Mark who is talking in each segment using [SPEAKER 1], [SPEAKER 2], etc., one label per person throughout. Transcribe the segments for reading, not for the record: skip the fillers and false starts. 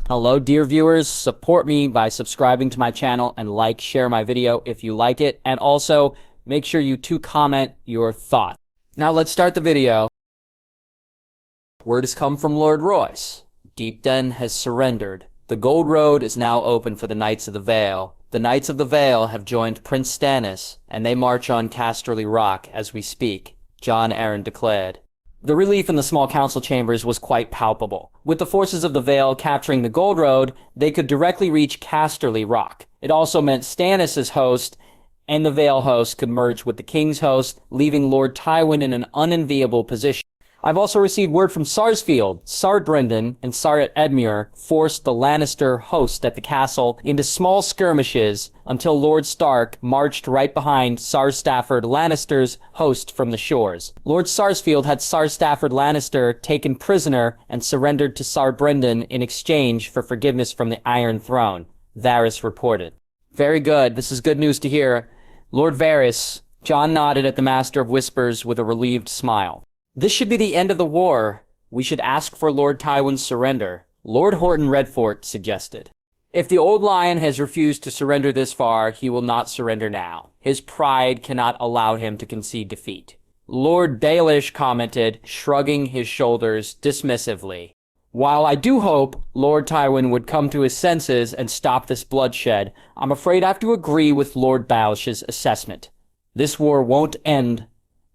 [SPEAKER 1] Hello, dear viewers. Support me by subscribing to my channel and share my video if you like it. And also, make sure you comment your thoughts. Now let's start the video. Word has come from Lord Royce. Deepden has surrendered. The Gold Road is now open for the Knights of the Vale. The Knights of the Vale have joined Prince Stannis, and they march on Casterly Rock as we speak, Jon Arryn declared. The relief in the small council chambers was quite palpable. With the forces of the Vale capturing the Gold Road, they could directly reach Casterly Rock. It also meant Stannis' host and the Vale host could merge with the King's host, leaving Lord Tywin in an unenviable position. I've also received word from Sarsfield. Sard Brendan and Saret Edmure forced the Lannister host at the castle into small skirmishes until Lord Stark marched right behind Sar Stafford Lannister's host from the shores. Lord Sarsfield had Sar Stafford Lannister taken prisoner and surrendered to Sard Brendan in exchange for forgiveness from the Iron Throne, Varys reported. Very good. This is good news to hear. Lord Varys, Jon nodded at the Master of Whispers with a relieved smile. This should be the end of the war. We should ask for Lord Tywin's surrender, Lord Horton Redfort suggested. If the old lion has refused to surrender this far, he will not surrender now. His pride cannot allow him to concede defeat. Lord Baelish commented, shrugging his shoulders dismissively. While I do hope Lord Tywin would come to his senses and stop this bloodshed, I'm afraid I have to agree with Lord Baelish's assessment. This war won't end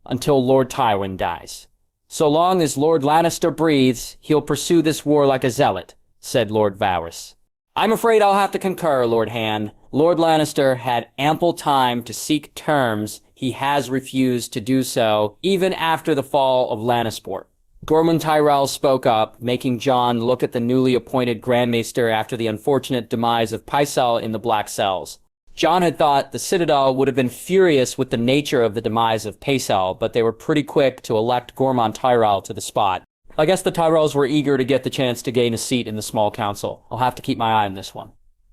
[SPEAKER 1] until Lord Tywin dies. So long as Lord Lannister breathes, he'll pursue this war like a zealot, said Lord Varys. I'm afraid I'll have to concur, Lord Han. Lord Lannister had ample time to seek terms. He has refused to do so, even after the fall of Lannisport. Gormund Tyrell spoke up, making Jon look at the newly appointed Grand Maester after the unfortunate demise of Pycelle in the Black Cells. Jon had thought the Citadel would have been furious with the nature of the demise of Pycelle, but they were pretty quick to elect Gormund Tyrell to the spot. I guess the Tyrells were eager to get the chance to gain a seat in the small council. I'll have to keep my eye on this one.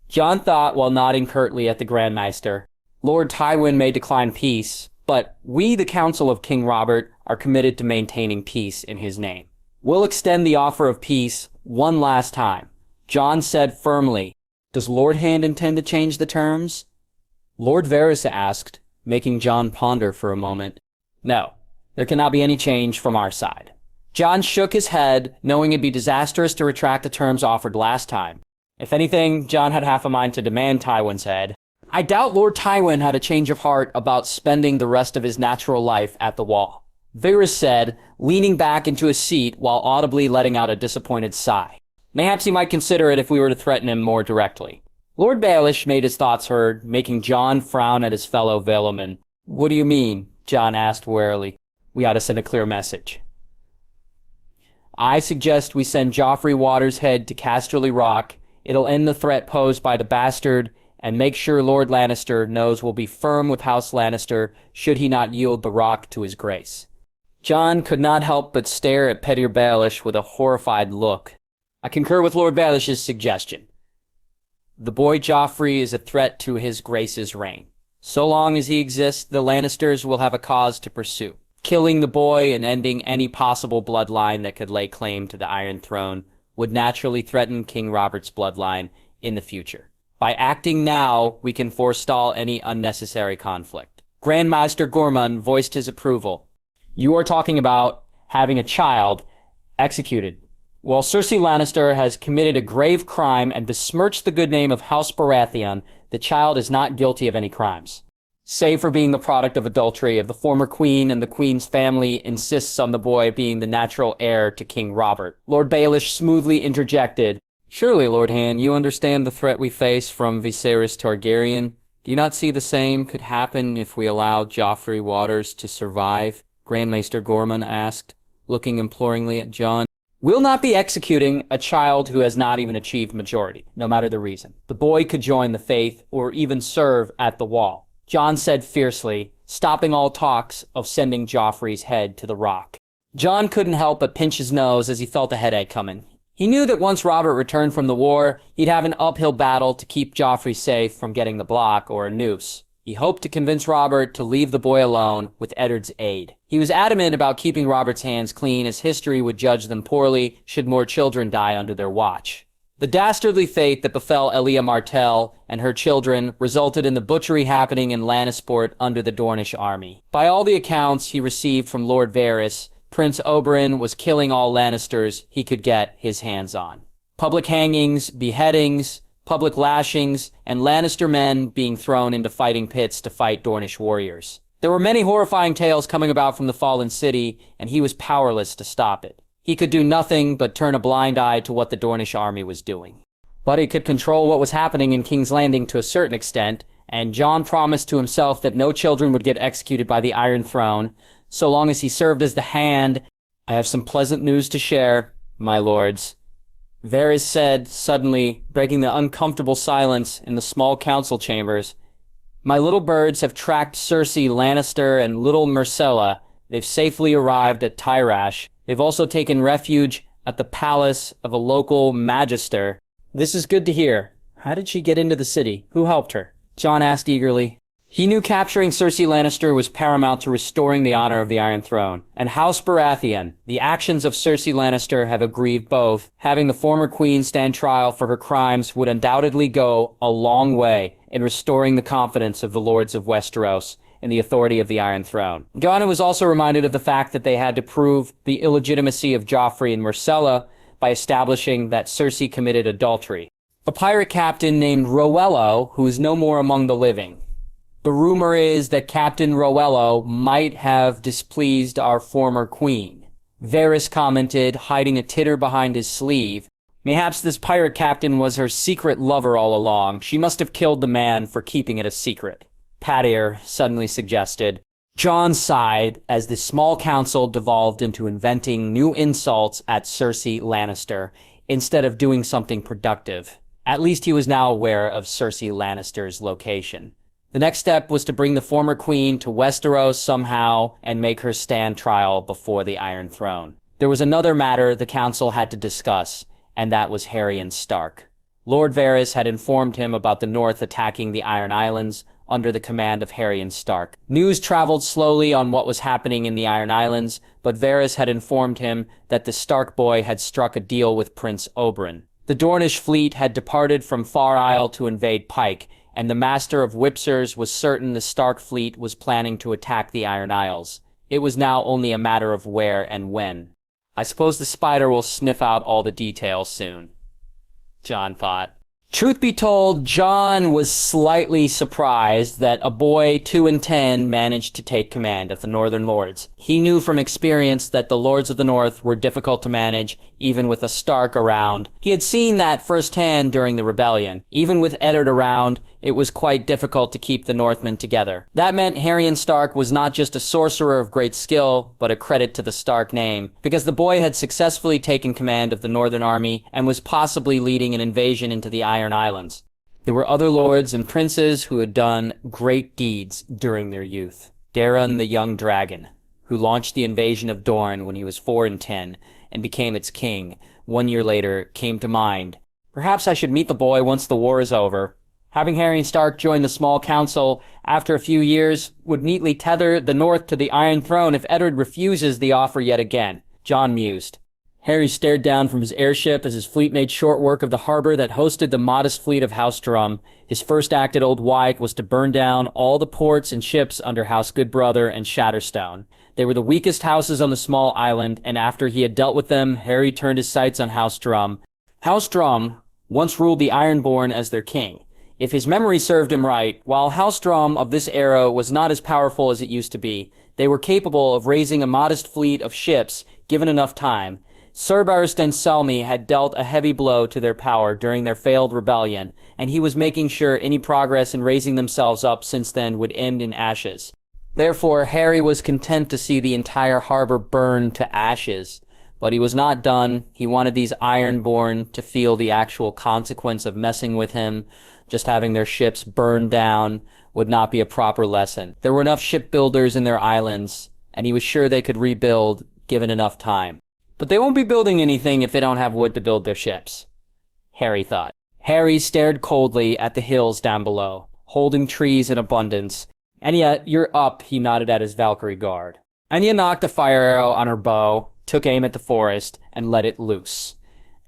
[SPEAKER 1] Jon thought while nodding curtly at the Grand Maester, Lord Tywin may decline peace, but we, the Council of King Robert, are committed to maintaining peace in his name. We'll extend the offer of peace one last time. Jon said firmly, does Lord Hand intend to change the terms? Lord Varys asked, making Jon ponder for a moment. No, there cannot be any change from our side. Jon shook his head, knowing it'd be disastrous to retract the terms offered last time. If anything, Jon had half a mind to demand Tywin's head. I doubt Lord Tywin had a change of heart about spending the rest of his natural life at the Wall, Varys said, leaning back into his seat while audibly letting out a disappointed sigh. Mayhaps he might consider it if we were to threaten him more directly. Lord Baelish made his thoughts heard, making Jon frown at his fellow Valeman. What do you mean? Jon asked warily. We ought to send a clear message. I suggest we send Joffrey Watershead to Casterly Rock. It'll end the threat posed by the bastard, and make sure Lord Lannister knows we'll be firm with House Lannister should he not yield the rock to his grace. Jon could not help but stare at Petyr Baelish with a horrified look. I concur with Lord Baelish's suggestion. The boy Joffrey is a threat to his grace's reign. So long as he exists, the Lannisters will have a cause to pursue. Killing the boy and ending any possible bloodline that could lay claim to the Iron Throne would naturally threaten King Robert's bloodline in the future. By acting now, we can forestall any unnecessary conflict. Grand Maester Gormund voiced his approval. You are talking about having a child executed. While Cersei Lannister has committed a grave crime and besmirched the good name of House Baratheon, the child is not guilty of any crimes. Save for being the product of adultery of the former queen, and the queen's family insists on the boy being the natural heir to King Robert. Lord Baelish smoothly interjected, Surely, Lord Han, you understand the threat we face from Viserys Targaryen. Do you not see the same could happen if we allowed Joffrey Waters to survive? Grand Maester Gormund asked, looking imploringly at Jon. We'll not be executing a child who has not even achieved majority, no matter the reason. The boy could join the faith or even serve at the Wall, Jon said fiercely, stopping all talks of sending Joffrey's head to the Rock. Jon couldn't help but pinch his nose as he felt a headache coming. He knew that once Robert returned from the war, he'd have an uphill battle to keep Joffrey safe from getting the block or a noose. He hoped to convince Robert to leave the boy alone with Eddard's aid. He was adamant about keeping Robert's hands clean, as history would judge them poorly should more children die under their watch. The dastardly fate that befell Elia Martell and her children resulted in the butchery happening in Lannisport under the Dornish army. By all the accounts he received from Lord Varys, Prince Oberyn was killing all Lannisters he could get his hands on. Public hangings, beheadings, public lashings, and Lannister men being thrown into fighting pits to fight Dornish warriors. There were many horrifying tales coming about from the fallen city, and he was powerless to stop it. He could do nothing but turn a blind eye to what the Dornish army was doing. But he could control what was happening in King's Landing to a certain extent, and Jon promised to himself that no children would get executed by the Iron Throne, so long as he served as the Hand. I have some pleasant news to share, my lords. Varys said, suddenly, breaking the uncomfortable silence in the small council chambers. My little birds have tracked Cersei Lannister and little Myrcella. They've safely arrived at Tyrash. They've also taken refuge at the palace of a local magister. This is good to hear. How did she get into the city? Who helped her? Jon asked eagerly. He knew capturing Cersei Lannister was paramount to restoring the honor of the Iron Throne. And House Baratheon, the actions of Cersei Lannister have aggrieved both. Having the former queen stand trial for her crimes would undoubtedly go a long way in restoring the confidence of the lords of Westeros in the authority of the Iron Throne. Jon was also reminded of the fact that they had to prove the illegitimacy of Joffrey and Myrcella by establishing that Cersei committed adultery. A pirate captain named Roello, who is no more among the living. The rumor is that Captain Roello might have displeased our former queen. Varys commented, hiding a titter behind his sleeve. Mayhaps this pirate captain was her secret lover all along. She must have killed the man for keeping it a secret. Pattier suddenly suggested. Jon sighed as the small council devolved into inventing new insults at Cersei Lannister instead of doing something productive. At least he was now aware of Cersei Lannister's location. The next step was to bring the former queen to Westeros somehow and make her stand trial before the Iron Throne. There was another matter the council had to discuss, and that was Harry Stark. Lord Varys had informed him about the North attacking the Iron Islands under the command of Harry Stark. News traveled slowly on what was happening in the Iron Islands, but Varys had informed him that the Stark boy had struck a deal with Prince Oberyn. The Dornish fleet had departed from Far Isle to invade Pyke, and the Master of Whipsers was certain the Stark fleet was planning to attack the Iron Isles. It was now only a matter of where and when. I suppose the spider will sniff out all the details soon, Jon thought. Truth be told, Jon was slightly surprised that a boy 2 and 10 managed to take command of the Northern Lords. He knew from experience that the Lords of the North were difficult to manage, even with a Stark around. He had seen that firsthand during the rebellion. Even with Eddard around, it was quite difficult to keep the Northmen together. That meant Harry Stark was not just a sorcerer of great skill, but a credit to the Stark name, because the boy had successfully taken command of the Northern Army and was possibly leading an invasion into the Iron Islands. There were other lords and princes who had done great deeds during their youth. Daeron the Young Dragon, who launched the invasion of Dorne when he was 4 and 10 and became its king, 1 year later came to mind. Perhaps I should meet the boy once the war is over. Having Harry Stark join the small council after a few years would neatly tether the North to the Iron Throne if Eddard refuses the offer yet again, Jon mused. Harry stared down from his airship as his fleet made short work of the harbor that hosted the modest fleet of House Drum. His first act at Old Wyk was to burn down all the ports and ships under House Goodbrother and Shatterstone. They were the weakest houses on the small island, and after he had dealt with them, Harry turned his sights on House Drum. House Drum once ruled the Ironborn as their king. If his memory served him right, while House Drum of this era was not as powerful as it used to be, they were capable of raising a modest fleet of ships, given enough time. Cerberus and Selmy had dealt a heavy blow to their power during their failed rebellion, and he was making sure any progress in raising themselves up since then would end in ashes. Therefore, Harry was content to see the entire harbor burn to ashes. But he was not done. He wanted these Ironborn to feel the actual consequence of messing with him. Just having their ships burned down would not be a proper lesson. There were enough shipbuilders in their islands, and he was sure they could rebuild given enough time. But they won't be building anything if they don't have wood to build their ships, Harry thought. Harry stared coldly at the hills down below, holding trees in abundance. And yet, you're up, he nodded at his Valkyrie guard. Enya knocked a fire arrow on her bow, took aim at the forest, and let it loose.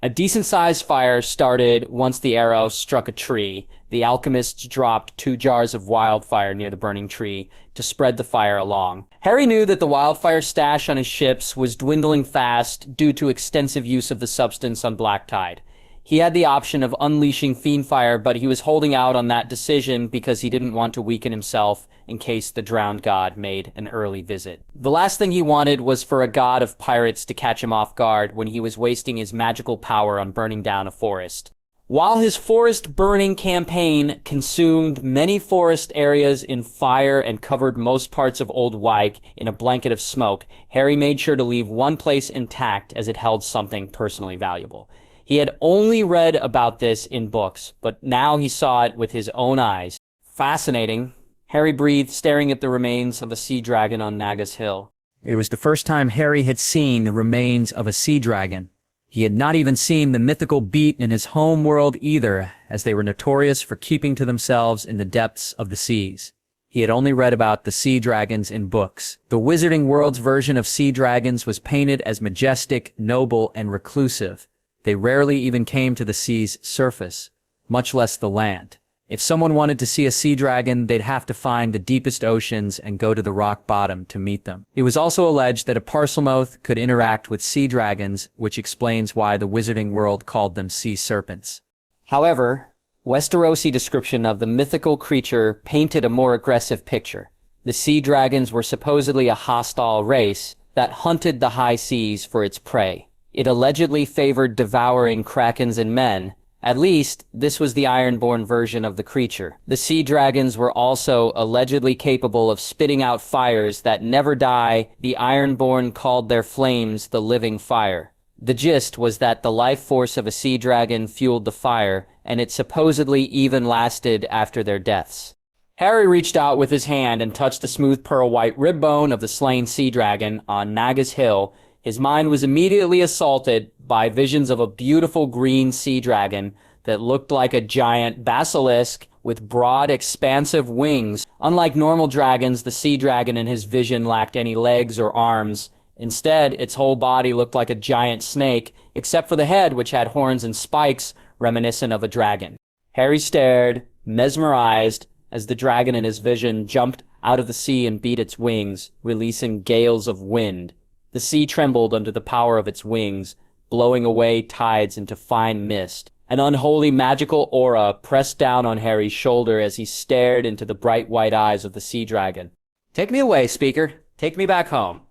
[SPEAKER 1] A decent-sized fire started once the arrow struck a tree. The alchemists dropped 2 jars of wildfire near the burning tree to spread the fire along. Harry knew that the wildfire stash on his ships was dwindling fast due to extensive use of the substance on Black Tide. He had the option of unleashing Fiendfire, but he was holding out on that decision because he didn't want to weaken himself in case the drowned god made an early visit. The last thing he wanted was for a god of pirates to catch him off guard when he was wasting his magical power on burning down a forest. While his forest burning campaign consumed many forest areas in fire and covered most parts of Old Wyk in a blanket of smoke, Harry made sure to leave one place intact as it held something personally valuable. He had only read about this in books, but now he saw it with his own eyes. Fascinating. Harry breathed, staring at the remains of a sea dragon on Nagas Hill. It was the first time Harry had seen the remains of a sea dragon. He had not even seen the mythical beat in his home world either, as they were notorious for keeping to themselves in the depths of the seas. He had only read about the sea dragons in books. The Wizarding World's version of sea dragons was painted as majestic, noble, and reclusive. They rarely even came to the sea's surface, much less the land. If someone wanted to see a sea dragon, they'd have to find the deepest oceans and go to the rock bottom to meet them. It was also alleged that a parselmouth could interact with sea dragons, which explains why the Wizarding World called them sea serpents. However, Westerosi description of the mythical creature painted a more aggressive picture. The sea dragons were supposedly a hostile race that hunted the high seas for its prey. It allegedly favored devouring krakens and men. At least, this was the Ironborn version of the creature. The sea dragons were also allegedly capable of spitting out fires that never die. The Ironborn called their flames the living fire. The gist was that the life force of a sea dragon fueled the fire, and it supposedly even lasted after their deaths. Harry reached out with his hand and touched the smooth pearl-white rib bone of the slain sea dragon on Nagas Hill. His mind was immediately assaulted by visions of a beautiful green sea dragon that looked like a giant basilisk with broad, expansive wings. Unlike normal dragons, the sea dragon in his vision lacked any legs or arms. Instead, its whole body looked like a giant snake, except for the head, which had horns and spikes reminiscent of a dragon. Harry stared, mesmerized, as the dragon in his vision jumped out of the sea and beat its wings, releasing gales of wind. The sea trembled under the power of its wings, blowing away tides into fine mist. An unholy magical aura pressed down on Harry's shoulder as he stared into the bright white eyes of the sea dragon. "Take me away, speaker. Take me back home,"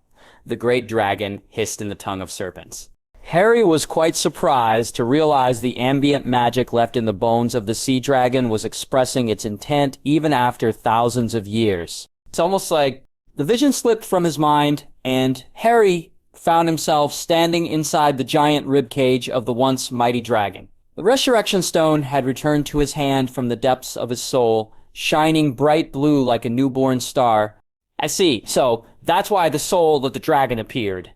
[SPEAKER 1] the great dragon hissed in the tongue of serpents. Harry was quite surprised to realize the ambient magic left in the bones of the sea dragon was expressing its intent even after thousands of years. It's almost like the vision slipped from his mind, and Harry found himself standing inside the giant ribcage of the once mighty dragon. The Resurrection Stone had returned to his hand from the depths of his soul, shining bright blue like a newborn star. "I see, so that's why the soul of the dragon appeared,"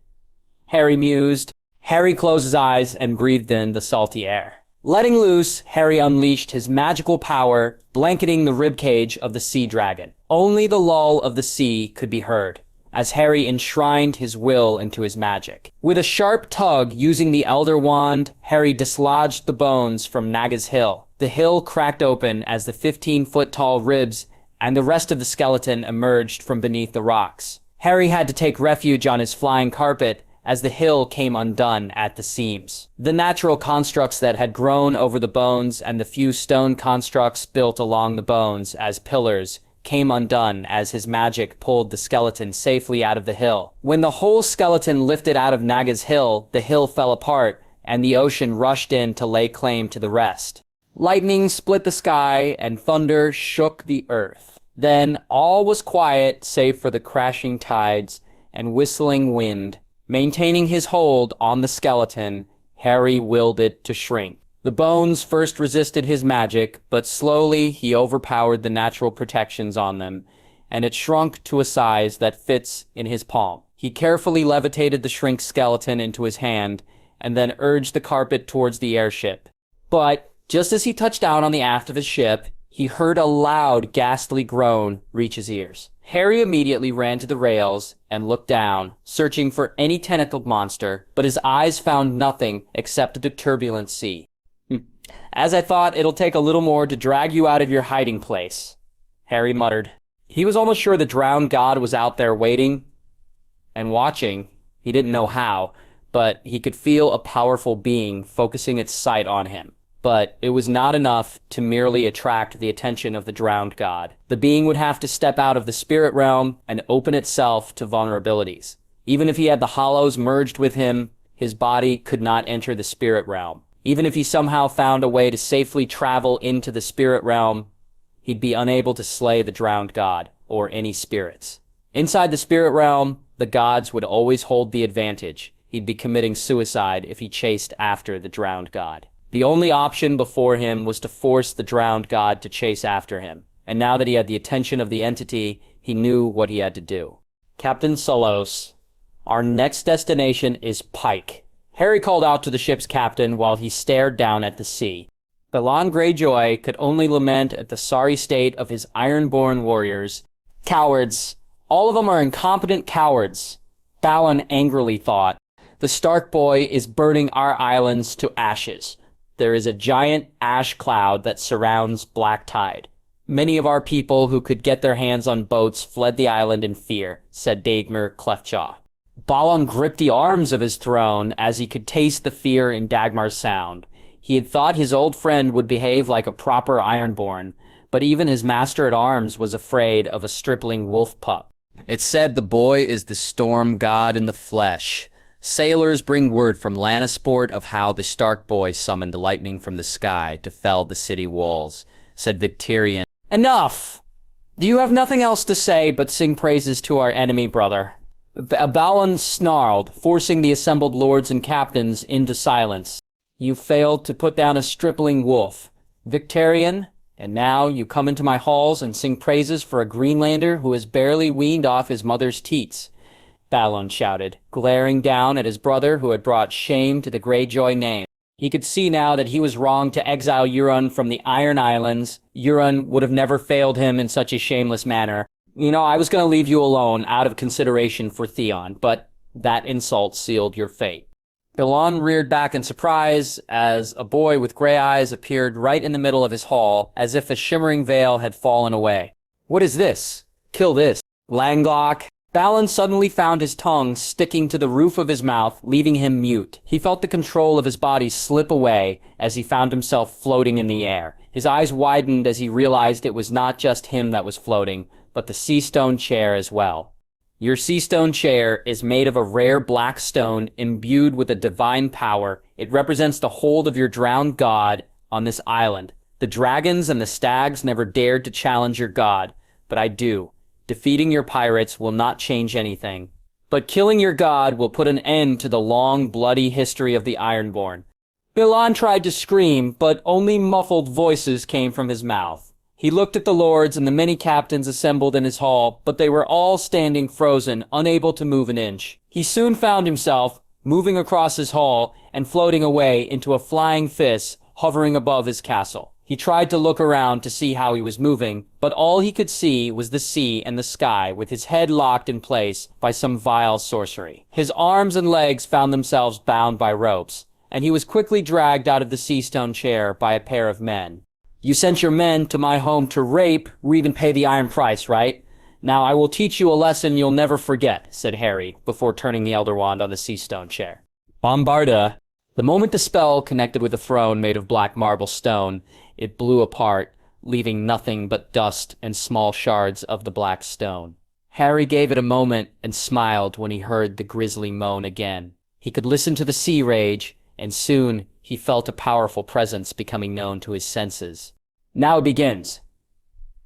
[SPEAKER 1] Harry mused. Harry closed his eyes and breathed in the salty air. Letting loose, Harry unleashed his magical power, blanketing the ribcage of the sea dragon. Only the lull of the sea could be heard, as Harry enshrined his will into his magic. With a sharp tug using the Elder Wand, Harry dislodged the bones from Nagas Hill. The hill cracked open as the 15-foot-tall ribs and the rest of the skeleton emerged from beneath the rocks. Harry had to take refuge on his flying carpet as the hill came undone at the seams. The natural constructs that had grown over the bones and the few stone constructs built along the bones as pillars came undone as his magic pulled the skeleton safely out of the hill. When the whole skeleton lifted out of Nagas Hill, the hill fell apart, and the ocean rushed in to lay claim to the rest. Lightning split the sky, and thunder shook the earth. Then all was quiet save for the crashing tides and whistling wind. Maintaining his hold on the skeleton, Harry willed it to shrink. The bones first resisted his magic, but slowly he overpowered the natural protections on them, and it shrunk to a size that fits in his palm. He carefully levitated the shrink skeleton into his hand, and then urged the carpet towards the airship. But just as he touched down on the aft of his ship, he heard a loud, ghastly groan reach his ears. Harry immediately ran to the rails and looked down, searching for any tentacled monster, but his eyes found nothing except the turbulent sea. As I thought, it'll take a little more to drag you out of your hiding place, Harry muttered. He was almost sure the drowned god was out there waiting and watching. He didn't know how, but he could feel a powerful being focusing its sight on him. But it was not enough to merely attract the attention of the drowned god. The being would have to step out of the spirit realm and open itself to vulnerabilities. Even if he had the hollows merged with him, his body could not enter the spirit realm. Even if he somehow found a way to safely travel into the spirit realm, he'd be unable to slay the drowned god, or any spirits. Inside the spirit realm, the gods would always hold the advantage. He'd be committing suicide if he chased after the drowned god. The only option before him was to force the drowned god to chase after him, and now that he had the attention of the entity, he knew what he had to do. Captain Solos, our next destination is Pyke. Harry called out to the ship's captain while he stared down at the sea. Balon Greyjoy could only lament at the sorry state of his iron-born warriors. Cowards. All of them are incompetent cowards, Balon angrily thought. The Stark boy is burning our islands to ashes. There is a giant ash cloud that surrounds Black Tide. Many of our people who could get their hands on boats fled the island in fear, said Dagmar Cleftjaw. Balon gripped the arms of his throne as he could taste the fear in Dagmar's sound. He had thought his old friend would behave like a proper Ironborn, but even his master-at-arms was afraid of a stripling wolf pup. It's said the boy is the storm god in the flesh. Sailors bring word from Lannisport of how the Stark boy summoned lightning from the sky to fell the city walls, said Victarion. Enough! Do you have nothing else to say but sing praises to our enemy, brother? Balon snarled, forcing the assembled lords and captains into silence. You failed to put down a stripling wolf. Victarion, and now you come into my halls and sing praises for a Greenlander who has barely weaned off his mother's teats. Balon shouted, glaring down at his brother who had brought shame to the Greyjoy name. He could see now that he was wrong to exile Euron from the Iron Islands. Euron would have never failed him in such a shameless manner. I was going to leave you alone out of consideration for Theon, but that insult sealed your fate. Balon reared back in surprise as a boy with gray eyes appeared right in the middle of his hall, as if a shimmering veil had fallen away. What is this? Kill this. Langlock. Balon suddenly found his tongue sticking to the roof of his mouth, leaving him mute. He felt the control of his body slip away as he found himself floating in the air. His eyes widened as he realized it was not just him that was floating, but the sea stone chair as well. Your sea stone chair is made of a rare black stone imbued with a divine power. It represents the hold of your drowned god on this island. The dragons and the stags never dared to challenge your god, but I do. Defeating your pirates will not change anything. But killing your god will put an end to the long, bloody history of the Ironborn. Balon tried to scream, but only muffled voices came from his mouth. He looked at the lords and the many captains assembled in his hall, but they were all standing frozen, unable to move an inch. He soon found himself moving across his hall and floating away into a flying fist hovering above his castle. He tried to look around to see how he was moving, but all he could see was the sea and the sky, with his head locked in place by some vile sorcery. His arms and legs found themselves bound by ropes, and he was quickly dragged out of the sea stone chair by a pair of men. You sent your men to my home to rape, or even pay the iron price, right? Now I will teach you a lesson you'll never forget, said Harry, before turning the Elder Wand on the sea stone chair. Bombarda. The moment the spell connected with a throne made of black marble stone, it blew apart, leaving nothing but dust and small shards of the black stone. Harry gave it a moment and smiled when he heard the grisly moan again. He could listen to the sea rage, and soon he felt a powerful presence becoming known to his senses. Now it begins,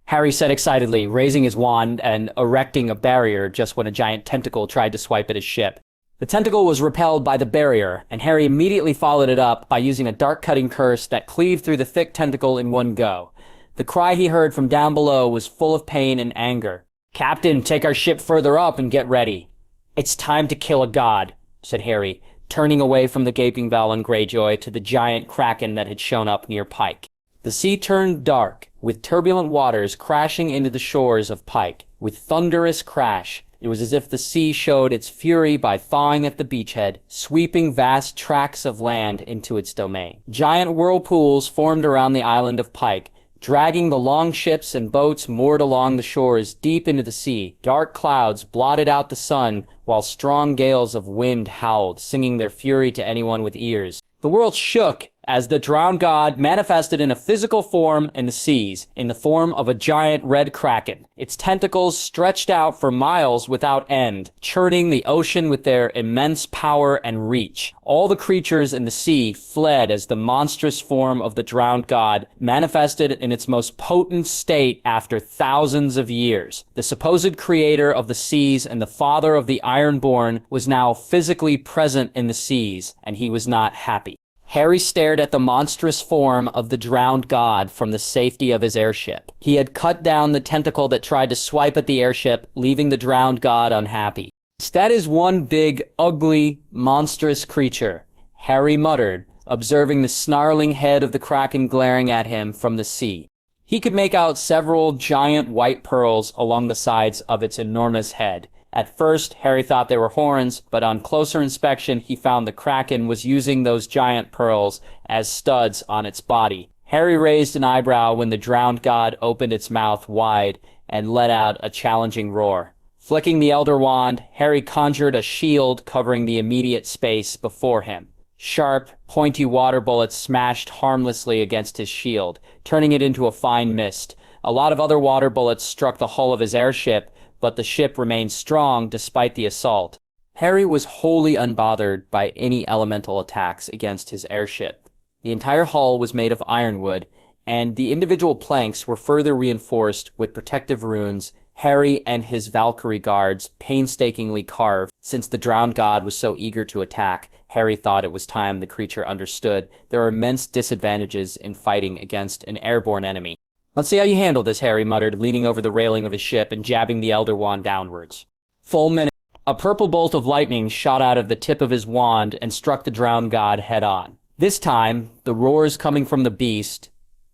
[SPEAKER 1] Harry said excitedly, raising his wand and erecting a barrier just when a giant tentacle tried to swipe at his ship. The tentacle was repelled by the barrier, and Harry immediately followed it up by using a dark-cutting curse that cleaved through the thick tentacle in one go. The cry he heard from down below was full of pain and anger. Captain, take our ship further up and get ready. It's time to kill a god, said Harry, turning away from the gaping Balon Greyjoy to the giant kraken that had shown up near Pyke. The sea turned dark, with turbulent waters crashing into the shores of Pyke. with thunderous crash. It was as if the sea showed its fury by thawing at the beachhead, sweeping vast tracts of land into its domain. Giant whirlpools formed around the island of Pyke, dragging the long ships and boats moored along the shores deep into the sea. Dark clouds blotted out the sun, while strong gales of wind howled, singing their fury to anyone with ears. The world shook as the drowned god manifested in a physical form in the seas, in the form of a giant red kraken. Its tentacles stretched out for miles without end, churning the ocean with their immense power and reach. All the creatures in the sea fled as the monstrous form of the drowned god manifested in its most potent state after thousands of years. The supposed creator of the seas and the father of the Ironborn was now physically present in the seas, and he was not happy. Harry stared at the monstrous form of the drowned god from the safety of his airship. He had cut down the tentacle that tried to swipe at the airship, leaving the drowned god unhappy. "That is one big, ugly, monstrous creature," Harry muttered, observing the snarling head of the kraken glaring at him from the sea. He could make out several giant white pearls along the sides of its enormous head. At first, Harry thought they were horns, but on closer inspection, he found the kraken was using those giant pearls as studs on its body. Harry raised an eyebrow when the drowned god opened its mouth wide and let out a challenging roar. Flicking the Elder Wand, Harry conjured a shield covering the immediate space before him. Sharp, pointy water bullets smashed harmlessly against his shield, turning it into a fine mist. A lot of other water bullets struck the hull of his airship, but the ship remained strong despite the assault. Harry was wholly unbothered by any elemental attacks against his airship. The entire hull was made of ironwood, and the individual planks were further reinforced with protective runes Harry and his Valkyrie guards painstakingly carved. Since the drowned god was so eager to attack, Harry thought it was time the creature understood there are immense disadvantages in fighting against an airborne enemy. "Let's see how you handle this," Harry muttered, leaning over the railing of his ship and jabbing the Elder Wand downwards. Full minute. A purple bolt of lightning shot out of the tip of his wand and struck the drowned god head-on. This time, the roars coming from the beast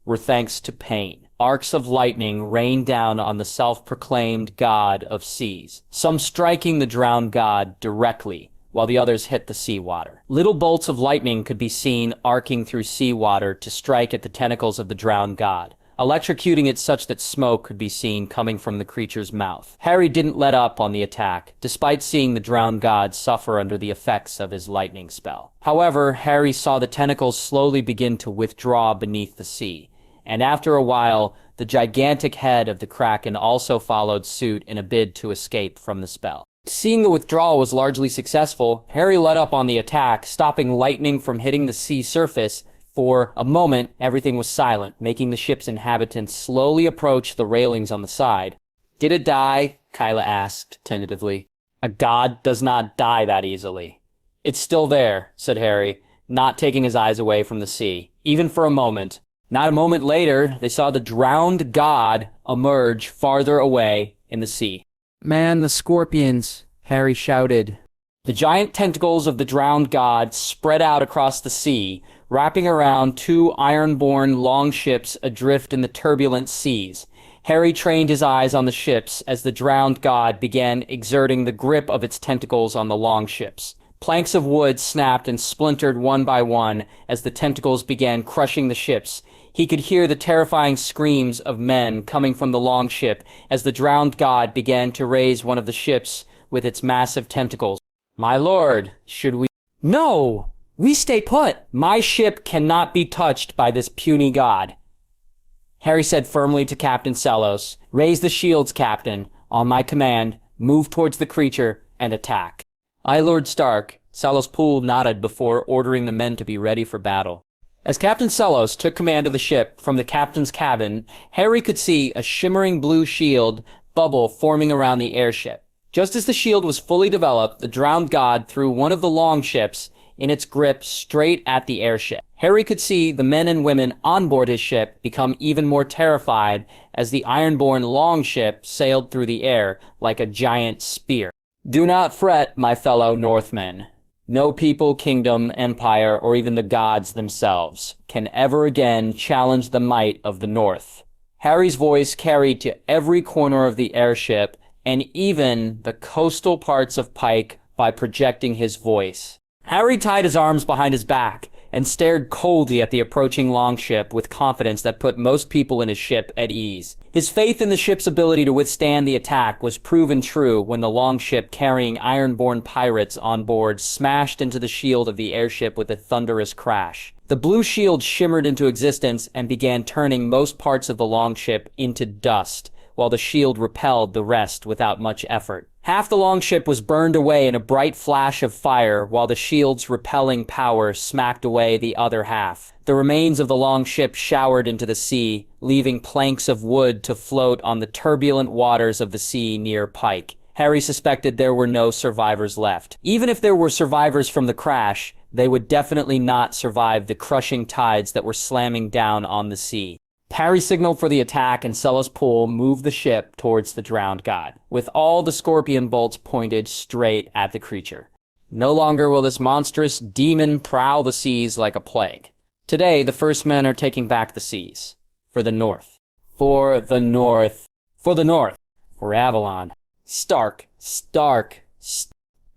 [SPEAKER 1] were thanks to pain. Arcs of lightning rained down on the self-proclaimed god of seas, some striking the drowned god directly, while the others hit the seawater. Little bolts of lightning could be seen arcing through seawater to strike at the tentacles of the drowned god, electrocuting it such that smoke could be seen coming from the creature's mouth. Harry didn't let up on the attack, despite seeing the drowned god suffer under the effects of his lightning spell. However, Harry saw the tentacles slowly begin to withdraw beneath the sea, and after a while, the gigantic head of the kraken also followed suit in a bid to escape from the spell. Seeing the withdrawal was largely successful, Harry let up on the attack, stopping lightning from hitting the sea surface. For a moment, everything was silent, making the ship's inhabitants slowly approach the railings on the side. "Did it die?" Kyla asked, tentatively. "A god does not die that easily." "It's still there," said Harry, not taking his eyes away from the sea, even for a moment. Not a moment later, they saw the drowned god emerge farther away in the sea. "Man, the scorpions," Harry shouted. The giant tentacles of the drowned god spread out across the sea, wrapping around two ironborn longships adrift in the turbulent seas. Harry trained his eyes on the ships as the drowned god began exerting the grip of its tentacles on the longships. Planks of wood snapped and splintered one by one as the tentacles began crushing the ships. He could hear the terrifying screams of men coming from the longship as the drowned god began to raise one of the ships with its massive tentacles. "My lord, should we—" "No! We stay put! My ship cannot be touched by this puny god," Harry said firmly to Captain Sellos. "Raise the shields, Captain. On my command, move towards the creature and attack." "Aye, Lord Stark," Sellos Poole nodded before ordering the men to be ready for battle. As Captain Sellos took command of the ship from the captain's cabin, Harry could see a shimmering blue shield bubble forming around the airship. Just as the shield was fully developed, the drowned god threw one of the longships in its grip straight at the airship. Harry could see the men and women on board his ship become even more terrified as the ironborn longship sailed through the air like a giant spear. "Do not fret, my fellow Northmen. No people, kingdom, empire, or even the gods themselves can ever again challenge the might of the North," Harry's voice carried to every corner of the airship and even the coastal parts of Pyke by projecting his voice. Harry tied his arms behind his back and stared coldly at the approaching longship with confidence that put most people in his ship at ease. His faith in the ship's ability to withstand the attack was proven true when the longship carrying ironborn pirates on board smashed into the shield of the airship with a thunderous crash. The blue shield shimmered into existence and began turning most parts of the longship into dust, while the shield repelled the rest without much effort. Half the longship was burned away in a bright flash of fire, while the shield's repelling power smacked away the other half. The remains of the longship showered into the sea, leaving planks of wood to float on the turbulent waters of the sea near Pyke. Harry suspected there were no survivors left. Even if there were survivors from the crash, they would definitely not survive the crushing tides that were slamming down on the sea. Harry signaled for the attack, and Cella's Pool moved the ship towards the drowned god, with all the scorpion bolts pointed straight at the creature. No longer will this monstrous demon prowl the seas like a plague. Today, the First Men are taking back the seas. For the North. For the North. For the North. For Avalon. Stark.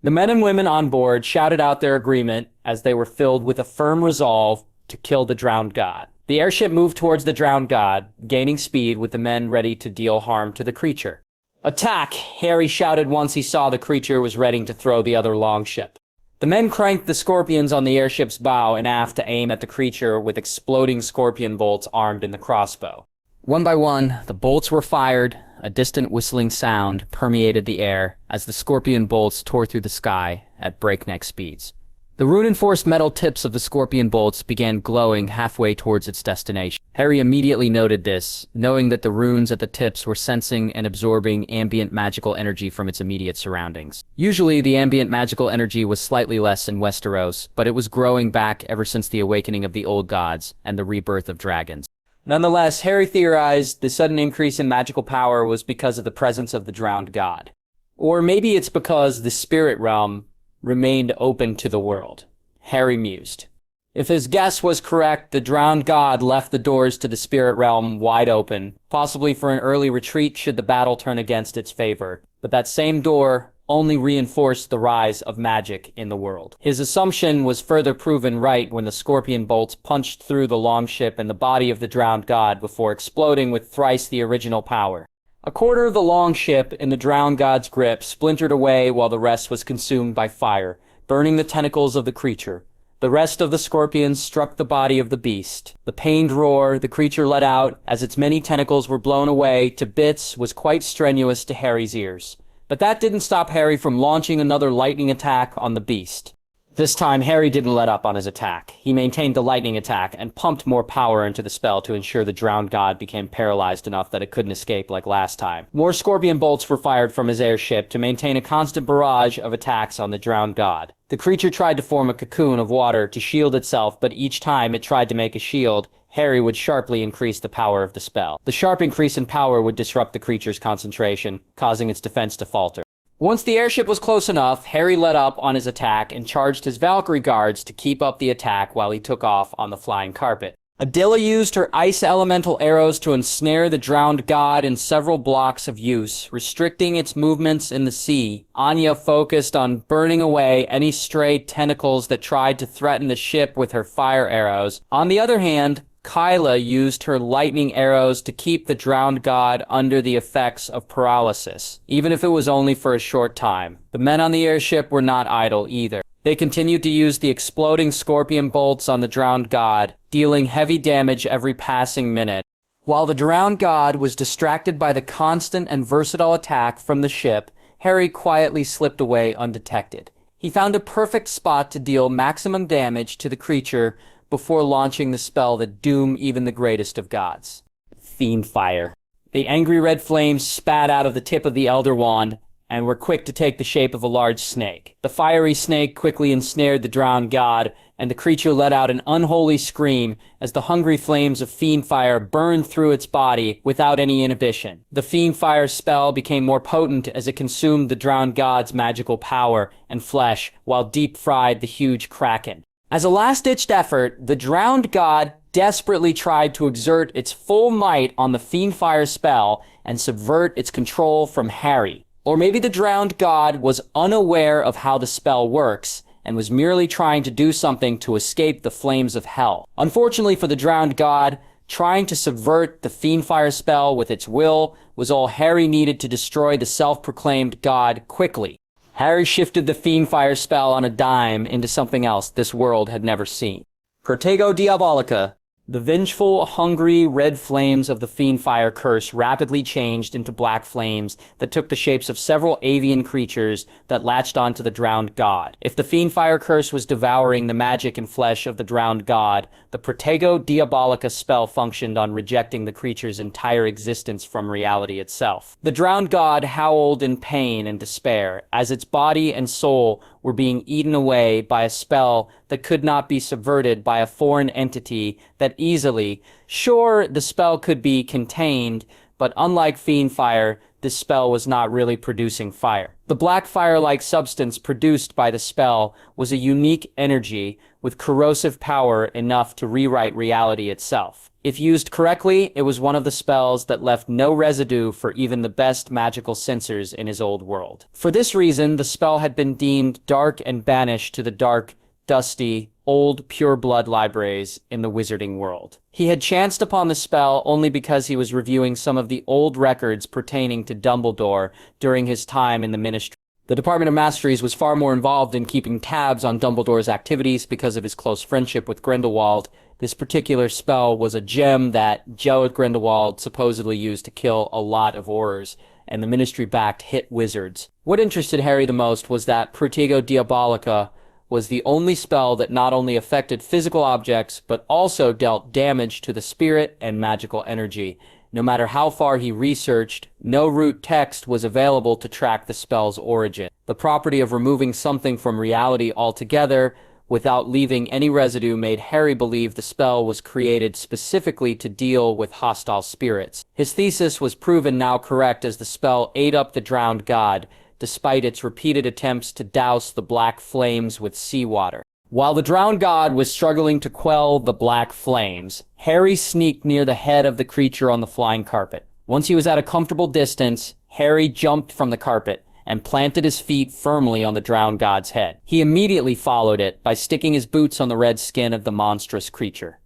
[SPEAKER 1] The men and women on board shouted out their agreement as they were filled with a firm resolve to kill the drowned god. The airship moved towards the drowned god, gaining speed with the men ready to deal harm to the creature. "Attack!" Harry shouted once he saw the creature was ready to throw the other longship. The men cranked the scorpions on the airship's bow and aft to aim at the creature with exploding scorpion bolts armed in the crossbow. One by one, the bolts were fired. A distant whistling sound permeated the air as the scorpion bolts tore through the sky at breakneck speeds. The rune-enforced metal tips of the scorpion bolts began glowing halfway towards its destination. Harry immediately noted this, knowing that the runes at the tips were sensing and absorbing ambient magical energy from its immediate surroundings. Usually, the ambient magical energy was slightly less in Westeros, but it was growing back ever since the awakening of the old gods and the rebirth of dragons. Nonetheless, Harry theorized the sudden increase in magical power was because of the presence of the drowned god. Or maybe it's because the spirit realm remained open to the world. Harry mused. If his guess was correct, the drowned god left the doors to the spirit realm wide open, possibly for an early retreat should the battle turn against its favor. But that same door only reinforced the rise of magic in the world. His assumption was further proven right when the scorpion bolts punched through the longship and the body of the drowned god before exploding with thrice the original power. A quarter of the longship in the drowned god's grip splintered away while the rest was consumed by fire, burning the tentacles of the creature. The rest of the scorpions struck the body of the beast. The pained roar the creature let out as its many tentacles were blown away to bits was quite strenuous to Harry's ears. But that didn't stop Harry from launching another lightning attack on the beast. This time, Harry didn't let up on his attack. He maintained the lightning attack and pumped more power into the spell to ensure the drowned god became paralyzed enough that it couldn't escape like last time. More scorpion bolts were fired from his airship to maintain a constant barrage of attacks on the drowned god. The creature tried to form a cocoon of water to shield itself, but each time it tried to make a shield, Harry would sharply increase the power of the spell. The sharp increase in power would disrupt the creature's concentration, causing its defense to falter. Once the airship was close enough, Harry let up on his attack and charged his Valkyrie guards to keep up the attack while he took off on the flying carpet. Adilla used her ice elemental arrows to ensnare the drowned god in several blocks of use, restricting its movements in the sea. Anya focused on burning away any stray tentacles that tried to threaten the ship with her fire arrows. On the other hand, Kyla used her lightning arrows to keep the drowned god under the effects of paralysis, even if it was only for a short time. The men on the airship were not idle either. They continued to use the exploding scorpion bolts on the drowned god, dealing heavy damage every passing minute. While the drowned god was distracted by the constant and versatile attack from the ship, Harry quietly slipped away undetected. He found a perfect spot to deal maximum damage to the creature before launching the spell that doomed even the greatest of gods. Fiend Fire. The angry red flames spat out of the tip of the Elder Wand and were quick to take the shape of a large snake. The fiery snake quickly ensnared the drowned god, and the creature let out an unholy scream as the hungry flames of Fiend Fire burned through its body without any inhibition. The Fiend Fire spell became more potent as it consumed the drowned god's magical power and flesh while deep-fried the huge kraken. As a last-ditched effort, the drowned god desperately tried to exert its full might on the Fiendfire spell and subvert its control from Harry. Or maybe the drowned god was unaware of how the spell works and was merely trying to do something to escape the flames of hell. Unfortunately for the drowned god, trying to subvert the Fiendfire spell with its will was all Harry needed to destroy the self-proclaimed god quickly. Harry shifted the Fiendfire spell on a dime into something else this world had never seen. Protego Diabolica. The vengeful, hungry, red flames of the Fiendfire curse rapidly changed into black flames that took the shapes of several avian creatures that latched onto the drowned god. If the Fiendfire curse was devouring the magic and flesh of the drowned god, the Protego Diabolica spell functioned on rejecting the creature's entire existence from reality itself. The drowned god howled in pain and despair as its body and soul were being eaten away by a spell that could not be subverted by a foreign entity that easily. Sure, the spell could be contained, but unlike Fiendfire, this spell was not really producing fire. The black fire-like substance produced by the spell was a unique energy with corrosive power enough to rewrite reality itself. If used correctly, it was one of the spells that left no residue for even the best magical censors in his old world. For this reason, the spell had been deemed dark and banished to the dark, dusty, old pure blood libraries in the wizarding world. He had chanced upon the spell only because he was reviewing some of the old records pertaining to Dumbledore during his time in the Ministry. The Department of Masteries was far more involved in keeping tabs on Dumbledore's activities because of his close friendship with Grindelwald. This particular spell was a gem that Gellert Grindelwald supposedly used to kill a lot of Aurors, and the Ministry-backed hit wizards. What interested Harry the most was that Protego Diabolica was the only spell that not only affected physical objects, but also dealt damage to the spirit and magical energy. No matter how far he researched, no root text was available to track the spell's origin. The property of removing something from reality altogether without leaving any residue made Harry believe the spell was created specifically to deal with hostile spirits. His thesis was proven now correct as the spell ate up the drowned god, despite its repeated attempts to douse the black flames with seawater. While the drowned god was struggling to quell the black flames, Harry sneaked near the head of the creature on the flying carpet. Once he was at a comfortable distance, Harry jumped from the carpet and planted his feet firmly on the drowned god's head. He immediately followed it by sticking his boots on the red skin of the monstrous creature.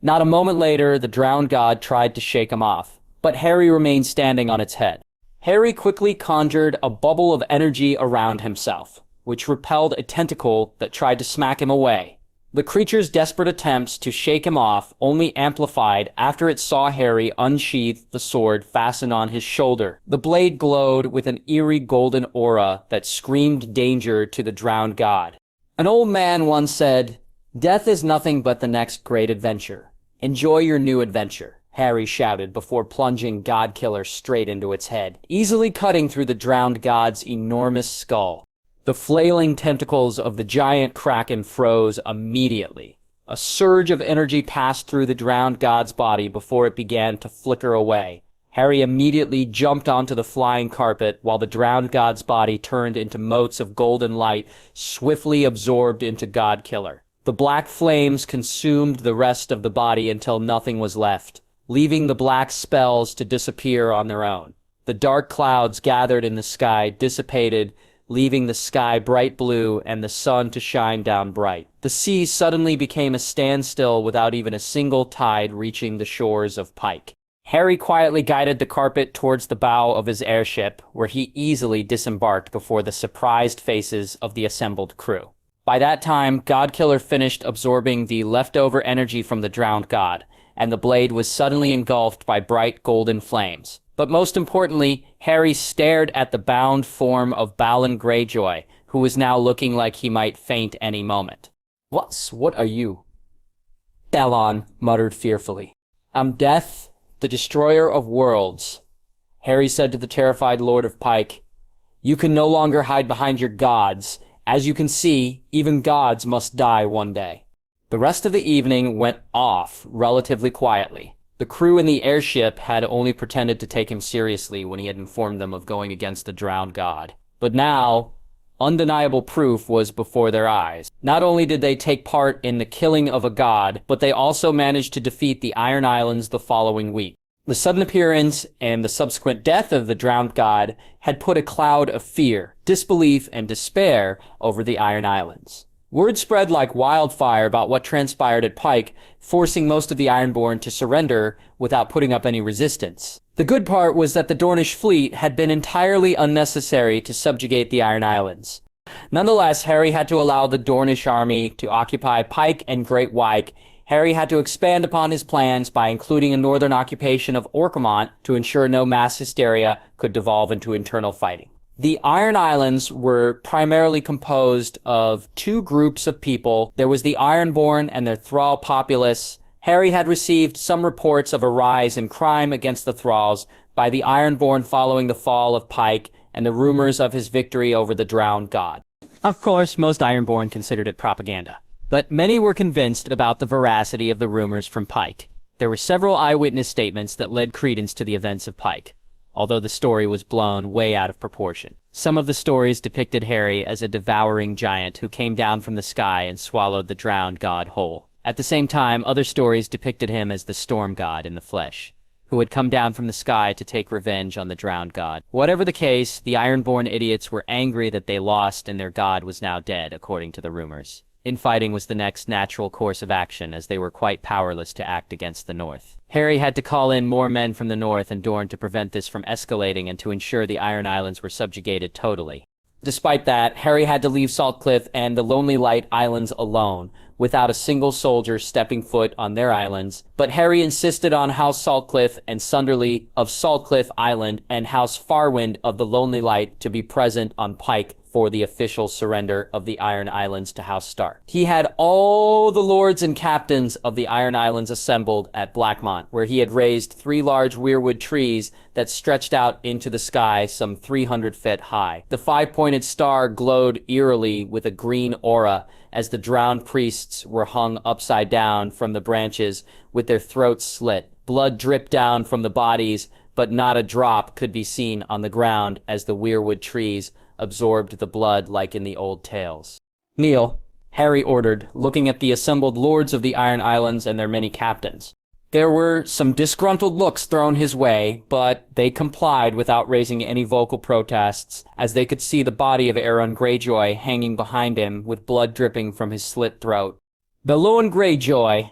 [SPEAKER 1] Not a moment later, the drowned god tried to shake him off, but Harry remained standing on its head. Harry quickly conjured a bubble of energy around himself, which repelled a tentacle that tried to smack him away. The creature's desperate attempts to shake him off only amplified after it saw Harry unsheath the sword fastened on his shoulder. The blade glowed with an eerie golden aura that screamed danger to the drowned god. An old man once said, "Death is nothing but the next great adventure. Enjoy your new adventure," Harry shouted before plunging Godkiller straight into its head, easily cutting through the drowned god's enormous skull. The flailing tentacles of the giant kraken froze immediately. A surge of energy passed through the drowned god's body before it began to flicker away. Harry immediately jumped onto the flying carpet while the drowned god's body turned into motes of golden light, swiftly absorbed into Godkiller. The black flames consumed the rest of the body until nothing was left, leaving the black spells to disappear on their own. The dark clouds gathered in the sky dissipated, leaving the sky bright blue and the sun to shine down bright. The sea suddenly became a standstill without even a single tide reaching the shores of Pyke. Harry quietly guided the carpet towards the bow of his airship, where he easily disembarked before the surprised faces of the assembled crew. By that time, Godkiller finished absorbing the leftover energy from the drowned god, and the blade was suddenly engulfed by bright golden flames. But most importantly, Harry stared at the bound form of Balin Greyjoy, who was now looking like he might faint any moment. What are you?" Balin muttered fearfully. "I'm Death, the destroyer of worlds," Harry said to the terrified Lord of Pyke. "You can no longer hide behind your gods. As you can see, even gods must die one day." The rest of the evening went off relatively quietly. The crew in the airship had only pretended to take him seriously when he had informed them of going against the drowned god. But now, Undeniable proof was before their eyes. Not only did they take part in the killing of a god, but they also managed to defeat the Iron Islands the following week. The sudden appearance and the subsequent death of the drowned god had put a cloud of fear, disbelief, and despair over the Iron Islands. Word spread like wildfire about what transpired at Pyke, forcing most of the Ironborn to surrender without putting up any resistance. The good part was that the Dornish fleet had been entirely unnecessary to subjugate the Iron Islands. Nonetheless, Harry had to allow the Dornish army to occupy Pyke and Great Wyk. Harry had to expand upon his plans by including a northern occupation of Orcamont to ensure no mass hysteria could devolve into internal fighting. The Iron Islands were primarily composed of two groups of people. There was the Ironborn and their thrall populace. Harry had received some reports of a rise in crime against the thralls by the Ironborn following the fall of Pyke and the rumors of his victory over the drowned god. Of course, most Ironborn considered it propaganda, but many were convinced about the veracity of the rumors from Pyke. There were several eyewitness statements that led credence to the events of Pyke, although the story was blown way out of proportion. Some of the stories depicted Harry as a devouring giant who came down from the sky and swallowed the drowned god whole. At the same time, other stories depicted him as the storm god in the flesh, who had come down from the sky to take revenge on the drowned god. Whatever the case, the Ironborn idiots were angry that they lost and their god was now dead, according to the rumors. Infighting was the next natural course of action, as they were quite powerless to act against the North. Harry had to call in more men from the North and Dorne to prevent this from escalating and to ensure the Iron Islands were subjugated totally. Despite that, Harry had to leave Saltcliffe and the Lonely Light Islands alone, without a single soldier stepping foot on their islands. But Harry insisted on House Saltcliffe and Sunderly of Saltcliffe Island and House Farwind of the Lonely Light to be present on Pyke for the official surrender of the Iron Islands to House Stark. He had all the lords and captains of the Iron Islands assembled at Blackmont, where he had raised 3 large weirwood trees that stretched out into the sky some 300 feet high. The 5-pointed star glowed eerily with a green aura as the drowned priests were hung upside down from the branches with their throats slit. Blood dripped down from the bodies, but not a drop could be seen on the ground as the weirwood trees absorbed the blood like in the old tales. "Kneel," Harry ordered, looking at the assembled lords of the Iron Islands and their many captains. There were some disgruntled looks thrown his way, but they complied without raising any vocal protests, as they could see the body of Aeron Greyjoy hanging behind him with blood dripping from his slit throat. "Balon Greyjoy,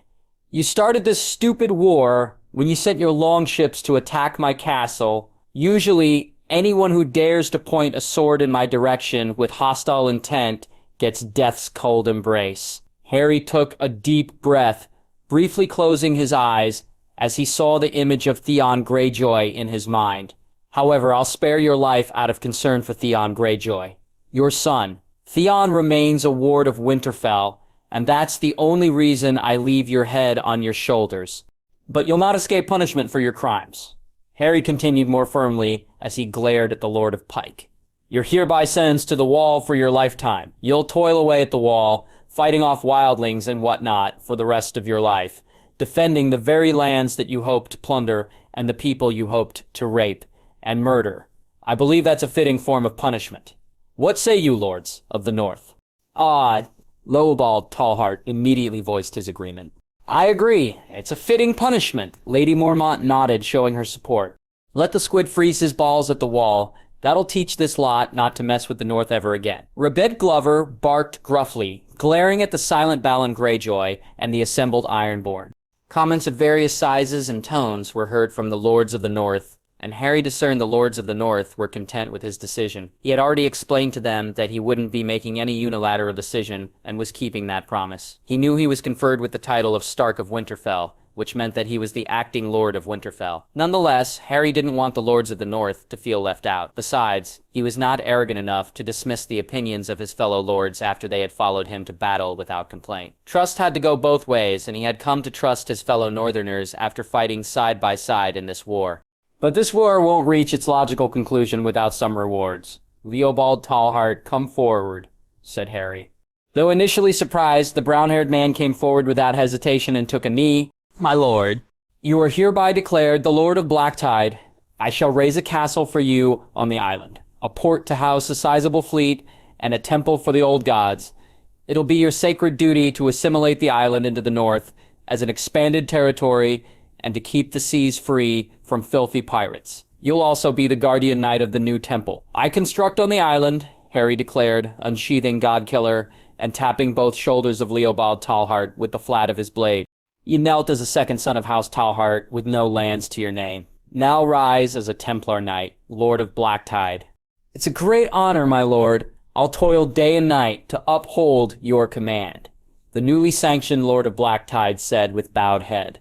[SPEAKER 1] you started this stupid war when you sent your longships to attack my castle. Usually, anyone who dares to point a sword in my direction with hostile intent gets death's cold embrace." Harry took a deep breath, briefly closing his eyes as he saw the image of Theon Greyjoy in his mind. "However, I'll spare your life out of concern for Theon Greyjoy, your son. Theon remains a ward of Winterfell, and that's the only reason I leave your head on your shoulders. But you'll not escape punishment for your crimes." Harry continued more firmly as he glared at the Lord of Pyke. "You're hereby sentenced to the wall for your lifetime. You'll toil away at the wall, fighting off wildlings and whatnot for the rest of your life, defending the very lands that you hoped to plunder and the people you hoped to rape and murder. I believe that's a fitting form of punishment. What say you, lords of the North?" Lowbald Tallheart immediately voiced his agreement. "I agree. It's a fitting punishment." Lady Mormont nodded, showing her support. "Let the squid freeze his balls at the wall. That'll teach this lot not to mess with the North ever again." Rebed Glover barked gruffly, glaring at the silent Balon Greyjoy and the assembled Ironborn. Comments of various sizes and tones were heard from the lords of the North, and Harry discerned the lords of the North were content with his decision. He had already explained to them that he wouldn't be making any unilateral decision and was keeping that promise. He knew he was conferred with the title of Stark of Winterfell, which meant that he was the acting Lord of Winterfell. Nonetheless, Harry didn't want the Lords of the North to feel left out. Besides, he was not arrogant enough to dismiss the opinions of his fellow lords after they had followed him to battle without complaint. Trust had to go both ways, and he had come to trust his fellow Northerners after fighting side by side in this war. But this war won't reach its logical conclusion without some rewards. "Leobald Tallheart, come forward," said Harry. Though initially surprised, the brown-haired man came forward without hesitation and took a knee. "My lord, you are hereby declared the Lord of Blacktide. I shall raise a castle for you on the island, a port to house a sizable fleet, and a temple for the old gods. It'll be your sacred duty to assimilate the island into the north as an expanded territory and to keep the seas free from filthy pirates. You'll also be the guardian knight of the new temple. I construct on the island, Harry declared, unsheathing Godkiller and tapping both shoulders of Leobald Tallheart with the flat of his blade. You knelt as a second son of House Tallheart with no lands to your name. Now rise as a Templar Knight, Lord of Blacktide. It's a great honor, my lord. I'll toil day and night to uphold your command, the newly sanctioned Lord of Blacktide said with bowed head.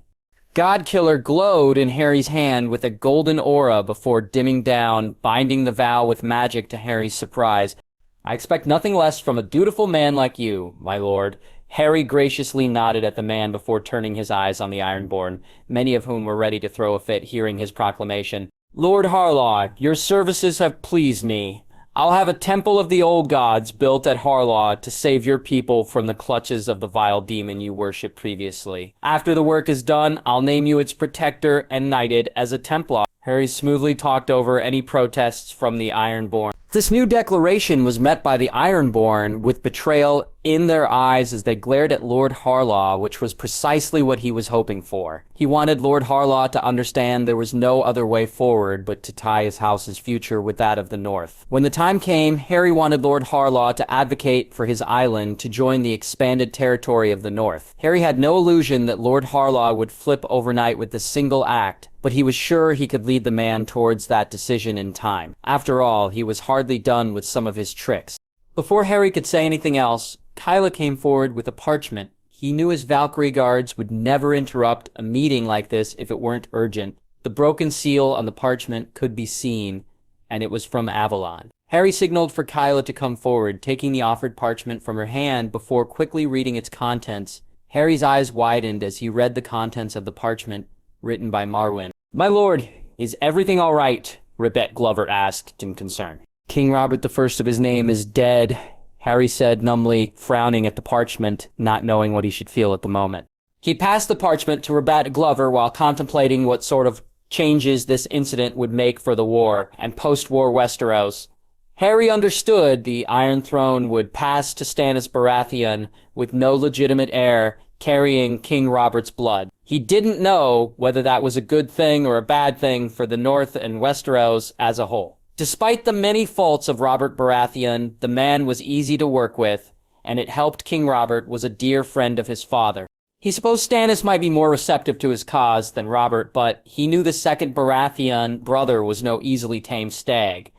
[SPEAKER 1] Godkiller glowed in Harry's hand with a golden aura before dimming down, binding the vow with magic to Harry's surprise. I expect nothing less from a dutiful man like you, my lord. Harry graciously nodded at the man before turning his eyes on the Ironborn, many of whom were ready to throw a fit hearing his proclamation. Lord Harlaw, your services have pleased me. I'll have a temple of the old gods built at Harlaw to save your people from the clutches of the vile demon you worshipped previously. After the work is done, I'll name you its protector and knighted as a Templar. Harry smoothly talked over any protests from the Ironborn. This new declaration was met by the Ironborn with betrayal in their eyes as they glared at Lord Harlaw, which was precisely what he was hoping for. He wanted Lord Harlaw to understand there was no other way forward but to tie his house's future with that of the North. When the time came, Harry wanted Lord Harlaw to advocate for his island to join the expanded territory of the North. Harry had no illusion that Lord Harlaw would flip overnight with a single act, but he was sure he could lead the man towards that decision in time. After all, he was hardly done with some of his tricks. Before Harry could say anything else, Kyla came forward with a parchment. He knew his Valkyrie guards would never interrupt a meeting like this if it weren't urgent. The broken seal on the parchment could be seen, and it was from Avalon. Harry signaled for Kyla to come forward, taking the offered parchment from her hand before quickly reading its contents. Harry's eyes widened as he read the contents of the parchment, written by Marwyn. My lord, is everything all right? Ribette Glover asked in concern. King Robert I of his name is dead, Harry said numbly, frowning at the parchment, not knowing what he should feel at the moment. He passed the parchment to Ribette Glover while contemplating what sort of changes this incident would make for the war and post-war Westeros. Harry understood the Iron Throne would pass to Stannis Baratheon with no legitimate heir carrying King Robert's blood. He didn't know whether that was a good thing or a bad thing for the North and Westeros as a whole. Despite the many faults of Robert Baratheon, the man was easy to work with, and it helped King Robert was a dear friend of his father. He supposed Stannis might be more receptive to his cause than Robert, but he knew the second Baratheon brother was no easily tamed stag.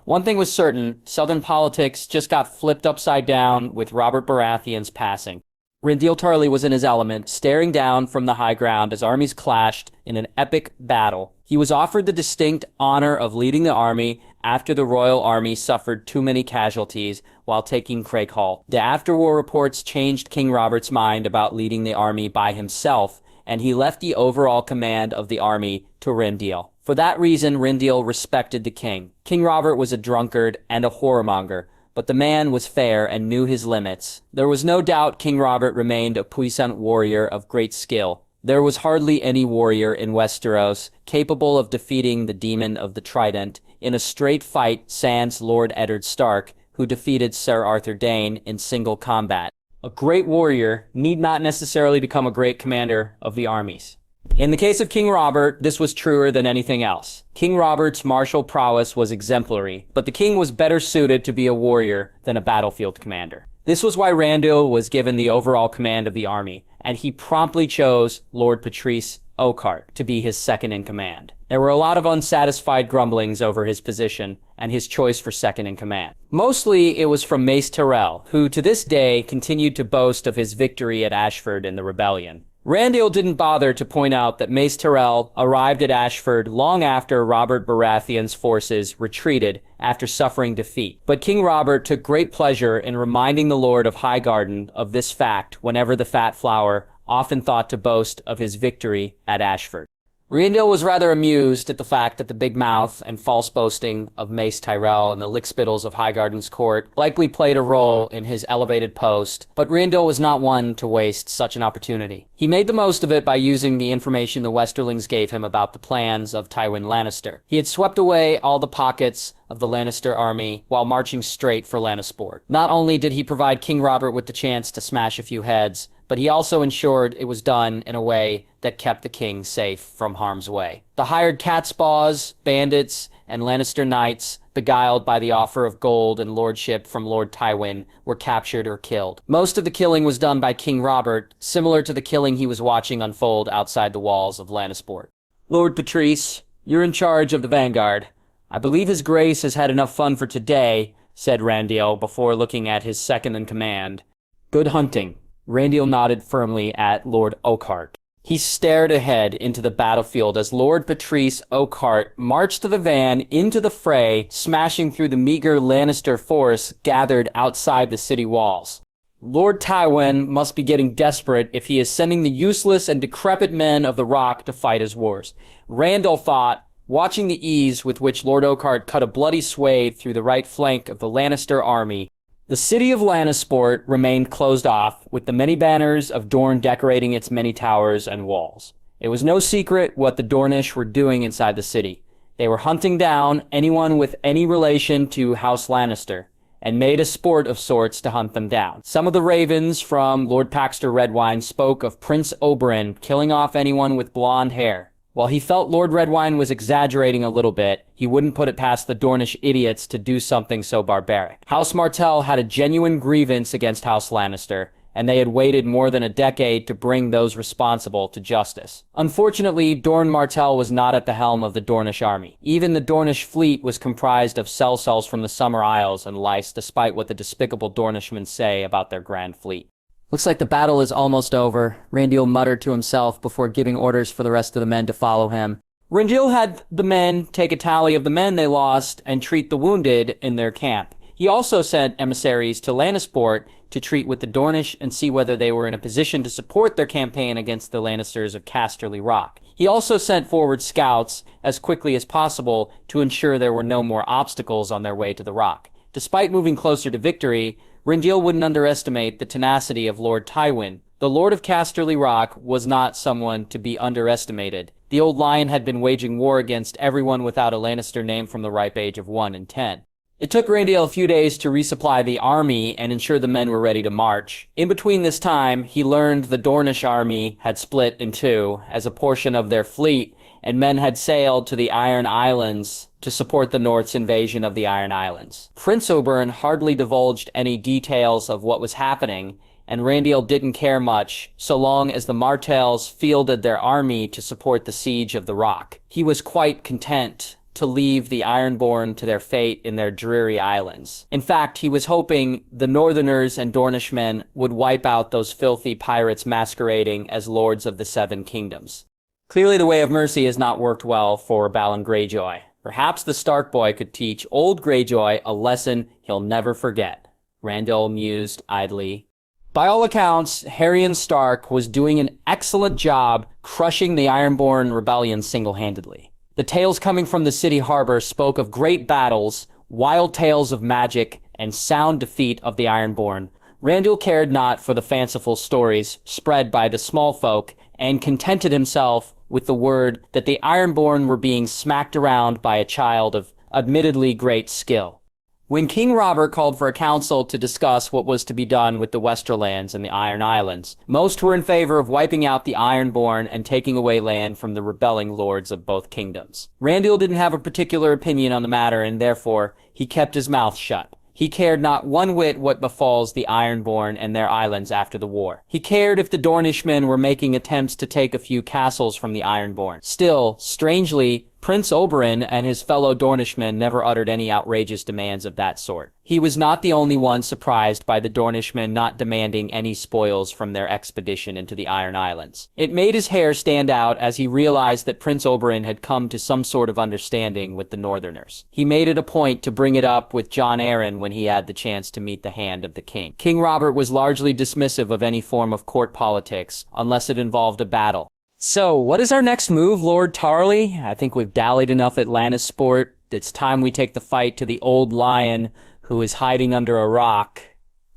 [SPEAKER 1] One thing was certain, Southern politics just got flipped upside down with Robert Baratheon's passing. Rindil Tarly was in his element, staring down from the high ground as armies clashed in an epic battle. He was offered the distinct honor of leading the army after the royal army suffered too many casualties while taking Craighall. The after-war reports changed King Robert's mind about leading the army by himself, and he left the overall command of the army to Rindil. For that reason, Rindil respected the king. King Robert was a drunkard and a whoremonger, but the man was fair and knew his limits. There was no doubt King Robert remained a puissant warrior of great skill. There was hardly any warrior in Westeros capable of defeating the demon of the Trident in a straight fight sans Lord Eddard Stark, who defeated Sir Arthur Dayne in single combat. A great warrior need not necessarily become a great commander of the armies. In the case of King Robert, this was truer than anything else. King Robert's martial prowess was exemplary, but the king was better suited to be a warrior than a battlefield commander. This was why Randall was given the overall command of the army, and he promptly chose Lord Patrice Oakheart to be his second in command. There were a lot of unsatisfied grumblings over his position and his choice for second in command. Mostly it was from Mace Tyrell, who to this day continued to boast of his victory at Ashford in the rebellion. Randall didn't bother to point out that Mace Tyrell arrived at Ashford long after Robert Baratheon's forces retreated after suffering defeat. But King Robert took great pleasure in reminding the Lord of Highgarden of this fact whenever the Fat Flower often thought to boast of his victory at Ashford. Randall was rather amused at the fact that the big mouth and false boasting of Mace Tyrell and the lickspittles of Highgarden's court likely played a role in his elevated post, but Randall was not one to waste such an opportunity. He made the most of it by using the information the Westerlings gave him about the plans of Tywin Lannister. He had swept away all the pockets of the Lannister army while marching straight for Lannisport. Not only did he provide King Robert with the chance to smash a few heads, but he also ensured it was done in a way that kept the king safe from harm's way. The hired catspaws, bandits, and Lannister knights, beguiled by the offer of gold and lordship from Lord Tywin, were captured or killed. Most of the killing was done by King Robert, similar to the killing he was watching unfold outside the walls of Lannisport. Lord Patrice, you're in charge of the vanguard. I believe His Grace has had enough fun for today, said Randiel before looking at his second-in-command. Good hunting. Randiel nodded firmly at Lord Oakheart. He stared ahead into the battlefield as Lord Patrice Oakheart marched the van into the fray, smashing through the meager Lannister force gathered outside the city walls. Lord Tywin must be getting desperate if he is sending the useless and decrepit men of the Rock to fight his wars. Randiel thought, watching the ease with which Lord Oakheart cut a bloody swathe through the right flank of the Lannister army. The city of Lannisport remained closed off, with the many banners of Dorne decorating its many towers and walls. It was no secret what the Dornish were doing inside the city. They were hunting down anyone with any relation to House Lannister, and made a sport of sorts to hunt them down. Some of the ravens from Lord Paxter Redwine spoke of Prince Oberyn killing off anyone with blonde hair. While he felt Lord Redwine was exaggerating a little bit, he wouldn't put it past the Dornish idiots to do something so barbaric. House Martell had a genuine grievance against House Lannister, and they had waited more than a decade to bring those responsible to justice. Unfortunately, Dorne Martell was not at the helm of the Dornish army. Even the Dornish fleet was comprised of sellsells from the Summer Isles and Lys, despite what the despicable Dornishmen say about their grand fleet. Looks like the battle is almost over, Randiel muttered to himself before giving orders for the rest of the men to follow him. Randiel had the men take a tally of the men they lost and treat the wounded in their camp. He also sent emissaries to Lannisport to treat with the Dornish and see whether they were in a position to support their campaign against the Lannisters of Casterly Rock. He also sent forward scouts as quickly as possible to ensure there were no more obstacles on their way to the Rock. Despite moving closer to victory, Randiel wouldn't underestimate the tenacity of Lord Tywin. The Lord of Casterly Rock was not someone to be underestimated. The old lion had been waging war against everyone without a Lannister name from the ripe age of 1 and 10. It took Randiel a few days to resupply the army and ensure the men were ready to march. In between this time, he learned the Dornish army had split in two as a portion of their fleet, and men had sailed to the Iron Islands to support the North's invasion of the Iron Islands. Prince Oberyn hardly divulged any details of what was happening, and Randiel didn't care much so long as the Martells fielded their army to support the siege of the Rock. He was quite content to leave the Ironborn to their fate in their dreary islands. In fact, he was hoping the Northerners and Dornishmen would wipe out those filthy pirates masquerading as lords of the Seven Kingdoms. Clearly the way of mercy has not worked well for Balon Greyjoy. Perhaps the Stark boy could teach old Greyjoy a lesson he'll never forget, Randiel mused idly. By all accounts, Harrion Stark was doing an excellent job crushing the Ironborn rebellion single-handedly. The tales coming from the city harbor spoke of great battles, wild tales of magic, and sound defeat of the Ironborn. Randiel cared not for the fanciful stories spread by the small folk and contented himself with the word that the Ironborn were being smacked around by a child of admittedly great skill. When King Robert called for a council to discuss what was to be done with the Westerlands and the Iron Islands, most were in favor of wiping out the Ironborn and taking away land from the rebelling lords of both kingdoms. Randiel didn't have a particular opinion on the matter, and therefore he kept his mouth shut. He cared not one whit what befalls the Ironborn and their islands after the war. He cared if the Dornishmen were making attempts to take a few castles from the Ironborn. Still, strangely, Prince Oberyn and his fellow Dornishmen never uttered any outrageous demands of that sort. He was not the only one surprised by the Dornishmen not demanding any spoils from their expedition into the Iron Islands. It made his hair stand out as he realized that Prince Oberyn had come to some sort of understanding with the Northerners. He made it a point to bring it up with Jon Arryn when he had the chance to meet the hand of the king. King Robert was largely dismissive of any form of court politics, unless it involved a battle. So, what is our next move, Lord Tarly? I think we've dallied enough at Lannisport. It's time we take the fight to the old lion who is hiding under a rock,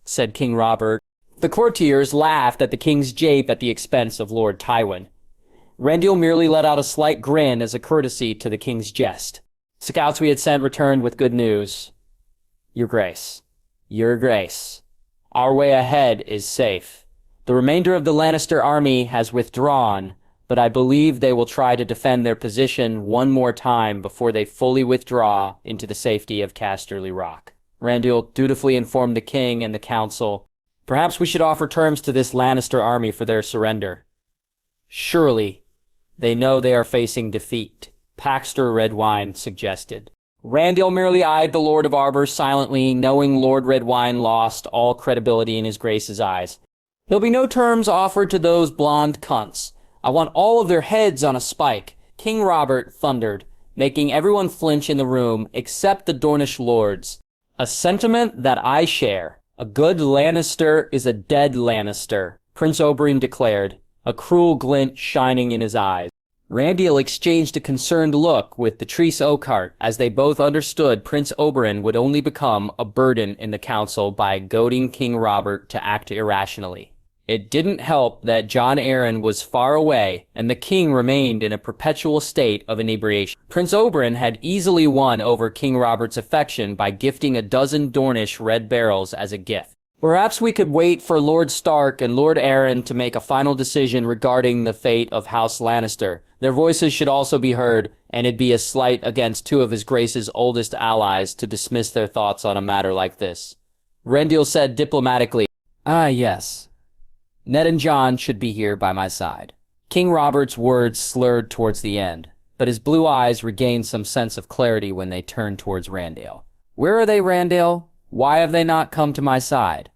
[SPEAKER 1] said King Robert. The courtiers laughed at the king's jape at the expense of Lord Tywin. Randiel merely let out a slight grin as a courtesy to the king's jest. Scouts we had sent returned with good news. Your Grace. Your Grace. Our way ahead is safe. The remainder of the Lannister army has withdrawn, but I believe they will try to defend their position one more time before they fully withdraw into the safety of Casterly Rock. Randyll dutifully informed the king and the council. Perhaps we should offer terms to this Lannister army for their surrender. Surely, they know they are facing defeat, Paxter Redwine suggested. Randyll merely eyed the Lord of Arbor silently, knowing Lord Redwine lost all credibility in his Grace's eyes. There'll be no terms offered to those blonde cunts. I want all of their heads on a spike, King Robert thundered, making everyone flinch in the room except the Dornish lords. A sentiment that I share. A good Lannister is a dead Lannister, Prince Oberyn declared, a cruel glint shining in his eyes. Randyll exchanged a concerned look with Patrice Oakheart as they both understood Prince Oberyn would only become a burden in the council by goading King Robert to act irrationally. It didn't help that Jon Arryn was far away and the king remained in a perpetual state of inebriation. Prince Oberyn had easily won over King Robert's affection by gifting a dozen Dornish red barrels as a gift. Perhaps we could wait for Lord Stark and Lord Arryn to make a final decision regarding the fate of House Lannister. Their voices should also be heard, and it'd be a slight against two of his Grace's oldest allies to dismiss their thoughts on a matter like this. Randyll said diplomatically, "Ah, yes. Ned and Jon should be here by my side." King Robert's words slurred towards the end, but his blue eyes regained some sense of clarity when they turned towards Randyll. "Where are they, Randyll? Why have they not come to my side?"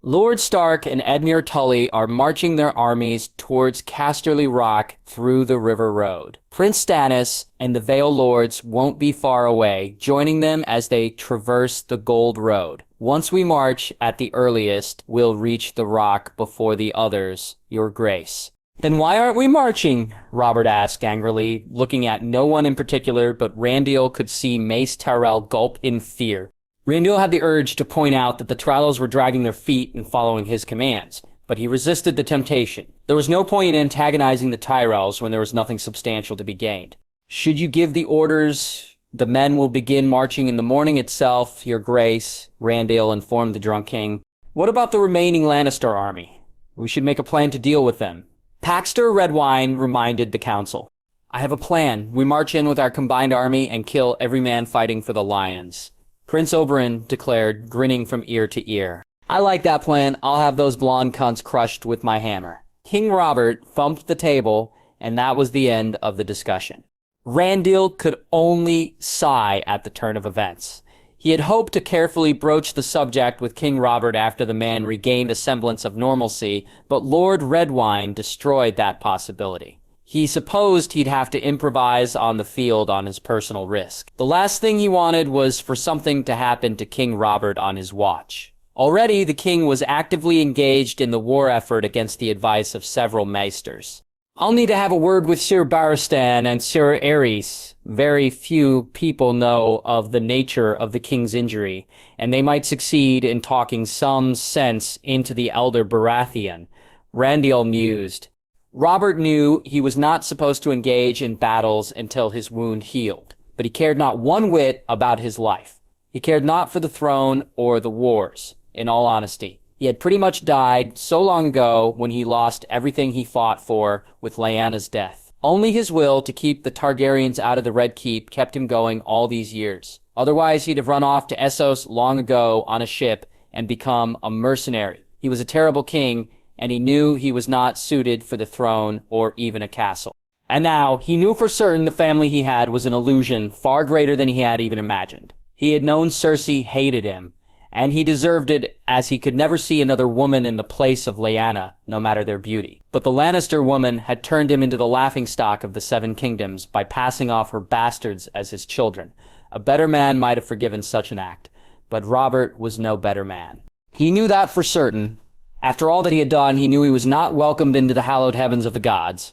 [SPEAKER 1] Lord Stark and Edmure Tully are marching their armies towards Casterly Rock through the River Road. Prince Stannis and the Vale Lords won't be far away, joining them as they traverse the Gold Road. Once we march, at the earliest, we'll reach the rock before the others, Your Grace. "Then why aren't we marching?" Robert asked angrily, looking at no one in particular, but Randyll could see Mace Tyrell gulp in fear. Randyll had the urge to point out that the Tyrells were dragging their feet and following his commands, but he resisted the temptation. There was no point in antagonizing the Tyrells when there was nothing substantial to be gained. "Should you give the orders, the men will begin marching in the morning itself, Your Grace," Randyll informed the drunk king. "What about the remaining Lannister army? We should make a plan to deal with them." Paxter Redwine reminded the council. "I have a plan. We march in with our combined army and kill every man fighting for the Lions," Prince Oberyn declared, grinning from ear to ear. "I like that plan. I'll have those blonde cunts crushed with my hammer." King Robert thumped the table, and that was the end of the discussion. Randyll could only sigh at the turn of events. He had hoped to carefully broach the subject with King Robert after the man regained a semblance of normalcy, but Lord Redwine destroyed that possibility. He supposed he'd have to improvise on the field on his personal risk. The last thing he wanted was for something to happen to King Robert on his watch. Already, the king was actively engaged in the war effort against the advice of several maesters. "I'll need to have a word with Sir Barristan and Sir Aerys. Very few people know of the nature of the king's injury, and they might succeed in talking some sense into the elder Baratheon," Randyll mused. Robert knew he was not supposed to engage in battles until his wound healed, but he cared not one whit about his life. He cared not for the throne or the wars, in all honesty. He had pretty much died so long ago when he lost everything he fought for with Lyanna's death. Only his will to keep the Targaryens out of the Red Keep kept him going all these years. Otherwise, he'd have run off to Essos long ago on a ship and become a mercenary. He was a terrible king, and he knew he was not suited for the throne or even a castle. And now, he knew for certain the family he had was an illusion far greater than he had even imagined. He had known Cersei hated him, and he deserved it, as he could never see another woman in the place of Lyanna, no matter their beauty. But the Lannister woman had turned him into the laughingstock of the Seven Kingdoms by passing off her bastards as his children. A better man might have forgiven such an act, but Robert was no better man. He knew that for certain. After all that he had done, he knew he was not welcomed into the hallowed heavens of the gods.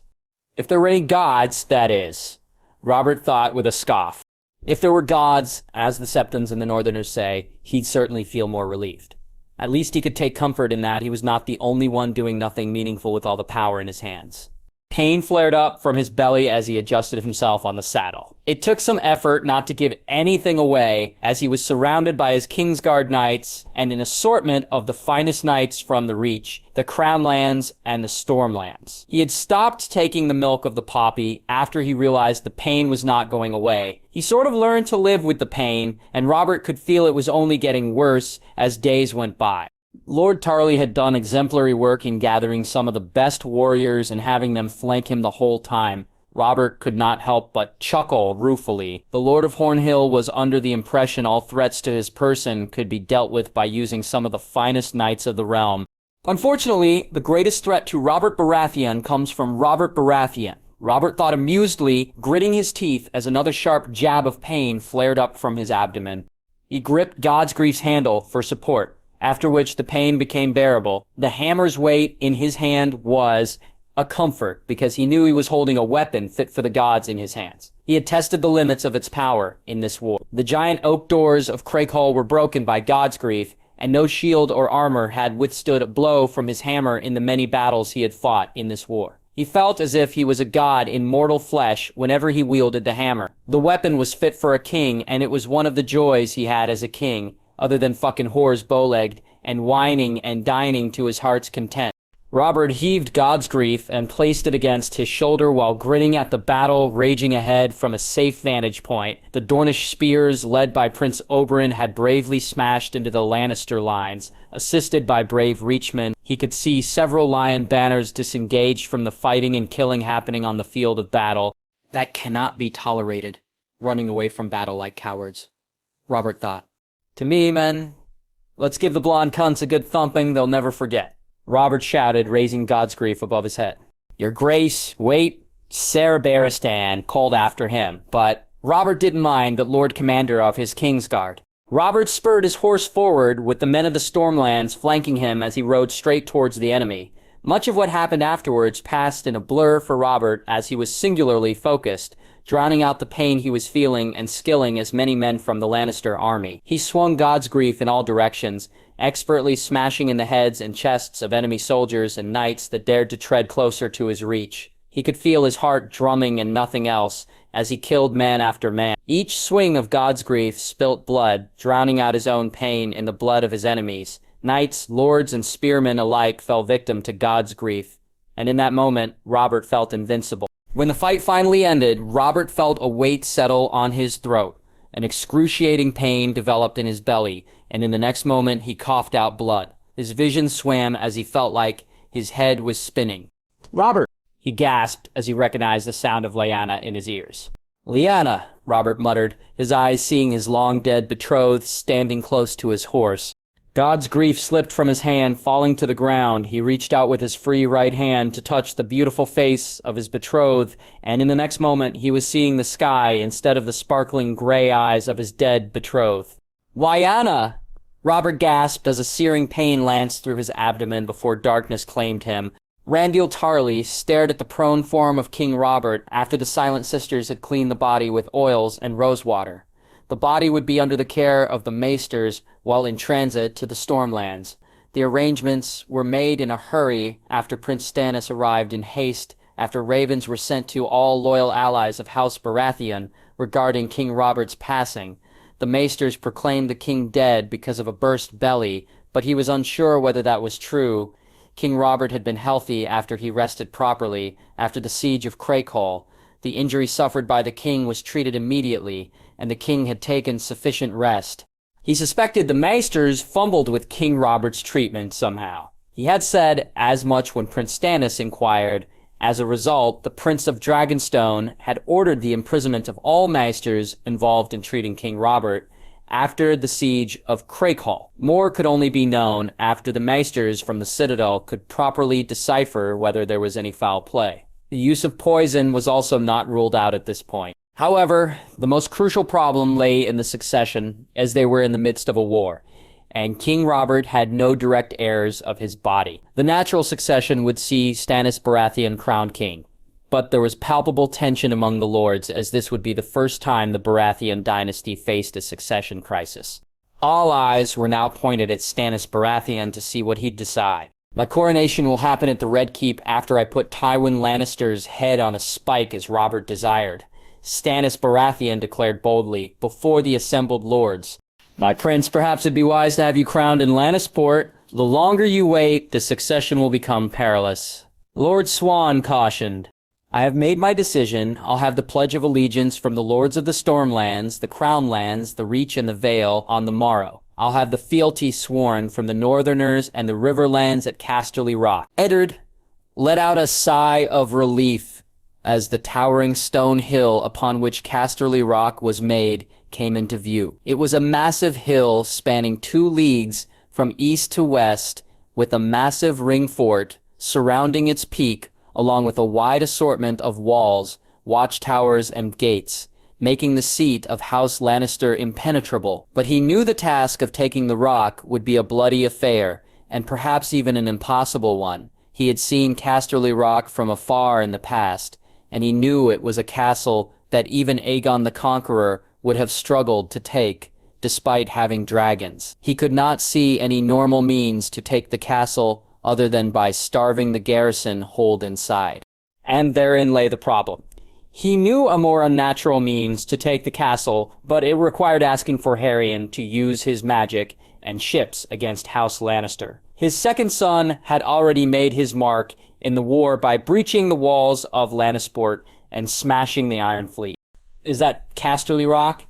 [SPEAKER 1] If there were any gods, that is, Robert thought with a scoff. If there were gods, as the Septons and the Northerners say, he'd certainly feel more relieved. At least he could take comfort in that he was not the only one doing nothing meaningful with all the power in his hands. Pain flared up from his belly as he adjusted himself on the saddle. It took some effort not to give anything away, as he was surrounded by his Kingsguard knights and an assortment of the finest knights from the Reach, the Crownlands, and the Stormlands. He had stopped taking the milk of the poppy after he realized the pain was not going away. He sort of learned to live with the pain, and Robert could feel it was only getting worse as days went by. Lord Tarly had done exemplary work in gathering some of the best warriors and having them flank him the whole time. Robert could not help but chuckle ruefully. The Lord of Hornhill was under the impression all threats to his person could be dealt with by using some of the finest knights of the realm. Unfortunately, the greatest threat to Robert Baratheon comes from Robert Baratheon. Robert thought amusedly, gritting his teeth as another sharp jab of pain flared up from his abdomen. He gripped Godsgrief's handle for support, after which the pain became bearable. The hammer's weight in his hand was a comfort, because he knew he was holding a weapon fit for the gods in his hands. He had tested the limits of its power in this war. The giant oak doors of Craighall were broken by Godsgrief, and no shield or armor had withstood a blow from his hammer in the many battles he had fought in this war. He felt as if he was a god in mortal flesh whenever he wielded the hammer. The weapon was fit for a king, and it was one of the joys he had as a king, other than fucking whores bow-legged and whining and dining to his heart's content. Robert heaved Godsgrief and placed it against his shoulder while grinning at the battle raging ahead from a safe vantage point. The Dornish spears, led by Prince Oberyn, had bravely smashed into the Lannister lines. Assisted by brave Reachmen, he could see several lion banners disengaged from the fighting and killing happening on the field of battle. That cannot be tolerated, running away from battle like cowards, Robert thought. To me, men, let's give the blonde cunts a good thumping they'll never forget, Robert shouted, raising Godsgrief above his head. Your Grace, wait, Ser Barristan called after him, but Robert didn't mind the Lord Commander of his Kingsguard. Robert spurred his horse forward, with the men of the Stormlands flanking him as he rode straight towards the enemy. Much of what happened afterwards passed in a blur for Robert as he was singularly focused, drowning out the pain he was feeling and skilling as many men from the Lannister army. He swung Godsgrief in all directions, expertly smashing in the heads and chests of enemy soldiers and knights that dared to tread closer to his reach. He could feel his heart drumming and nothing else as he killed man after man. Each swing of Godsgrief spilt blood, drowning out his own pain in the blood of his enemies. Knights, lords, and spearmen alike fell victim to Godsgrief, and in that moment, Robert felt invincible. When the fight finally ended, Robert felt a weight settle on his throat. An excruciating pain developed in his belly, and in the next moment he coughed out blood. His vision swam as he felt like his head was spinning. "Robert!" he gasped as he recognized the sound of Lyanna in his ears. "Lyanna!" Robert muttered, his eyes seeing his long-dead betrothed standing close to his horse. Godsgrief slipped from his hand, falling to the ground. He reached out with his free right hand to touch the beautiful face of his betrothed, and in the next moment he was seeing the sky instead of the sparkling gray eyes of his dead betrothed. "Lyanna!" Robert gasped as a searing pain lanced through his abdomen before darkness claimed him. Randyll Tarly stared at the prone form of King Robert after the Silent Sisters had cleaned the body with oils and rosewater. The body would be under the care of the maesters while in transit to the Stormlands. The arrangements were made in a hurry after Prince Stannis arrived in haste after ravens were sent to all loyal allies of House Baratheon regarding King Robert's passing. The maesters proclaimed the king dead because of a burst belly, but he was unsure whether that was true. King Robert had been healthy after he rested properly after the siege of Craighall. The injury suffered by the king was treated immediately, and the king had taken sufficient rest. He suspected the maesters fumbled with King Robert's treatment somehow. He had said as much when Prince Stannis inquired. As a result, the Prince of Dragonstone had ordered the imprisonment of all maesters involved in treating King Robert after the siege of Craighall. More could only be known after the maesters from the Citadel could properly decipher whether there was any foul play. The use of poison was also not ruled out at this point. However, the most crucial problem lay in the succession, as they were in the midst of a war, and King Robert had no direct heirs of his body. The natural succession would see Stannis Baratheon crowned king, but there was palpable tension among the lords, as this would be the first time the Baratheon dynasty faced a succession crisis. All eyes were now pointed at Stannis Baratheon to see what he'd decide. My coronation will happen at the Red Keep after I put Tywin Lannister's head on a spike as Robert desired. Stannis Baratheon declared boldly, before the assembled lords. My prince, perhaps it'd be wise to have you crowned in Lannisport. The longer you wait, the succession will become perilous. Lord Swan cautioned. I have made my decision. I'll have the Pledge of Allegiance from the Lords of the Stormlands, the Crownlands, the Reach and the Vale on the morrow. I'll have the fealty sworn from the Northerners and the Riverlands at Casterly Rock. Eddard let out a sigh of relief as the towering stone hill upon which Casterly Rock was made came into view. It was a massive hill spanning 2 leagues from east to west, with a massive ring fort surrounding its peak, along with a wide assortment of walls, watchtowers, and gates, making the seat of House Lannister impenetrable. But he knew the task of taking the rock would be a bloody affair, and perhaps even an impossible one. He had seen Casterly Rock from afar in the past, and he knew it was a castle that even Aegon the Conqueror would have struggled to take, despite having dragons. He could not see any normal means to take the castle other than by starving the garrison holed inside. And therein lay the problem. He knew a more unnatural means to take the castle, but it required asking for Harrion to use his magic and ships against House Lannister. His second son had already made his mark in the war by breaching the walls of Lannisport and smashing the Iron Fleet. Is that Casterly Rock?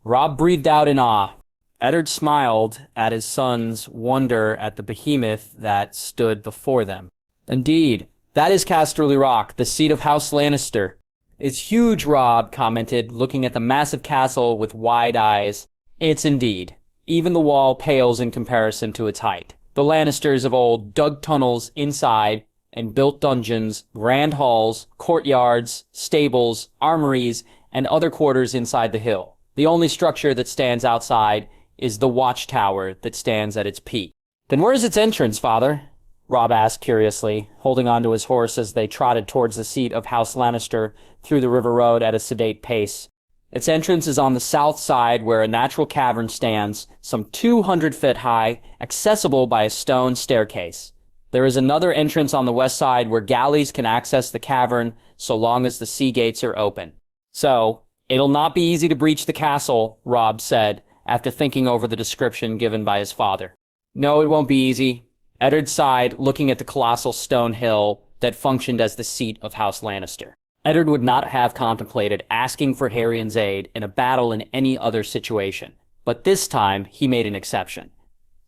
[SPEAKER 1] Robb breathed out in awe. Eddard smiled at his son's wonder at the behemoth that stood before them. Indeed, that is Casterly Rock, the seat of House Lannister. It's huge, Robb commented, looking at the massive castle with wide eyes. It's indeed. Even the wall pales in comparison to its height. The Lannisters of old dug tunnels inside and built dungeons, grand halls, courtyards, stables, armories, and other quarters inside the hill. The only structure that stands outside is the watchtower that stands at its peak. Then where's its entrance, father? Robb asked curiously, holding onto his horse as they trotted towards the seat of House Lannister through the river road at a sedate pace. Its entrance is on the south side where a natural cavern stands, some 200 feet high, accessible by a stone staircase. There is another entrance on the west side where galleys can access the cavern so long as the sea gates are open. So, it'll not be easy to breach the castle, Robb said, after thinking over the description given by his father. No, it won't be easy. Eddard sighed, looking at the colossal stone hill that functioned as the seat of House Lannister. Eddard would not have contemplated asking for Harrion's aid in a battle in any other situation, but this time he made an exception.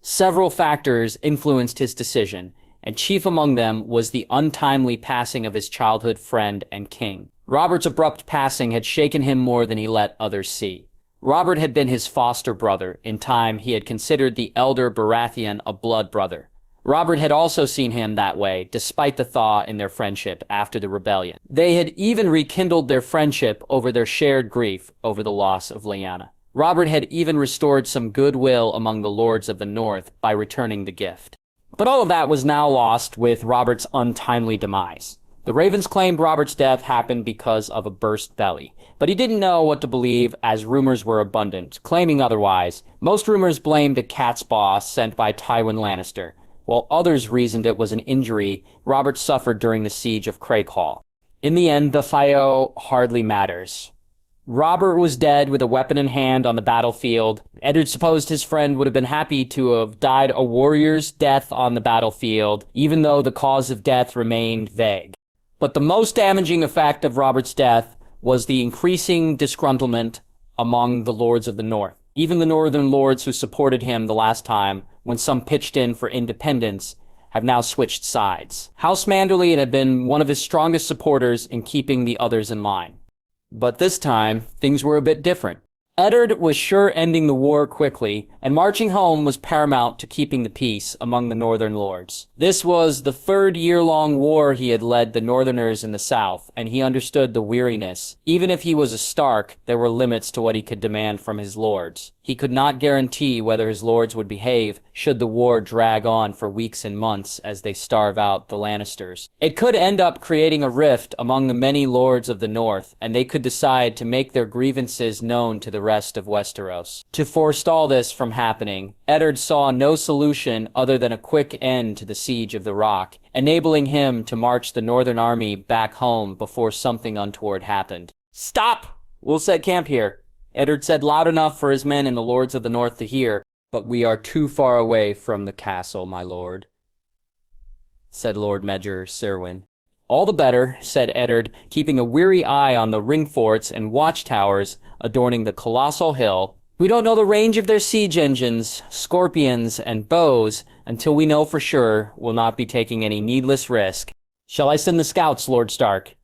[SPEAKER 1] Several factors influenced his decision, and chief among them was the untimely passing of his childhood friend and king. Robert's abrupt passing had shaken him more than he let others see. Robert had been his foster brother. In time, he had considered the elder Baratheon a blood brother. Robert had also seen him that way, despite the thaw in their friendship after the rebellion. They had even rekindled their friendship over their shared grief over the loss of Lyanna. Robert had even restored some goodwill among the lords of the North by returning the gift. But all of that was now lost with Robert's untimely demise. The Ravens claimed Robert's death happened because of a burst belly, but he didn't know what to believe as rumors were abundant, claiming otherwise. Most rumors blamed a cat's paw sent by Tywin Lannister, while others reasoned it was an injury Robert suffered during the siege of Craighall. In the end, the Theo hardly matters. Robert was dead with a weapon in hand on the battlefield. Eddard supposed his friend would have been happy to have died a warrior's death on the battlefield, even though the cause of death remained vague. But the most damaging effect of Robert's death was the increasing disgruntlement among the lords of the North. Even the northern lords who supported him the last time, when some pitched in for independence, have now switched sides. House Manderly had been one of his strongest supporters in keeping the others in line. But this time, things were a bit different. Eddard was sure ending the war quickly, and marching home was paramount to keeping the peace among the northern lords. This was the third year-long war he had led the northerners in the south, and he understood the weariness. Even if he was a Stark, there were limits to what he could demand from his lords. He could not guarantee whether his lords would behave should the war drag on for weeks and months as they starve out the Lannisters. It could end up creating a rift among the many lords of the north, and they could decide to make their grievances known to the rest of Westeros. To forestall this from happening, Eddard saw no solution other than a quick end to the siege of the Rock, enabling him to march the Northern Army back home before something untoward happened. "Stop! We'll set camp here," Eddard said loud enough for his men and the Lords of the North to hear. "But we are too far away from the castle, my lord," said Lord Major Cerwyn. "All the better," said Eddard, keeping a weary eye on the ring forts and watchtowers adorning the colossal hill. "We don't know the range of their siege engines, scorpions, and bows until we know for sure we'll not be taking any needless risk." "Shall I send the scouts, Lord Stark?"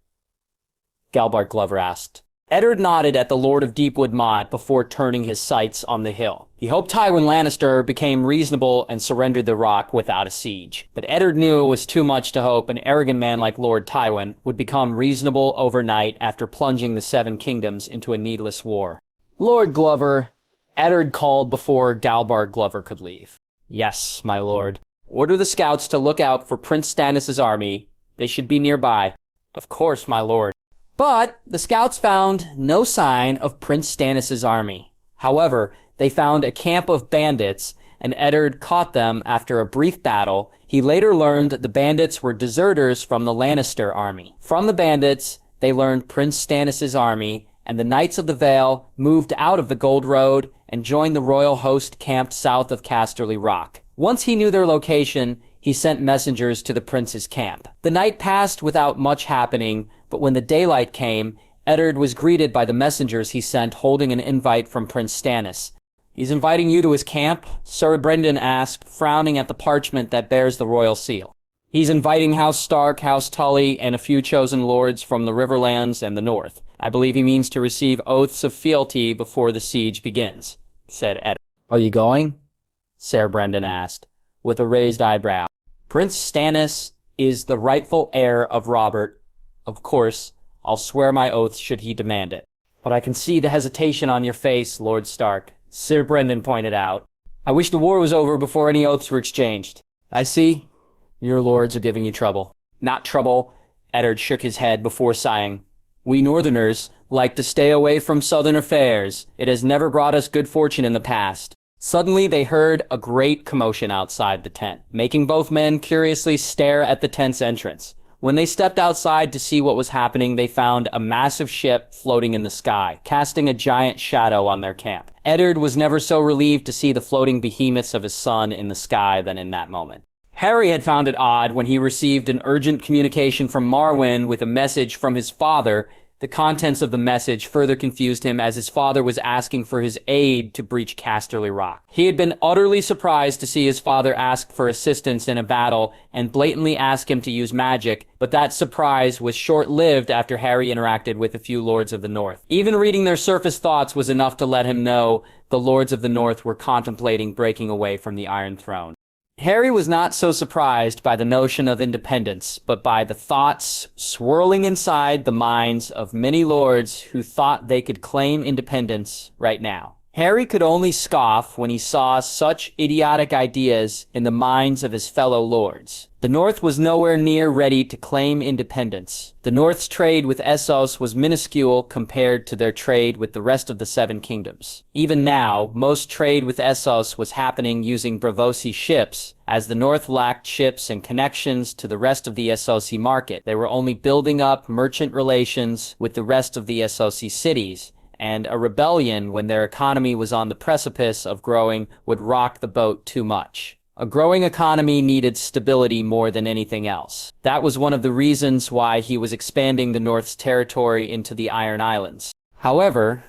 [SPEAKER 1] Galbart Glover asked. Eddard nodded at the Lord of Deepwood Mott before turning his sights on the hill. He hoped Tywin Lannister became reasonable and surrendered the Rock without a siege. But Eddard knew it was too much to hope an arrogant man like Lord Tywin would become reasonable overnight after plunging the Seven Kingdoms into a needless war. "Lord Glover," Eddard called before Galbart Glover could leave. "Yes, my lord." "Order the scouts to look out for Prince Stannis' army. They should be nearby." "Of course, my lord." But the scouts found no sign of Prince Stannis' army. However, they found a camp of bandits, and Eddard caught them after a brief battle. He later learned that the bandits were deserters from the Lannister army. From the bandits, they learned Prince Stannis' army, and the Knights of the Vale moved out of the Gold Road and joined the royal host camped south of Casterly Rock. Once he knew their location, he sent messengers to the prince's camp. The night passed without much happening, but when the daylight came, Eddard was greeted by the messengers he sent holding an invite from Prince Stannis. "He's inviting you to his camp?" Sir Brendan asked, frowning at the parchment that bears the royal seal. "He's inviting House Stark, House Tully, and a few chosen lords from the Riverlands and the North. I believe he means to receive oaths of fealty before the siege begins," said Eddard. "Are you going?" Sir Brendan asked, with a raised eyebrow. "Prince Stannis is the rightful heir of Robert. Of course, I'll swear my oath should he demand it." "But I can see the hesitation on your face, Lord Stark," Sir Brendan pointed out. "I wish the war was over before any oaths were exchanged." "I see. Your lords are giving you trouble." "Not trouble," Eddard shook his head before sighing. "We Northerners like to stay away from Southern affairs. It has never brought us good fortune in the past." Suddenly they heard a great commotion outside the tent, making both men curiously stare at the tent's entrance. When they stepped outside to see what was happening, they found a massive ship floating in the sky, casting a giant shadow on their camp. Eddard was never so relieved to see the floating behemoths of his son in the sky than in that moment. Harry had found it odd when he received an urgent communication from Marwyn with a message from his father. The contents of the message further confused him as his father was asking for his aid to breach Casterly Rock. He had been utterly surprised to see his father ask for assistance in a battle and blatantly ask him to use magic, but that surprise was short-lived after Harry interacted with a few Lords of the North. Even reading their surface thoughts was enough to let him know the Lords of the North were contemplating breaking away from the Iron Throne. Harry was not so surprised by the notion of independence, but by the thoughts swirling inside the minds of many lords who thought they could claim independence right now. Harry could only scoff when he saw such idiotic ideas in the minds of his fellow lords. The North was nowhere near ready to claim independence. The North's trade with Essos was minuscule compared to their trade with the rest of the Seven Kingdoms. Even now, most trade with Essos was happening using Braavosi ships. As the North lacked ships and connections to the rest of the Essosi market, they were only building up merchant relations with the rest of the Essosi cities, and a rebellion when their economy was on the precipice of growing would rock the boat too much. A growing economy needed stability more than anything else. That was one of the reasons why he was expanding the North's territory into the Iron Islands. However,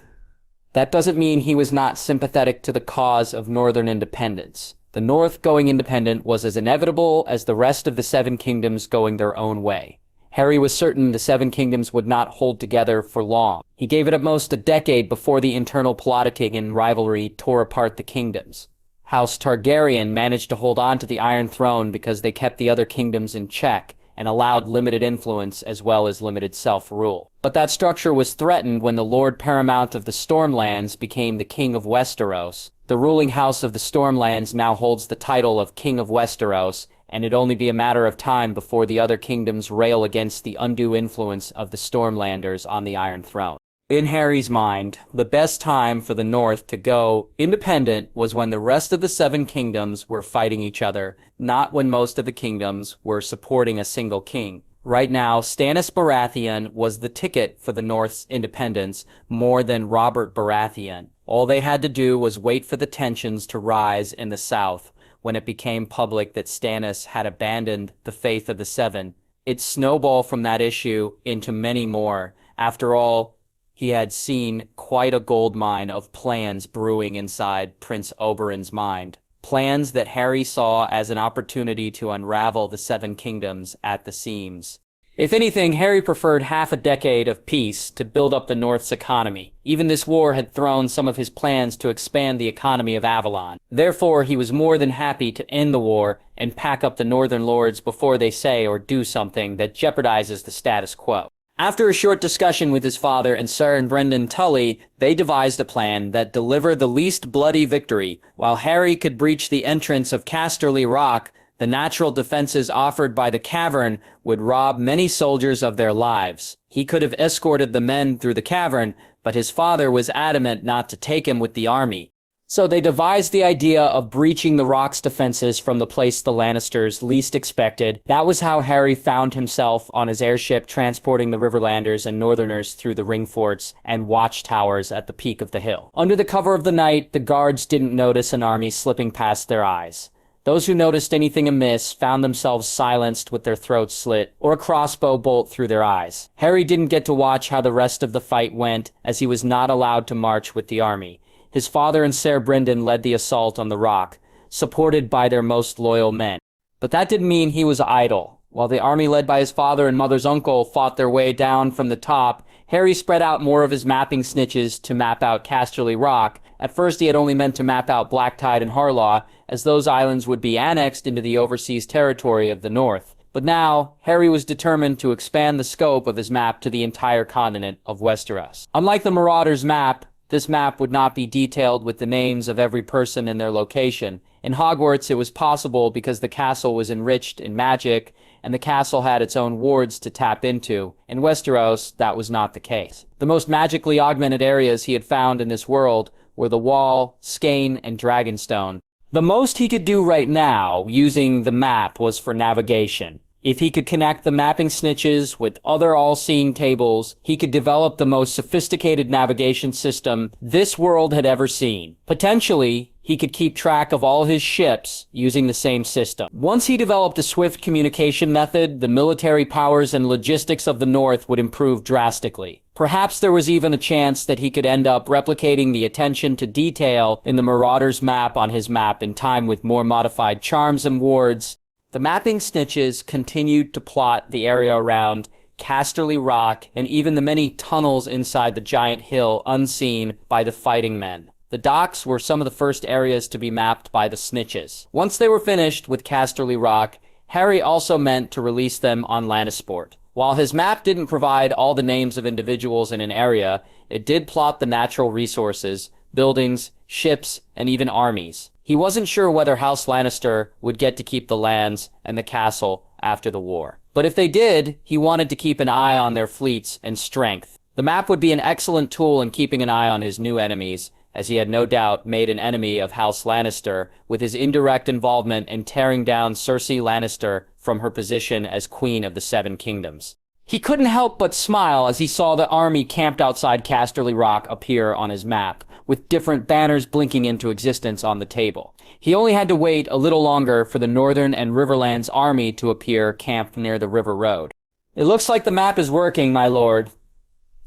[SPEAKER 1] that doesn't mean he was not sympathetic to the cause of Northern independence. The North going independent was as inevitable as the rest of the Seven Kingdoms going their own way. Harry was certain the Seven Kingdoms would not hold together for long. He gave it at most a decade before the internal politicking and rivalry tore apart the kingdoms. House Targaryen managed to hold on to the Iron Throne because they kept the other kingdoms in check and allowed limited influence as well as limited self-rule. But that structure was threatened when the Lord Paramount of the Stormlands became the King of Westeros. The ruling house of the Stormlands now holds the title of King of Westeros, and it'd only be a matter of time before the other kingdoms rail against the undue influence of the Stormlanders on the Iron Throne. In Harry's mind, the best time for the North to go independent was when the rest of the Seven Kingdoms were fighting each other, not when most of the kingdoms were supporting a single king. Right now, Stannis Baratheon was the ticket for the North's independence more than Robert Baratheon. All they had to do was wait for the tensions to rise in the South. When it became public that Stannis had abandoned the faith of the Seven, it snowballed from that issue into many more. After all, he had seen quite a goldmine of plans brewing inside Prince Oberyn's mind. Plans that Harry saw as an opportunity to unravel the Seven Kingdoms at the seams. If anything, Harry preferred half a decade of peace to build up the North's economy. Even this war had thrown some of his plans to expand the economy of Avalon. Therefore, he was more than happy to end the war and pack up the Northern Lords before they say or do something that jeopardizes the status quo. After a short discussion with his father and Sir Brendan Tully, they devised a plan that delivered the least bloody victory. While Harry could breach the entrance of Casterly Rock, the natural defenses offered by the cavern would rob many soldiers of their lives. He could have escorted the men through the cavern, but his father was adamant not to take him with the army. So they devised the idea of breaching the rock's defenses from the place the Lannisters least expected. That was how Harry found himself on his airship transporting the Riverlanders and Northerners through the ring forts and watchtowers at the peak of the hill. Under the cover of the night, the guards didn't notice an army slipping past their eyes. Those who noticed anything amiss found themselves silenced with their throats slit, or a crossbow bolt through their eyes. Harry didn't get to watch how the rest of the fight went, as he was not allowed to march with the army. His father and Ser Brynden led the assault on the rock, supported by their most loyal men. But that didn't mean he was idle. While the army led by his father and mother's uncle fought their way down from the top, Harry spread out more of his mapping snitches to map out Casterly Rock. At first he had only meant to map out Black Tide and Harlaw, as those islands would be annexed into the overseas territory of the North. But now, Harry was determined to expand the scope of his map to the entire continent of Westeros. Unlike the Marauders' map, this map would not be detailed with the names of every person and their location. In Hogwarts, it was possible because the castle was enriched in magic, and the castle had its own wards to tap into. In Westeros, that was not the case. The most magically augmented areas he had found in this world were the Wall, Skane, and Dragonstone. The most he could do right now, using the map, was for navigation. If he could connect the mapping snitches with other all-seeing tables, he could develop the most sophisticated navigation system this world had ever seen. Potentially, he could keep track of all his ships using the same system. Once he developed a swift communication method, the military powers and logistics of the North would improve drastically. Perhaps there was even a chance that he could end up replicating the attention to detail in the Marauders' map on his map in time with more modified charms and wards. The mapping snitches continued to plot the area around Casterly Rock and even the many tunnels inside the giant hill unseen by the fighting men. The docks were some of the first areas to be mapped by the snitches. Once they were finished with Casterly Rock, Harry also meant to release them on Lannisport. While his map didn't provide all the names of individuals in an area, it did plot the natural resources, buildings, ships, and even armies. He wasn't sure whether House Lannister would get to keep the lands and the castle after the war. But if they did, he wanted to keep an eye on their fleets and strength. The map would be an excellent tool in keeping an eye on his new enemies, as he had no doubt made an enemy of House Lannister with his indirect involvement in tearing down Cersei Lannister from her position as Queen of the Seven Kingdoms. He couldn't help but smile as he saw the army camped outside Casterly Rock appear on his map, with different banners blinking into existence on the table. He only had to wait a little longer for the Northern and Riverlands army to appear camped near the river road. "It looks like the map is working, my lord,"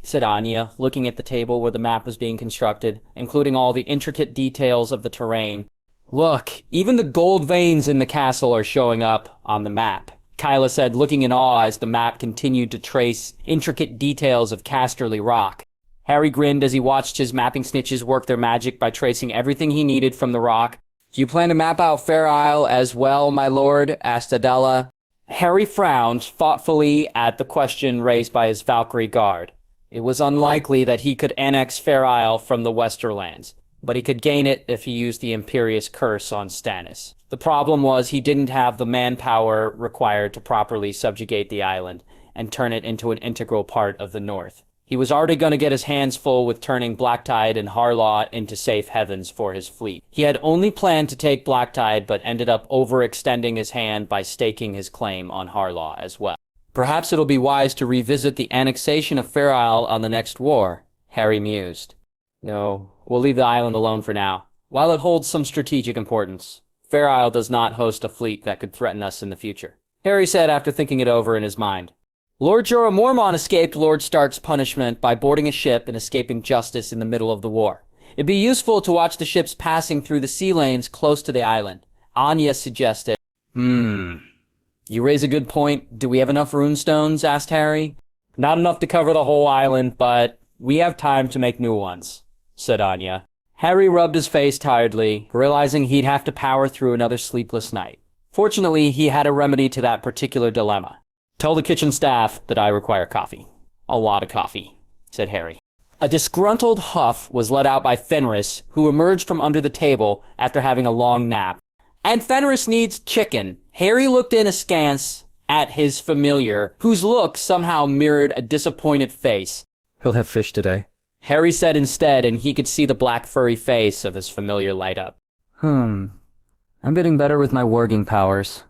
[SPEAKER 1] said Anya, looking at the table where the map was being constructed, including all the intricate details of the terrain. "Look, even the gold veins in the castle are showing up on the map," Kyla said, looking in awe as the map continued to trace intricate details of Casterly Rock. Harry grinned as he watched his mapping snitches work their magic by tracing everything he needed from the rock. "Do you plan to map out Fair Isle as well, my lord?" asked Adela. Harry frowned thoughtfully at the question raised by his Valkyrie guard. It was unlikely that he could annex Fair Isle from the Westerlands, but he could gain it if he used the Imperious Curse on Stannis. The problem was he didn't have the manpower required to properly subjugate the island and turn it into an integral part of the North. He was already going to get his hands full with turning Blacktide and Harlaw into safe havens for his fleet. He had only planned to take Blacktide, but ended up overextending his hand by staking his claim on Harlaw as well. Perhaps it'll be wise to revisit the annexation of Fair Isle on the next war, Harry mused. No, we'll leave the island alone for now. While it holds some strategic importance, Fair Isle does not host a fleet that could threaten us in the future, Harry said after thinking it over in his mind. Lord Jorah Mormont escaped Lord Stark's punishment by boarding a ship and escaping justice in the middle of the war. It'd be useful to watch the ships passing through the sea lanes close to the island, Anya suggested. You raise a good point. Do we have enough runestones? Asked Harry. Not enough to cover the whole island, but we have time to make new ones, said Anya. Harry rubbed his face tiredly, realizing he'd have to power through another sleepless night. Fortunately, he had a remedy to that particular dilemma. Tell the kitchen staff that I require coffee. A lot of coffee, said Harry. A disgruntled huff was let out by Fenris, who emerged from under the table after having a long nap. And Fenris needs chicken. Harry looked in askance at his familiar, whose look somehow mirrored a disappointed face.
[SPEAKER 2] He'll have fish today,
[SPEAKER 1] Harry said instead, and he could see the black furry face of his familiar light up. I'm getting better with my warging powers,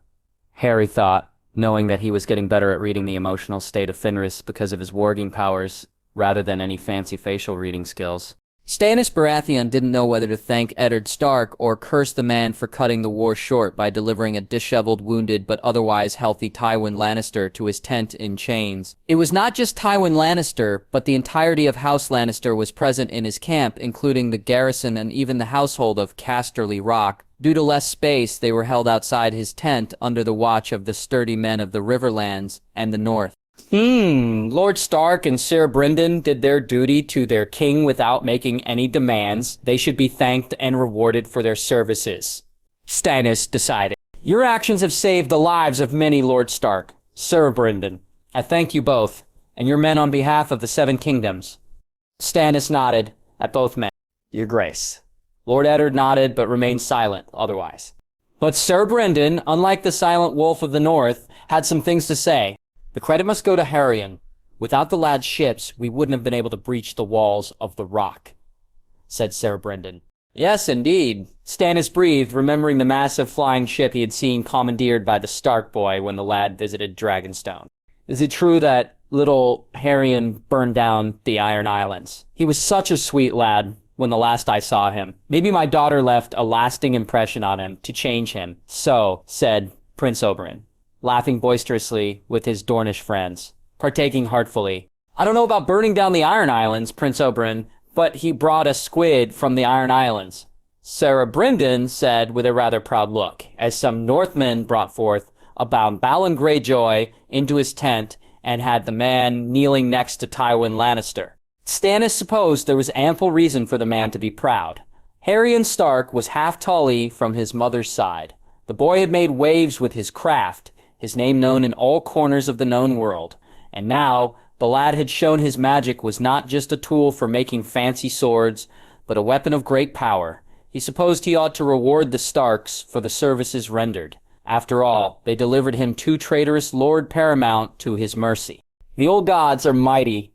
[SPEAKER 1] Harry thought, knowing that he was getting better at reading the emotional state of Fenris because of his warging powers, rather than any fancy facial reading skills. Stannis Baratheon didn't know whether to thank Eddard Stark or curse the man for cutting the war short by delivering a disheveled, wounded, but otherwise healthy Tywin Lannister to his tent in chains. It was not just Tywin Lannister, but the entirety of House Lannister was present in his camp, including the garrison and even the household of Casterly Rock. Due to less space, they were held outside his tent under the watch of the sturdy men of the Riverlands and the North. Lord Stark and Sir Brynden did their duty to their king without making any demands. They should be thanked and rewarded for their services, Stannis decided. Your actions have saved the lives of many, Lord Stark. Sir Brynden, I thank you both, and your men on behalf of the Seven Kingdoms. Stannis nodded at both men. Your Grace. Lord Eddard nodded, but remained silent otherwise. But Sir Brynden, unlike the silent wolf of the North, had some things to say. The credit must go to Harrion. Without the lad's ships, we wouldn't have been able to breach the walls of the rock, said Sir Brynden. Yes, indeed. Stannis breathed, remembering the massive flying ship he had seen commandeered by the Stark boy when the lad visited Dragonstone. Is it true that little Harrion burned down the Iron Islands? He was such a sweet lad when the last I saw him. Maybe my daughter left a lasting impression on him to change him. So, said Prince Oberyn, laughing boisterously with his Dornish friends, partaking heartfully. I don't know about burning down the Iron Islands, Prince Oberyn, but he brought a squid from the Iron Islands. Sir Brynden said with a rather proud look, as some Northmen brought forth a Balon Greyjoy into his tent and had the man kneeling next to Tywin Lannister. Stannis supposed there was ample reason for the man to be proud. Harrion Stark was half Tully from his mother's side. The boy had made waves with his craft, his name known in all corners of the known world. And now, the lad had shown his magic was not just a tool for making fancy swords, but a weapon of great power. He supposed he ought to reward the Starks for the services rendered. After all, they delivered him too traitorous Lord Paramount to his mercy. The old gods are mighty.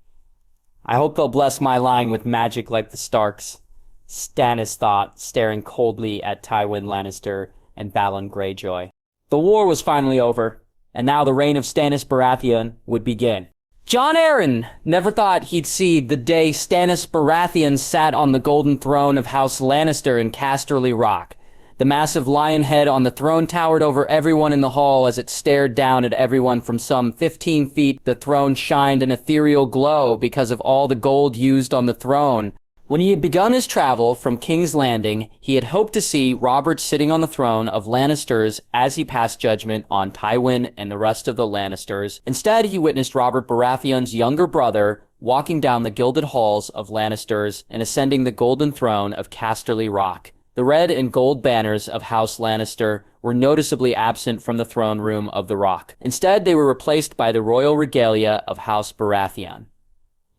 [SPEAKER 1] I hope they'll bless my line with magic like the Starks, Stannis thought, staring coldly at Tywin Lannister and Balon Greyjoy. The war was finally over, and now the reign of Stannis Baratheon would begin. Jon Arryn never thought he'd see the day Stannis Baratheon sat on the golden throne of House Lannister in Casterly Rock. The massive lion head on the throne towered over everyone in the hall as it stared down at everyone from some 15 feet. The throne shined an ethereal glow because of all the gold used on the throne. When he had begun his travel from King's Landing, he had hoped to see Robert sitting on the throne of Lannisters as he passed judgment on Tywin and the rest of the Lannisters. Instead, he witnessed Robert Baratheon's younger brother walking down the gilded halls of Lannisters and ascending the golden throne of Casterly Rock. The red and gold banners of House Lannister were noticeably absent from the throne room of the Rock. Instead, they were replaced by the royal regalia of House Baratheon.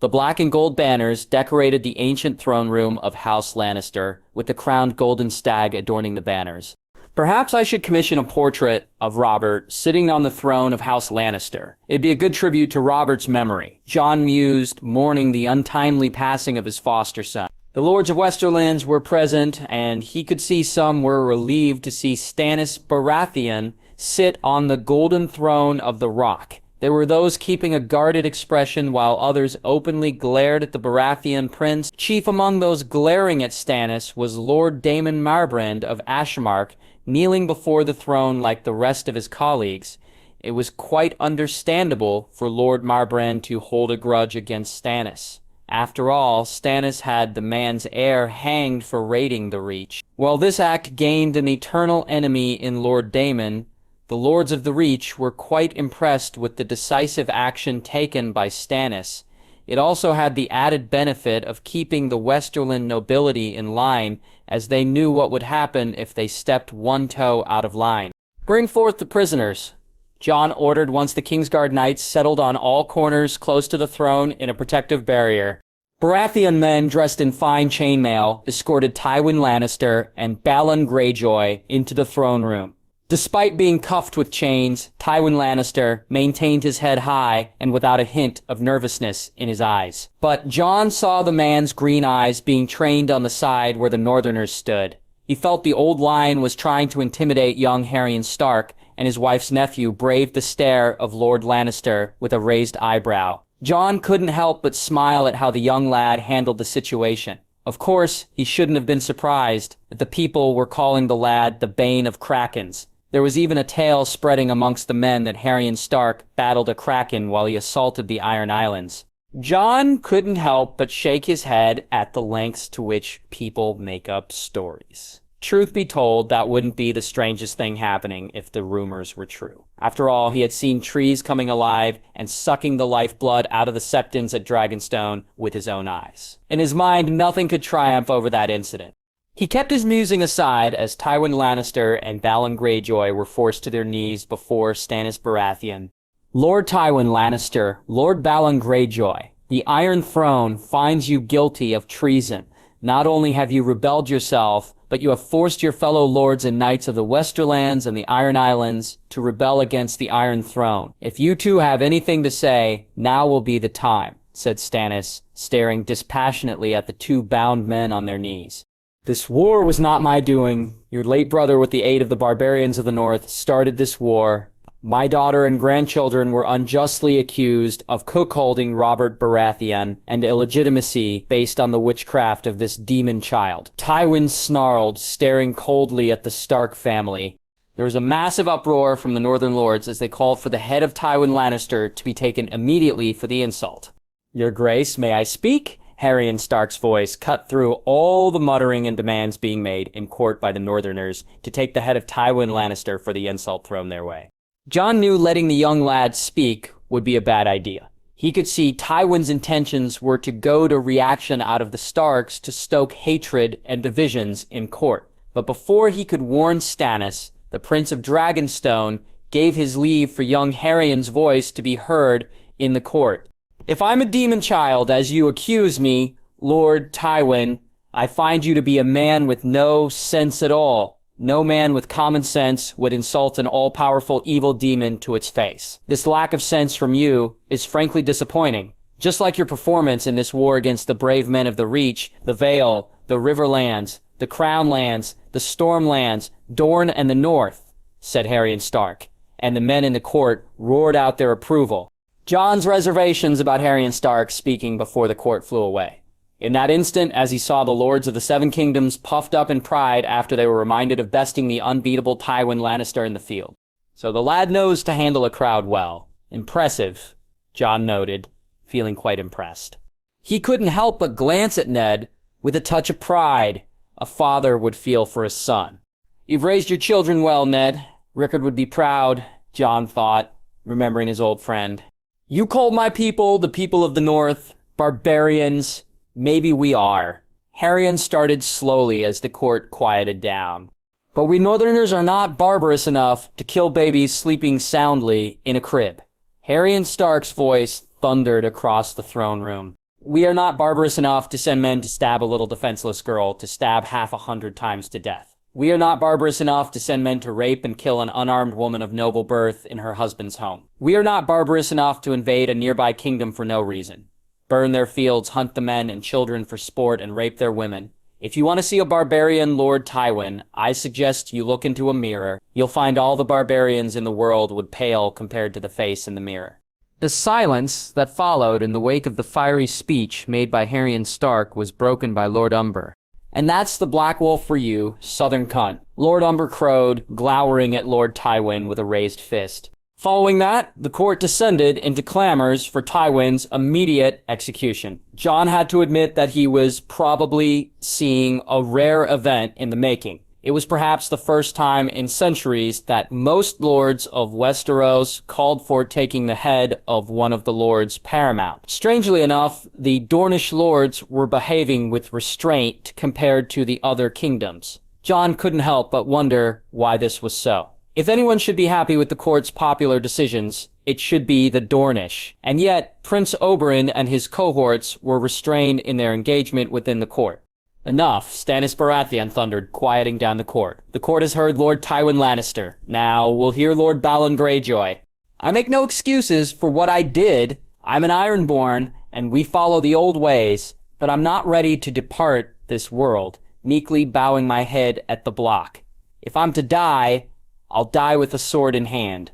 [SPEAKER 1] The black and gold banners decorated the ancient throne room of House Lannister, with the crowned golden stag adorning the banners. Perhaps I should commission a portrait of Robert sitting on the throne of House Lannister. It'd be a good tribute to Robert's memory. Jon mused, mourning the untimely passing of his foster son. The lords of Westerlands were present, and he could see some were relieved to see Stannis Baratheon sit on the golden throne of the Rock. There were those keeping a guarded expression, while others openly glared at the Baratheon prince. Chief among those glaring at Stannis was Lord Daemon Marbrand of Ashmark, kneeling before the throne like the rest of his colleagues. It was quite understandable for Lord Marbrand to hold a grudge against Stannis. After all, Stannis had the man's heir hanged for raiding the Reach. While this act gained an eternal enemy in Lord Daemon, the Lords of the Reach were quite impressed with the decisive action taken by Stannis. It also had the added benefit of keeping the Westerland nobility in line, as they knew what would happen if they stepped one toe out of line. "Bring forth the prisoners," Jon ordered once the Kingsguard knights settled on all corners close to the throne in a protective barrier. Baratheon men dressed in fine chainmail escorted Tywin Lannister and Balon Greyjoy into the throne room. Despite being cuffed with chains, Tywin Lannister maintained his head high and without a hint of nervousness in his eyes. But Jon saw the man's green eyes being trained on the side where the Northerners stood. He felt the old lion was trying to intimidate young Haryon Stark, and his wife's nephew braved the stare of Lord Lannister with a raised eyebrow. Jon couldn't help but smile at how the young lad handled the situation. Of course, he shouldn't have been surprised that the people were calling the lad the Bane of Krakens. There was even a tale spreading amongst the men that Haryon Stark battled a kraken while he assaulted the Iron Islands. Jon couldn't help but shake his head at the lengths to which people make up stories. Truth be told, that wouldn't be the strangest thing happening if the rumors were true. After all, he had seen trees coming alive and sucking the lifeblood out of the septons at Dragonstone with his own eyes. In his mind, nothing could triumph over that incident. He kept his musing aside as Tywin Lannister and Balon Greyjoy were forced to their knees before Stannis Baratheon. "Lord Tywin Lannister, Lord Balon Greyjoy, the Iron Throne finds you guilty of treason. Not only have you rebelled yourself, but you have forced your fellow lords and knights of the Westerlands and the Iron Islands to rebel against the Iron Throne. If you two have anything to say, now will be the time," said Stannis, staring dispassionately at the two bound men on their knees. "This war was not my doing. Your late brother, with the aid of the barbarians of the north, started this war. My daughter and grandchildren were unjustly accused of cuckolding Robert Baratheon and illegitimacy based on the witchcraft of this demon child." Tywin snarled, staring coldly at the Stark family. There was a massive uproar from the Northern Lords as they called for the head of Tywin Lannister to be taken immediately for the insult. "Your Grace, may I speak?" Haryon Stark's voice cut through all the muttering and demands being made in court by the Northerners to take the head of Tywin Lannister for the insult thrown their way. Jon knew letting the young lad speak would be a bad idea. He could see Tywin's intentions were to goad a reaction out of the Starks to stoke hatred and divisions in court. But before he could warn Stannis, the Prince of Dragonstone gave his leave for young Haryon's voice to be heard in the court. "If I'm a demon child, as you accuse me, Lord Tywin, I find you to be a man with no sense at all. No man with common sense would insult an all-powerful evil demon to its face. This lack of sense from you is frankly disappointing. Just like your performance in this war against the brave men of the Reach, the Vale, the Riverlands, the Crownlands, the Stormlands, Dorne, and the North," said Haryon Stark, and the men in the court roared out their approval. Jon's reservations about Haryon Stark speaking before the court flew away. In that instant, as he saw the Lords of the Seven Kingdoms puffed up in pride after they were reminded of besting the unbeatable Tywin Lannister in the field. So the lad knows to handle a crowd well. Impressive, Jon noted, feeling quite impressed. He couldn't help but glance at Ned with a touch of pride a father would feel for his son. "You've raised your children well, Ned. Rickard would be proud," Jon thought, remembering his old friend. "You called my people the people of the North, barbarians. Maybe we are." Haryon started slowly as the court quieted down. "But we Northerners are not barbarous enough to kill babies sleeping soundly in a crib." Haryon Stark's voice thundered across the throne room. "We are not barbarous enough to send men to stab a little defenseless girl to stab 100 times to death. We are not barbarous enough to send men to rape and kill an unarmed woman of noble birth in her husband's home. We are not barbarous enough to invade a nearby kingdom for no reason, burn their fields, hunt the men and children for sport, and rape their women. If you want to see a barbarian Lord Tywin, I suggest you look into a mirror. You'll find all the barbarians in the world would pale compared to the face in the mirror. The silence that followed in the wake of the fiery speech made by Harry Stark was broken by Lord Umber. And that's the Black Wolf for you, southern cunt. Lord Umber crowed, glowering at Lord Tywin with a raised fist. Following that, the court descended into clamors for Tywin's immediate execution. Jon had to admit that he was probably seeing a rare event in the making. It was perhaps the first time in centuries that most lords of Westeros called for taking the head of one of the lords paramount. Strangely enough, the Dornish lords were behaving with restraint compared to the other kingdoms. Jon couldn't help but wonder why this was so. If anyone should be happy with the court's popular decisions, it should be the Dornish. And yet, Prince Oberyn and his cohorts were restrained in their engagement within the court. Enough, Stannis Baratheon thundered, quieting down the court. The court has heard Lord Tywin Lannister. Now we'll hear Lord Balon Greyjoy. I make no excuses for what I did. I'm an Ironborn, and we follow the old ways, but I'm not ready to depart this world, meekly bowing my head at the block. If I'm to die, I'll die with a sword in hand.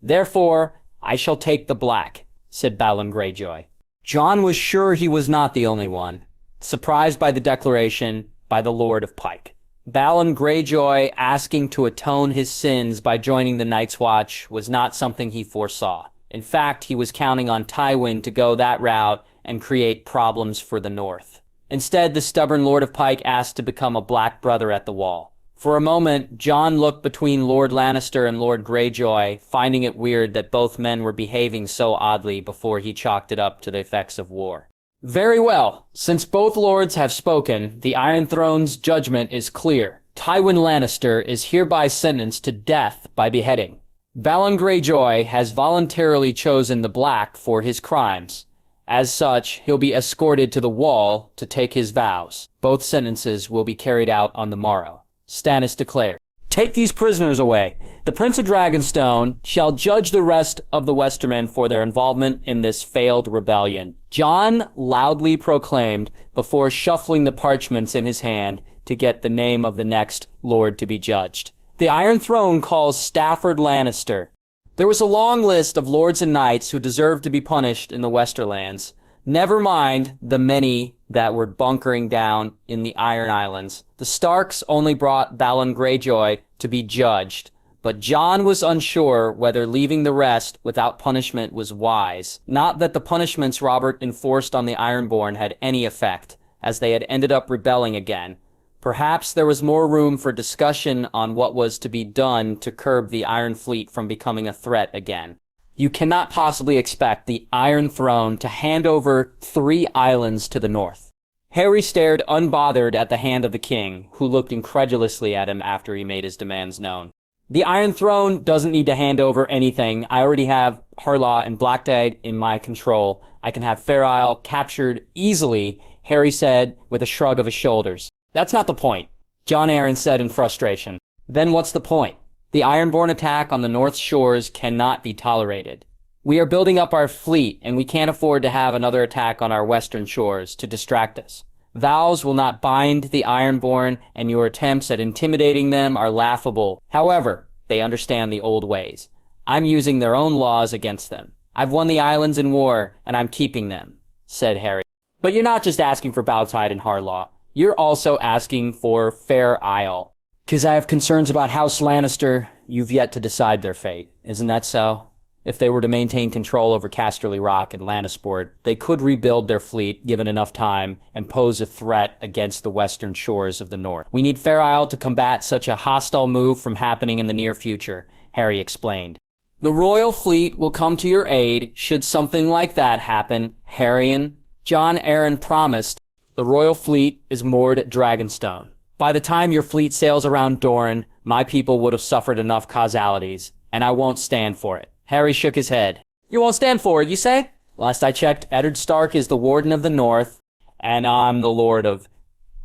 [SPEAKER 1] Therefore, I shall take the black, said Balon Greyjoy. Jon was sure he was not the only one. Surprised by the declaration by the Lord of Pyke. Balon Greyjoy asking to atone his sins by joining the Night's Watch was not something he foresaw. In fact, he was counting on Tywin to go that route and create problems for the North. Instead, the stubborn Lord of Pyke asked to become a Black Brother at the Wall. For a moment, Jon looked between Lord Lannister and Lord Greyjoy, finding it weird that both men were behaving so oddly before he chalked it up to the effects of war. Very well. Since both lords have spoken, the Iron Throne's judgment is clear. Tywin Lannister is hereby sentenced to death by beheading. Balon Greyjoy has voluntarily chosen the Black for his crimes. As such, he'll be escorted to the Wall to take his vows. Both sentences will be carried out on the morrow. Stannis declared, "Take these prisoners away. The Prince of Dragonstone shall judge the rest of the Westermen for their involvement in this failed rebellion." Jon loudly proclaimed before shuffling the parchments in his hand to get the name of the next lord to be judged. The Iron Throne calls Stafford Lannister. There was a long list of lords and knights who deserved to be punished in the Westerlands. Never mind the many that were bunkering down in the Iron Islands. The Starks only brought Balon Greyjoy to be judged, but Jon was unsure whether leaving the rest without punishment was wise. Not that the punishments Robert enforced on the Ironborn had any effect, as they had ended up rebelling again. Perhaps there was more room for discussion on what was to be done to curb the Iron Fleet from becoming a threat again. You cannot possibly expect the Iron Throne to hand over 3 islands to the north. Harry stared unbothered at the hand of the king, who looked incredulously at him after he made his demands known. The Iron Throne doesn't need to hand over anything. I already have Harlaw and Blackdag in my control. I can have Fair Isle captured easily, Harry said with a shrug of his shoulders. That's not the point, Jon Arryn said in frustration. Then what's the point? The Ironborn attack on the North Shores cannot be tolerated. We are building up our fleet, and we can't afford to have another attack on our western shores to distract us. Vows will not bind the Ironborn, and your attempts at intimidating them are laughable. However, they understand the old ways. I'm using their own laws against them. I've won the islands in war, and I'm keeping them, said Harry. But you're not just asking for Baltide and Harlaw. You're also asking for Fair Isle. 'Cause I have concerns about House Lannister. You've yet to decide their fate. Isn't that so? If they were to maintain control over Casterly Rock and Lannisport, they could rebuild their fleet given enough time and pose a threat against the western shores of the north. We need Fair Isle to combat such a hostile move from happening in the near future, Harry explained. The royal fleet will come to your aid should something like that happen, Harrion. Jon Arryn promised. The royal fleet is moored at Dragonstone. By the time your fleet sails around Dorne, my people would have suffered enough causalities, and I won't stand for it. Harry shook his head. You won't stand for it, you say? Last I checked, Eddard Stark is the Warden of the North, and I'm the Lord of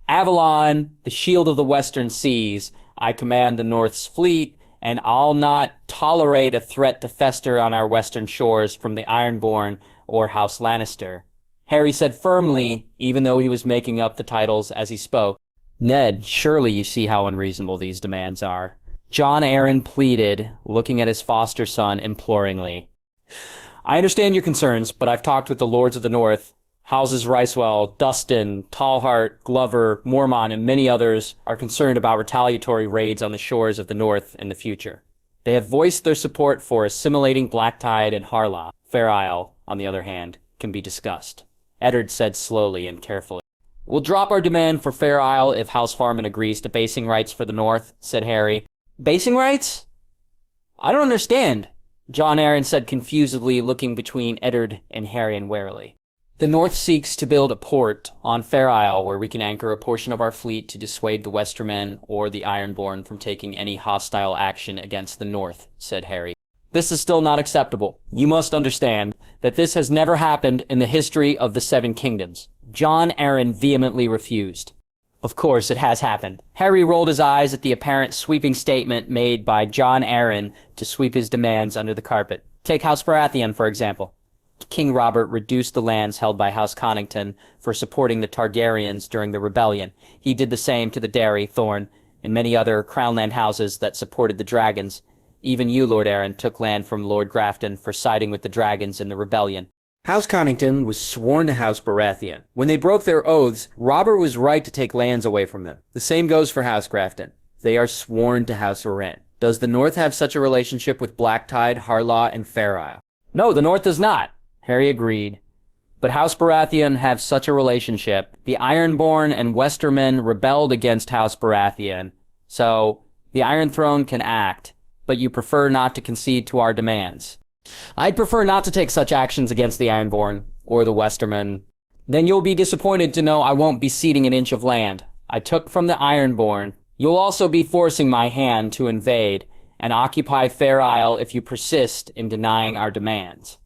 [SPEAKER 1] Avalon, the Shield of the Western Seas. I command the North's fleet, and I'll not tolerate a threat to fester on our western shores from the Ironborn or House Lannister. Harry said firmly, even though he was making up the titles as he spoke. Ned, surely you see how unreasonable these demands are. Jon Arryn pleaded, looking at his foster son imploringly. I understand your concerns, but I've talked with the Lords of the North. Houses Ricewell, Dustin, Tallhart, Glover, Mormont, and many others are concerned about retaliatory raids on the shores of the North in the future. They have voiced their support for assimilating Blacktide and Harlaw. Fair Isle, on the other hand, can be discussed. Eddard said slowly and carefully. We'll drop our demand for Fair Isle if House Farman agrees to basing rights for the North, said Harry. Basing rights? I don't understand, Jon Arryn said confusedly, looking between Eddard and Harry warily. The North seeks to build a port on Fair Isle where we can anchor a portion of our fleet to dissuade the Westermen or the Ironborn from taking any hostile action against the North, said Harry. This is still not acceptable. You must understand that this has never happened in the history of the Seven Kingdoms. Jon Arryn vehemently refused. Of course, it has happened. Harry rolled his eyes at the apparent sweeping statement made by Jon Arryn to sweep his demands under the carpet. Take House Baratheon, for example. King Robert reduced the lands held by House Connington for supporting the Targaryens during the rebellion. He did the same to the Dairy, Thorne, and many other crownland houses that supported the dragons. Even you, Lord Arryn, took land from Lord Grafton for siding with the dragons in the rebellion. House Connington was sworn to House Baratheon. When they broke their oaths, Robert was right to take lands away from them. The same goes for House Grafton. They are sworn to House Wren. Does the North have such a relationship with Blacktide, Harlaw, and Fair Isle? No, the North does not, Harry agreed. But House Baratheon have such a relationship. The Ironborn and Westermen rebelled against House Baratheon, so the Iron Throne can act, but you prefer not to concede to our demands. I'd prefer not to take such actions against the Ironborn, or the Westermen. Then you'll be disappointed to know I won't be ceding an inch of land I took from the Ironborn. You'll also be forcing my hand to invade and occupy Fair Isle if you persist in denying our demands.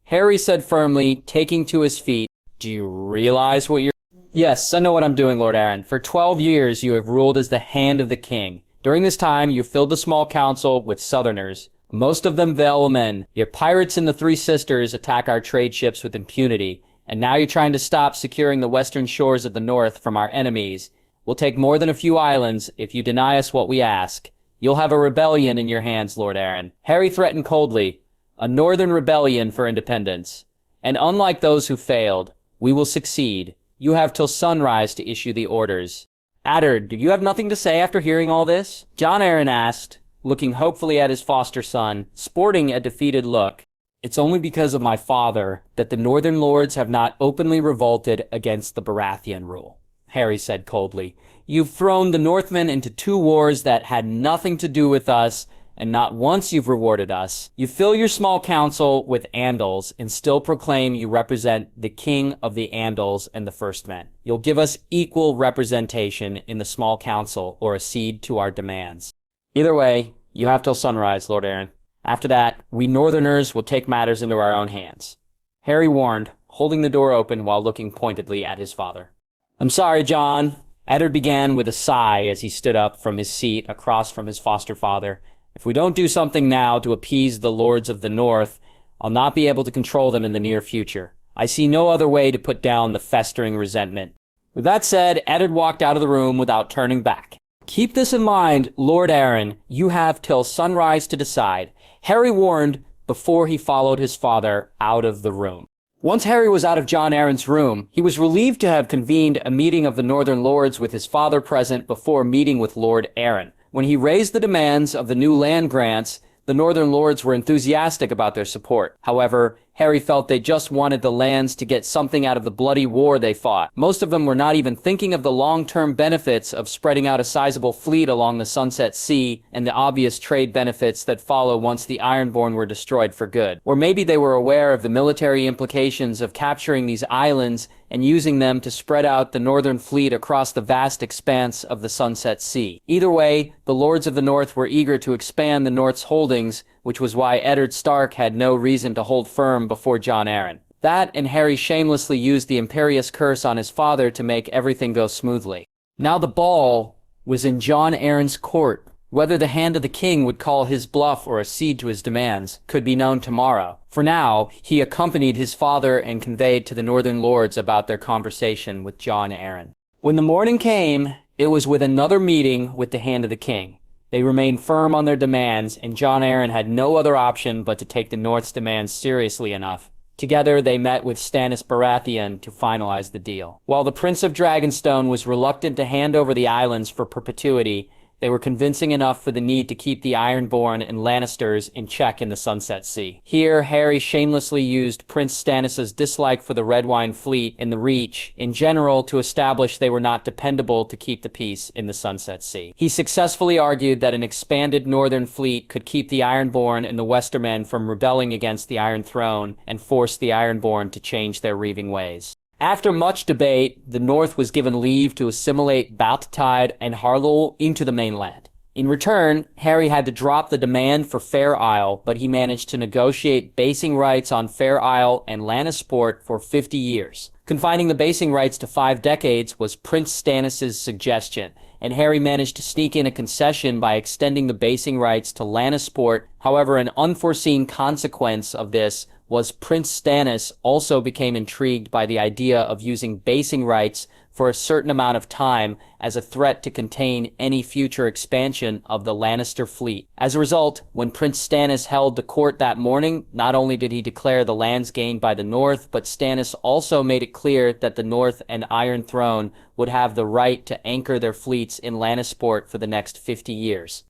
[SPEAKER 1] Harry said firmly, taking to his feet, Do you realize what you're— Yes, I know what I'm doing, Lord Arryn. For 12 years you have ruled as the hand of the king. During this time you filled the small council with Southerners, most of them Vale men. Your pirates in the Three Sisters attack our trade ships with impunity, and now you're trying to stop securing the western shores of the North from our enemies. We'll take more than a few islands if you deny us what we ask. You'll have a rebellion in your hands, Lord Arryn. Harry threatened coldly, a northern rebellion for independence. And unlike those who failed, we will succeed. You have till sunrise to issue the orders. Eddard, do you have nothing to say after hearing all this? Jon Arryn asked, looking hopefully at his foster son, sporting a defeated look. It's only because of my father that the Northern Lords have not openly revolted against the Baratheon rule, Harry said coldly. You've thrown the Northmen into 2 wars that had nothing to do with us, and not once you've rewarded us. You fill your small council with Andals and still proclaim you represent the king of the Andals and the First Men. You'll give us equal representation in the small council or accede to our demands. Either way, you have till sunrise, Lord Arryn. After that, we Northerners will take matters into our own hands. Harry warned, holding the door open while looking pointedly at his father. I'm sorry, John. Eddard began with a sigh as he stood up from his seat across from his foster father. If we don't do something now to appease the Lords of the North, I'll not be able to control them in the near future. I see no other way to put down the festering resentment. With that said, Eddard walked out of the room without turning back. Keep this in mind, Lord Arryn. You have till sunrise to decide. Harry warned before he followed his father out of the room. Once Harry was out of Jon Arryn's room, he was relieved to have convened a meeting of the Northern Lords with his father present before meeting with Lord Arryn. When he raised the demands of the new land grants, the Northern Lords were enthusiastic about their support. However, Harry felt they just wanted the lands to get something out of the bloody war they fought. Most of them were not even thinking of the long-term benefits of spreading out a sizable fleet along the Sunset Sea and the obvious trade benefits that follow once the Ironborn were destroyed for good. Or maybe they were aware of the military implications of capturing these islands and using them to spread out the northern fleet across the vast expanse of the Sunset Sea. Either way, the Lords of the North were eager to expand the North's holdings, which was why Eddard Stark had no reason to hold firm before Jon Arryn. That, and Harry shamelessly used the Imperious Curse on his father to make everything go smoothly. Now the ball was in Jon Arryn's court. Whether the Hand of the King would call his bluff or accede to his demands could be known tomorrow. For now, he accompanied his father and conveyed to the Northern Lords about their conversation with Jon Arryn. When the morning came, it was with another meeting with the Hand of the King. They remained firm on their demands, and Jon Arryn had no other option but to take the North's demands seriously enough. Together, they met with Stannis Baratheon to finalize the deal. While the Prince of Dragonstone was reluctant to hand over the islands for perpetuity, they were convincing enough for the need to keep the Ironborn and Lannisters in check in the Sunset Sea. Here, Harry shamelessly used Prince Stannis' dislike for the Red Wine fleet and the Reach in general to establish they were not dependable to keep the peace in the Sunset Sea. He successfully argued that an expanded northern fleet could keep the Ironborn and the Westermen from rebelling against the Iron Throne and force the Ironborn to change their reaving ways. After much debate, the North was given leave to assimilate Baltitide and Harlow into the mainland. In return, Harry had to drop the demand for Fair Isle, but he managed to negotiate basing rights on Fair Isle and Lannisport for 50 years. Confining the basing rights to 5 decades was Prince Stannis' suggestion, and Harry managed to sneak in a concession by extending the basing rights to Lannisport. However, an unforeseen consequence of this was Prince Stannis also became intrigued by the idea of using basing rights for a certain amount of time as a threat to contain any future expansion of the Lannister fleet. As a result, when Prince Stannis held the court that morning, not only did he declare the lands gained by the North, but Stannis also made it clear that the North and Iron Throne would have the right to anchor their fleets in Lannisport for the next 50 years.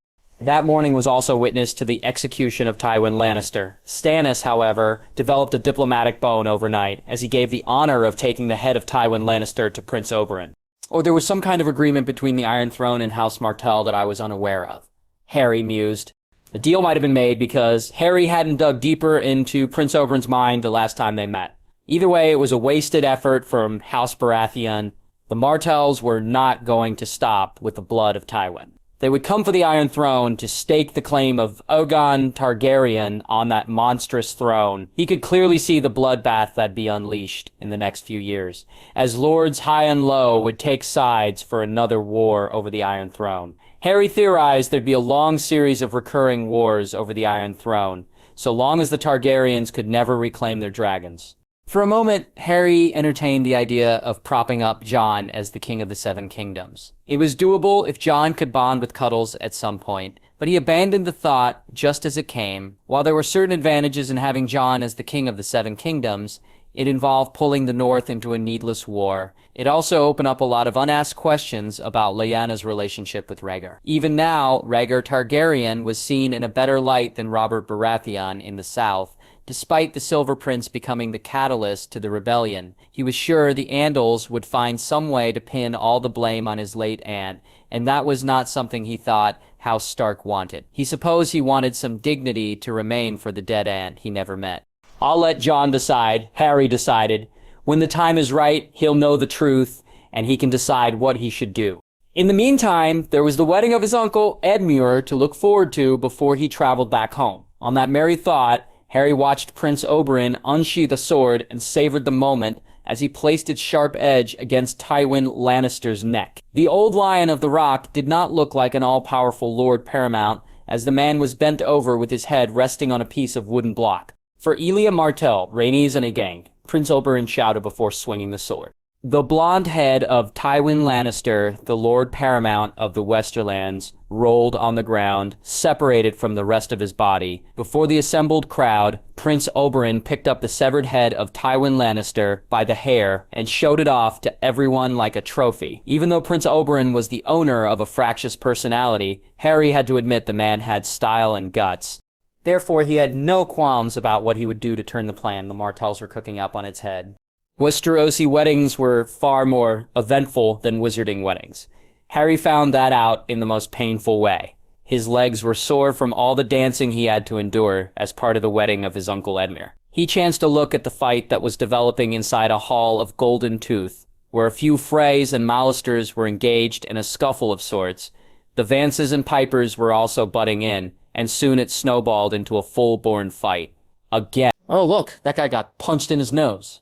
[SPEAKER 1] That morning was also witness to the execution of Tywin Lannister. Stannis, however, developed a diplomatic bone overnight, as he gave the honor of taking the head of Tywin Lannister to Prince Oberyn. Or there was some kind of agreement between the Iron Throne and House Martell that I was unaware of. Harry mused. The deal might have been made because Harry hadn't dug deeper into Prince Oberyn's mind the last time they met. Either way, it was a wasted effort from House Baratheon. The Martells were not going to stop with the blood of Tywin. They would come for the Iron Throne to stake the claim of Aegon Targaryen on that monstrous throne. He could clearly see the bloodbath that'd be unleashed in the next few years, as lords high and low would take sides for another war over the Iron Throne. Harry theorized there'd be a long series of recurring wars over the Iron Throne, so long as the Targaryens could never reclaim their dragons. For a moment, Harry entertained the idea of propping up Jon as the King of the Seven Kingdoms. It was doable if Jon could bond with Cuddles at some point, but he abandoned the thought just as it came. While there were certain advantages in having Jon as the King of the Seven Kingdoms, it involved pulling the North into a needless war. It also opened up a lot of unasked questions about Lyanna's relationship with Rhaegar. Even now, Rhaegar Targaryen was seen in a better light than Robert Baratheon in the South. Despite the Silver Prince becoming the catalyst to the rebellion, he was sure the Andals would find some way to pin all the blame on his late aunt, and that was not something he thought House Stark wanted. He supposed he wanted some dignity to remain for the dead aunt he never met. I'll let Jon decide, Harry decided. When the time is right, he'll know the truth, and he can decide what he should do. In the meantime, there was the wedding of his uncle, Edmure, to look forward to before he traveled back home. On that merry thought, Harry watched Prince Oberyn unsheath a sword and savored the moment as he placed its sharp edge against Tywin Lannister's neck. The old Lion of the Rock did not look like an all-powerful Lord Paramount, as the man was bent over with his head resting on a piece of wooden block. For Elia Martell, Rhaenys and a gang, Prince Oberyn shouted before swinging the sword. The blonde head of Tywin Lannister, the Lord Paramount of the Westerlands, rolled on the ground, separated from the rest of his body. Before the assembled crowd, Prince Oberyn picked up the severed head of Tywin Lannister by the hair and showed it off to everyone like a trophy. Even though Prince Oberyn was the owner of a fractious personality, Harry had to admit the man had style and guts. Therefore, he had no qualms about what he would do to turn the plan the Martells were cooking up on its head. Westerosi weddings were far more eventful than wizarding weddings. Harry found that out in the most painful way. His legs were sore from all the dancing he had to endure as part of the wedding of his uncle Edmure. He chanced to look at the fight that was developing inside a hall of Golden Tooth, where a few Freys and Mallisters were engaged in a scuffle of sorts. The Vances and Pipers were also butting in, and soon it snowballed into a full-born fight. Again. Oh, look, that guy got punched in his nose.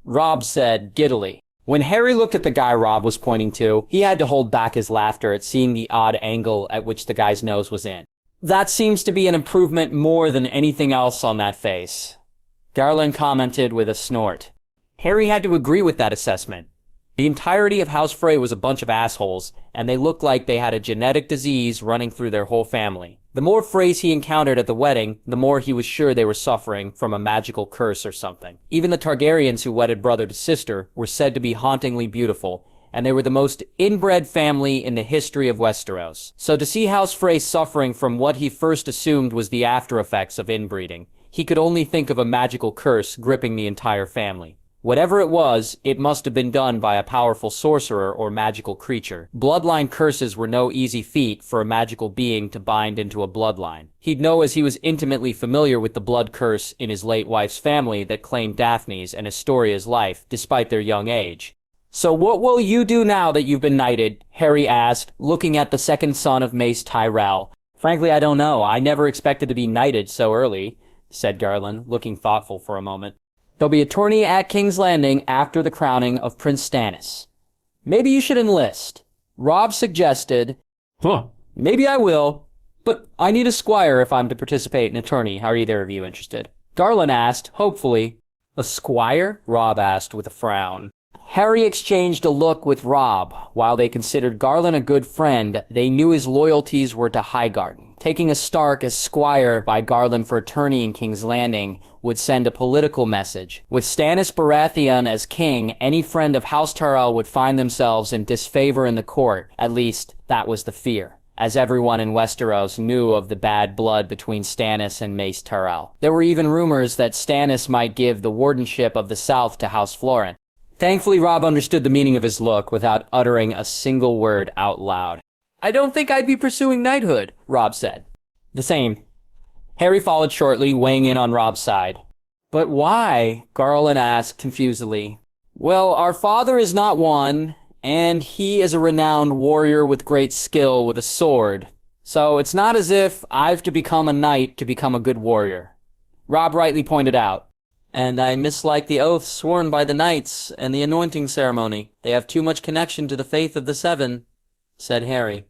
[SPEAKER 1] Robb said giddily. When Harry looked at the guy Rob was pointing to, he had to hold back his laughter at seeing the odd angle at which the guy's nose was in. That seems to be an improvement more than anything else on that face, Garland commented with a snort. Harry had to agree with that assessment. The entirety of House Frey was a bunch of assholes, and they looked like they had a genetic disease running through their whole family. The more Freys he encountered at the wedding, the more he was sure they were suffering from a magical curse or something. Even the Targaryens who wedded brother to sister were said to be hauntingly beautiful, and they were the most inbred family in the history of Westeros. So to see House Frey suffering from what he first assumed was the after effects of inbreeding, he could only think of a magical curse gripping the entire family. Whatever it was, it must have been done by a powerful sorcerer or magical creature. Bloodline curses were no easy feat for a magical being to bind into a bloodline. He'd know, as he was intimately familiar with the blood curse in his late wife's family that claimed Daphne's and Astoria's life, despite their young age. "So what will you do now that you've been knighted?" Harry asked, looking at the second son of Mace Tyrell. "Frankly, I don't know. I never expected to be knighted so early," said Garland, looking thoughtful for a moment. "There'll be a tourney at King's Landing after the crowning of Prince Stannis. Maybe you should enlist." Rob suggested, "Maybe I will, but I need a squire if I'm to participate in a tourney. Are either of you interested?" Garland asked, hopefully. "A squire?" Rob asked with a frown. Harry exchanged a look with Rob. While they considered Garland a good friend, they knew his loyalties were to Highgarden. Taking a Stark as squire by Garland for a tourney in King's Landing would send a political message. With Stannis Baratheon as king, any friend of House Tyrell would find themselves in disfavor in the court. At least, that was the fear, as everyone in Westeros knew of the bad blood between Stannis and Mace Tyrell. There were even rumors that Stannis might give the wardenship of the South to House Florent. Thankfully, Rob understood the meaning of his look without uttering a single word out loud. "I don't think I'd be pursuing knighthood," Rob said. "The same." Harry followed shortly, weighing in on Rob's side. "But why?" Garland asked confusedly. "Well, our father is not one, and he is a renowned warrior with great skill with a sword. So it's not as if I've to become a knight to become a good warrior," Rob rightly pointed out. "And I mislike the oaths sworn by the knights and the anointing ceremony. They have too much connection to the faith of the Seven," said Harry.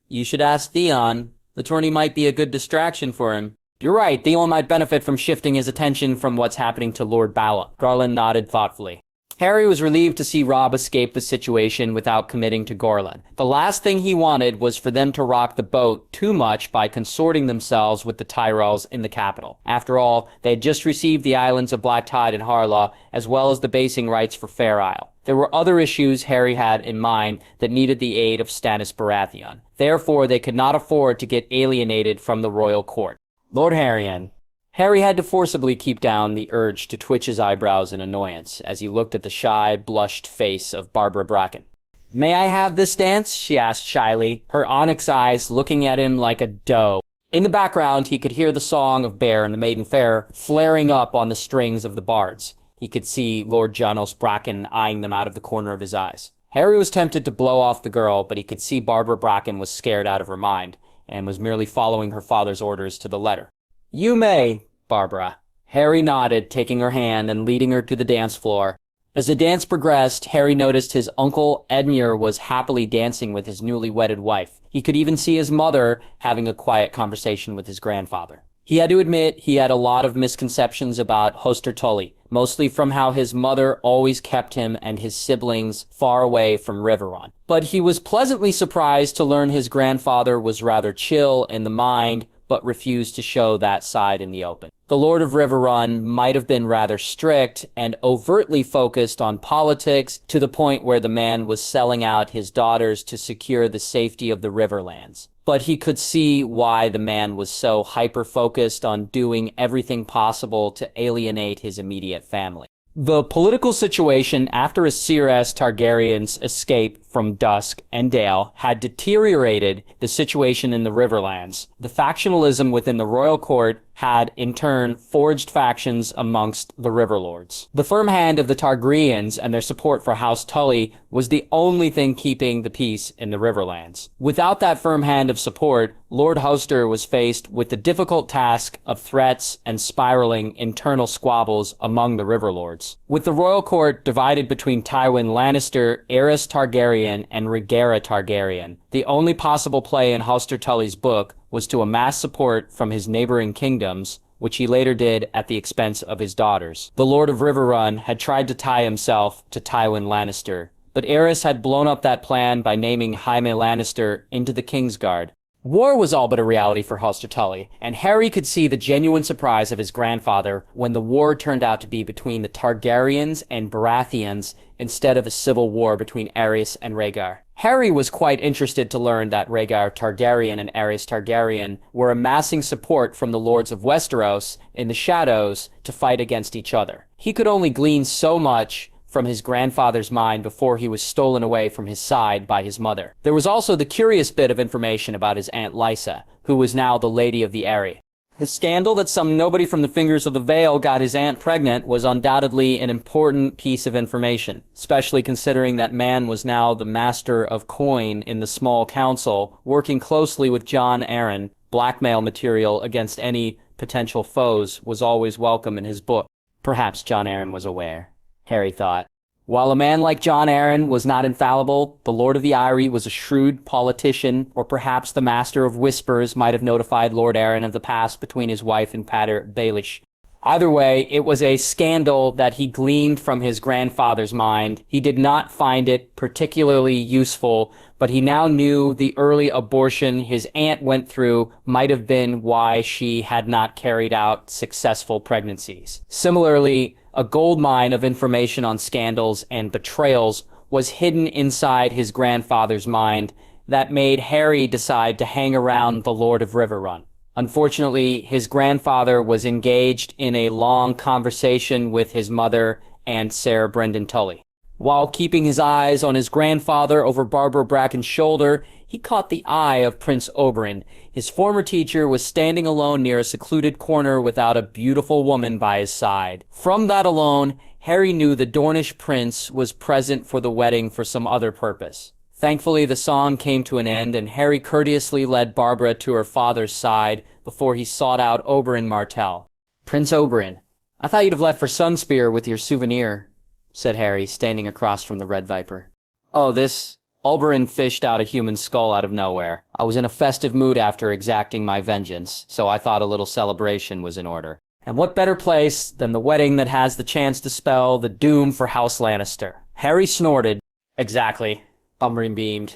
[SPEAKER 1] "You should ask Theon. The tourney might be a good distraction for him." "You're right, Theon might benefit from shifting his attention from what's happening to Lord Bala." Garland nodded thoughtfully. Harry was relieved to see Rob escape the situation without committing to Garland. The last thing he wanted was for them to rock the boat too much by consorting themselves with the Tyrells in the capital. After all, they had just received the islands of Black Tide and Harlaw, as well as the basing rights for Fair Isle. There were other issues Harry had in mind that needed the aid of Stannis Baratheon. Therefore, they could not afford to get alienated from the royal court. Lord Harrion. Harry had to forcibly keep down the urge to twitch his eyebrows in annoyance as he looked at the shy, blushed face of Barbara Bracken. "May I have this dance?" she asked shyly, her onyx eyes looking at him like a doe. In the background, he could hear the song of Bear and the Maiden Fair flaring up on the strings of the bards. He could see Lord Janos Bracken eyeing them out of the corner of his eyes. Harry was tempted to blow off the girl, but he could see Barbara Bracken was scared out of her mind and was merely following her father's orders to the letter. "You may, Barbara." Harry nodded, taking her hand and leading her to the dance floor. As the dance progressed, Harry noticed his uncle Edmure was happily dancing with his newly wedded wife. He could even see his mother having a quiet conversation with his grandfather. He had to admit he had a lot of misconceptions about Hoster Tully, mostly from how his mother always kept him and his siblings far away from Riverrun. But he was pleasantly surprised to learn his grandfather was rather chill in the mind, but refused to show that side in the open. The Lord of Riverrun might have been rather strict and overtly focused on politics, to the point where the man was selling out his daughters to secure the safety of the Riverlands. But he could see why the man was so hyper-focused on doing everything possible to alienate his immediate family. The political situation after a Cersei Targaryen's escape from Dusk and Dale had deteriorated the situation in the Riverlands. The factionalism within the royal court had, in turn, forged factions amongst the Riverlords. The firm hand of the Targaryens and their support for House Tully was the only thing keeping the peace in the Riverlands. Without that firm hand of support, Lord Hoster was faced with the difficult task of threats and spiraling internal squabbles among the Riverlords. With the royal court divided between Tywin Lannister, Aerys Targaryen, and Rhaenyra Targaryen, the only possible play in Hoster Tully's book was to amass support from his neighboring kingdoms, which he later did at the expense of his daughters. The Lord of Riverrun had tried to tie himself to Tywin Lannister, but Aerys had blown up that plan by naming Jaime Lannister into the Kingsguard. War was all but a reality for Hoster Tully, and Harry could see the genuine surprise of his grandfather when the war turned out to be between the Targaryens and Baratheons instead of a civil war between Aerys and Rhaegar. Harry was quite interested to learn that Rhaegar Targaryen and Aerys Targaryen were amassing support from the lords of Westeros in the shadows to fight against each other. He could only glean so much from his grandfather's mind before he was stolen away from his side by his mother. There was also the curious bit of information about his Aunt Lysa, who was now the Lady of the Eyrie. The scandal that some nobody from the Fingers of the Vale got his aunt pregnant was undoubtedly an important piece of information, especially considering that man was now the master of coin in the small council, working closely with Jon Arryn. Blackmail material against any potential foes was always welcome in his book. Perhaps Jon Arryn was aware, Harry thought. While a man like Jon Arryn was not infallible, the Lord of the Eyrie was a shrewd politician, or perhaps the Master of Whispers might have notified Lord Arryn of the past between his wife and Pater Baelish. Either way, it was a scandal that he gleaned from his grandfather's mind. He did not find it particularly useful, but he now knew the early abortion his aunt went through might have been why she had not carried out successful pregnancies. Similarly, a goldmine of information on scandals and betrayals was hidden inside his grandfather's mind that made Harry decide to hang around the Lord of Riverrun. Unfortunately, his grandfather was engaged in a long conversation with his mother and Sarah Brendan Tully. While keeping his eyes on his grandfather over Barbara Bracken's shoulder, he caught the eye of Prince Oberyn. His former teacher was standing alone near a secluded corner without a beautiful woman by his side. From that alone, Harry knew the Dornish prince was present for the wedding for some other purpose. Thankfully, the song came to an end, and Harry courteously led Barbara to her father's side before he sought out Oberyn Martell. "Prince Oberyn, I thought you'd have left for Sunspear with your souvenir," said Harry, standing across from the Red Viper. "Oh, this..." Oberyn fished out a human skull out of nowhere. "I was in a festive mood after exacting my vengeance, so I thought a little celebration was in order. And what better place than the wedding that has the chance to spell the doom for House Lannister?" Harry snorted. "Exactly," Oberyn beamed.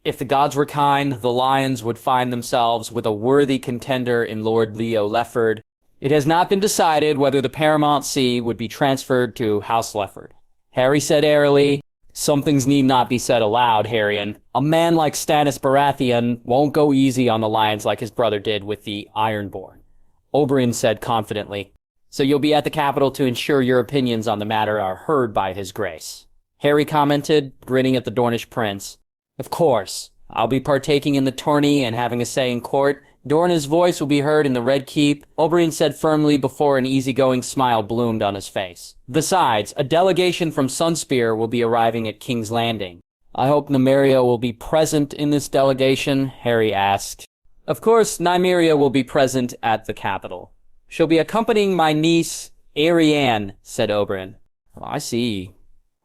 [SPEAKER 1] "If the gods were kind, the Lions would find themselves with a worthy contender in Lord Leo Lefford. It has not been decided whether the paramount see would be transferred to House Lefford." Harry said airily, "Some things need not be said aloud, Harrion. A man like Stannis Baratheon won't go easy on the Lions like his brother did with the Ironborn." Oberyn said confidently, "So you'll be at the capital to ensure your opinions on the matter are heard by his grace?" Harry commented, grinning at the Dornish prince. "Of course. I'll be partaking in the tourney and having a say in court. Dorna's voice will be heard in the Red Keep," Oberyn said firmly before an easygoing smile bloomed on his face. "Besides, a delegation from Sunspear will be arriving at King's Landing." "I hope Nymeria will be present in this delegation?" Harry asked. "Of course, Nymeria will be present at the capital. She'll be accompanying my niece, Arianne," said Oberyn. "Oh, I see,"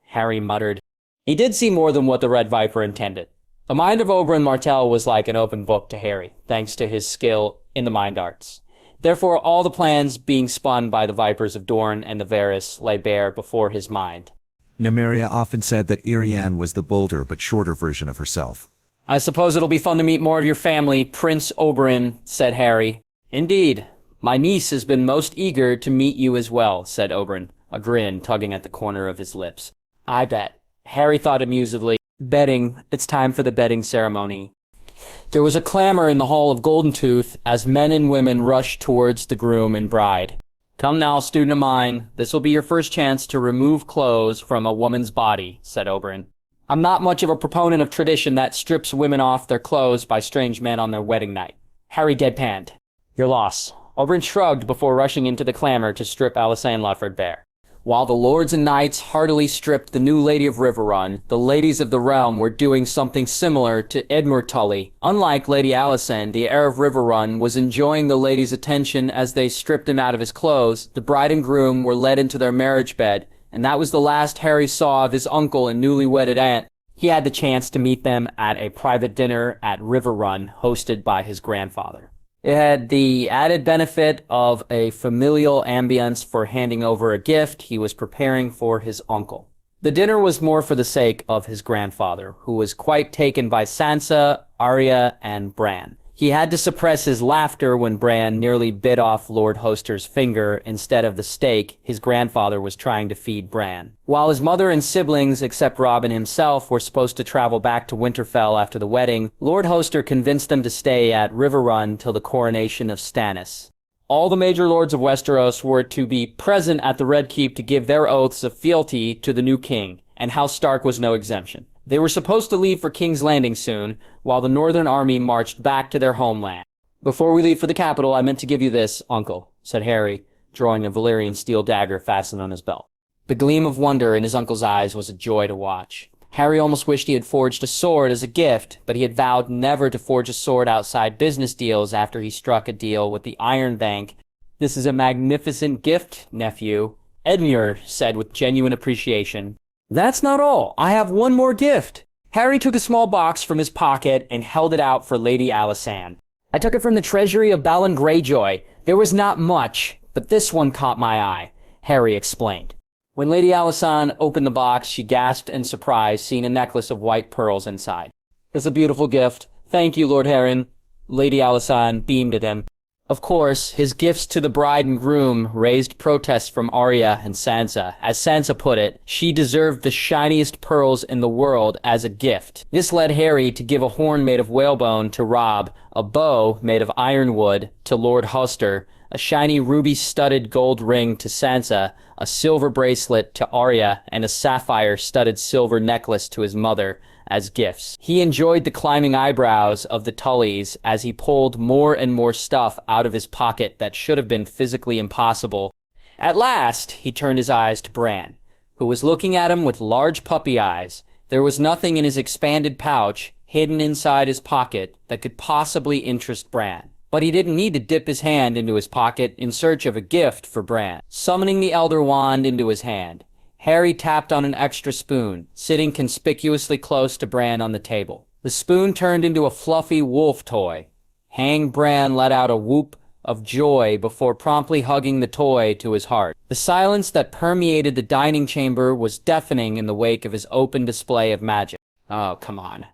[SPEAKER 1] Harry muttered. He did see more than what the Red Viper intended. The mind of Oberyn Martell was like an open book to Harry, thanks to his skill in the mind arts. Therefore, all the plans being spun by the Vipers of Dorne and the Varys lay bare before his mind.
[SPEAKER 2] Nymeria often said that Arianne was the bolder but shorter version of herself.
[SPEAKER 1] "I suppose it'll be fun to meet more of your family, Prince Oberyn," said Harry. "Indeed. My niece has been most eager to meet you as well," said Oberyn, a grin tugging at the corner of his lips. "I bet." Harry thought amusedly. "Betting. It's time for the betting ceremony." There was a clamor in the hall of Goldentooth as men and women rushed towards the groom and bride. "Come now, student of mine. This will be your first chance to remove clothes from a woman's body," said Oberyn. "I'm not much of a proponent of tradition that strips women off their clothes by strange men on their wedding night." Harry deadpanned. "Your loss." Oberyn shrugged before rushing into the clamor to strip Alysanne Ludford bare. While the lords and knights heartily stripped the new Lady of Riverrun, the ladies of the realm were doing something similar to Edmure Tully. Unlike Lady Alysanne, the heir of Riverrun was enjoying the ladies' attention as they stripped him out of his clothes. The bride and groom were led into their marriage bed, and that was the last Harry saw of his uncle and newly wedded aunt. He had the chance to meet them at a private dinner at Riverrun, hosted by his grandfather. It had the added benefit of a familial ambience for handing over a gift he was preparing for his uncle. The dinner was more for the sake of his grandfather, who was quite taken by Sansa, Arya, and Bran. He had to suppress his laughter when Bran nearly bit off Lord Hoster's finger instead of the steak his grandfather was trying to feed Bran. While his mother and siblings, except Robin himself, were supposed to travel back to Winterfell after the wedding, Lord Hoster convinced them to stay at Riverrun till the coronation of Stannis. All the major lords of Westeros were to be present at the Red Keep to give their oaths of fealty to the new king, and House Stark was no exemption. They were supposed to leave for King's Landing soon, while the Northern Army marched back to their homeland. "Before we leave for the capital, I meant to give you this, Uncle," said Harry, drawing a Valyrian steel dagger fastened on his belt. The gleam of wonder in his uncle's eyes was a joy to watch. Harry almost wished he had forged a sword as a gift, but he had vowed never to forge a sword outside business deals after he struck a deal with the Iron Bank. "This is a magnificent gift, nephew," Edmure said with genuine appreciation. "That's not all. I have one more gift." Harry took a small box from his pocket and held it out for Lady Alysanne. "I took it from the treasury of Balon Greyjoy. There was not much, but this one caught my eye," Harry explained. When Lady Alysanne opened the box, she gasped in surprise, seeing a necklace of white pearls inside. "It's a beautiful gift. Thank you, Lord Harren." Lady Alysanne beamed at him. Of course, his gifts to the bride and groom raised protests from Arya and Sansa. As Sansa put it, she deserved the shiniest pearls in the world as a gift. This led Harry to give a horn made of whalebone to Robb, a bow made of ironwood to Lord Hoster, a shiny ruby-studded gold ring to Sansa, a silver bracelet to Arya, and a sapphire-studded silver necklace to his mother as gifts. He enjoyed the climbing eyebrows of the Tullys as he pulled more and more stuff out of his pocket that should have been physically impossible. At last, he turned his eyes to Bran, who was looking at him with large puppy eyes. There was nothing in his expanded pouch, hidden inside his pocket, that could possibly interest Bran. But he didn't need to dip his hand into his pocket in search of a gift for Bran. Summoning the Elder Wand into his hand, Harry tapped on an extra spoon, sitting conspicuously close to Bran on the table. The spoon turned into a fluffy wolf toy. Hang Bran let out a whoop of joy before promptly hugging the toy to his heart. The silence that permeated the dining chamber was deafening in the wake of his open display of magic. "Oh, come on.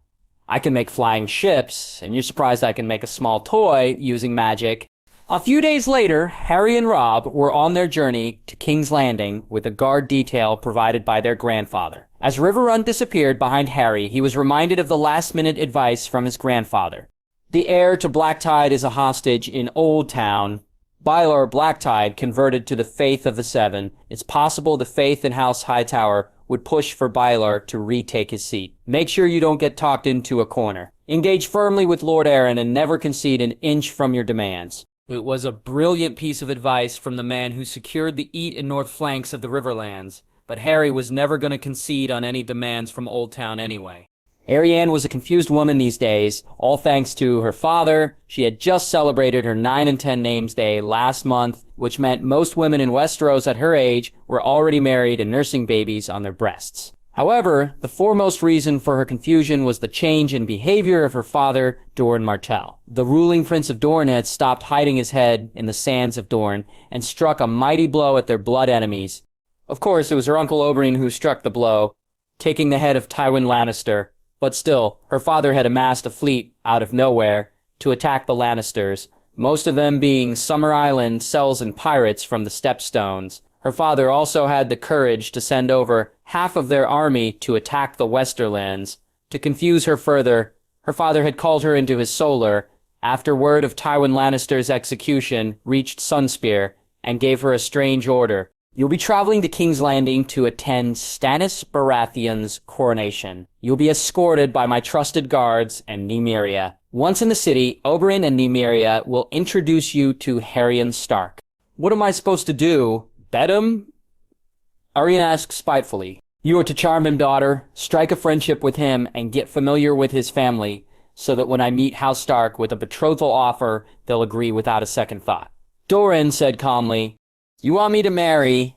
[SPEAKER 1] I can make flying ships, and you're surprised I can make a small toy using magic." A few days later, Harry and Robb were on their journey to King's Landing with a guard detail provided by their grandfather. As Riverrun disappeared behind Harry, he was reminded of the last-minute advice from his grandfather. The heir to Blacktide is a hostage in Old Town. Baelor Blacktide converted to the Faith of the Seven. It's possible the Faith in House Hightower would push for Baelor to retake his seat. Make sure you don't get talked into a corner. Engage firmly with Lord Arryn and never concede an inch from your demands. It was a brilliant piece of advice from the man who secured the east and north flanks of the Riverlands, but Harry was never going to concede on any demands from Old Town anyway. Arianne was a confused woman these days, all thanks to her father. She had just celebrated her 9 and 10 names day last month, which meant most women in Westeros at her age were already married and nursing babies on their breasts. However, the foremost reason for her confusion was the change in behavior of her father, Doran Martell. The ruling Prince of Dorne had stopped hiding his head in the sands of Dorne and struck a mighty blow at their blood enemies. Of course, it was her Uncle Oberyn who struck the blow, taking the head of Tywin Lannister. But still, her father had amassed a fleet out of nowhere to attack the Lannisters, most of them being Summer Island Sells and pirates from the Stepstones. Her father also had the courage to send over half of their army to attack the Westerlands. To confuse her further, her father had called her into his solar after word of Tywin Lannister's execution reached Sunspear and gave her a strange order. You'll be traveling to King's Landing to attend Stannis Baratheon's coronation. You'll be escorted by my trusted guards and Nymeria. Once in the city, Oberyn and Nymeria will introduce you to Haryon Stark. What am I supposed to do? Bet him? Arya asks spitefully. You are to charm him, daughter, strike a friendship with him, and get familiar with his family, so that when I meet House Stark with a betrothal offer, they'll agree without a second thought. Doran said calmly, You want me to marry?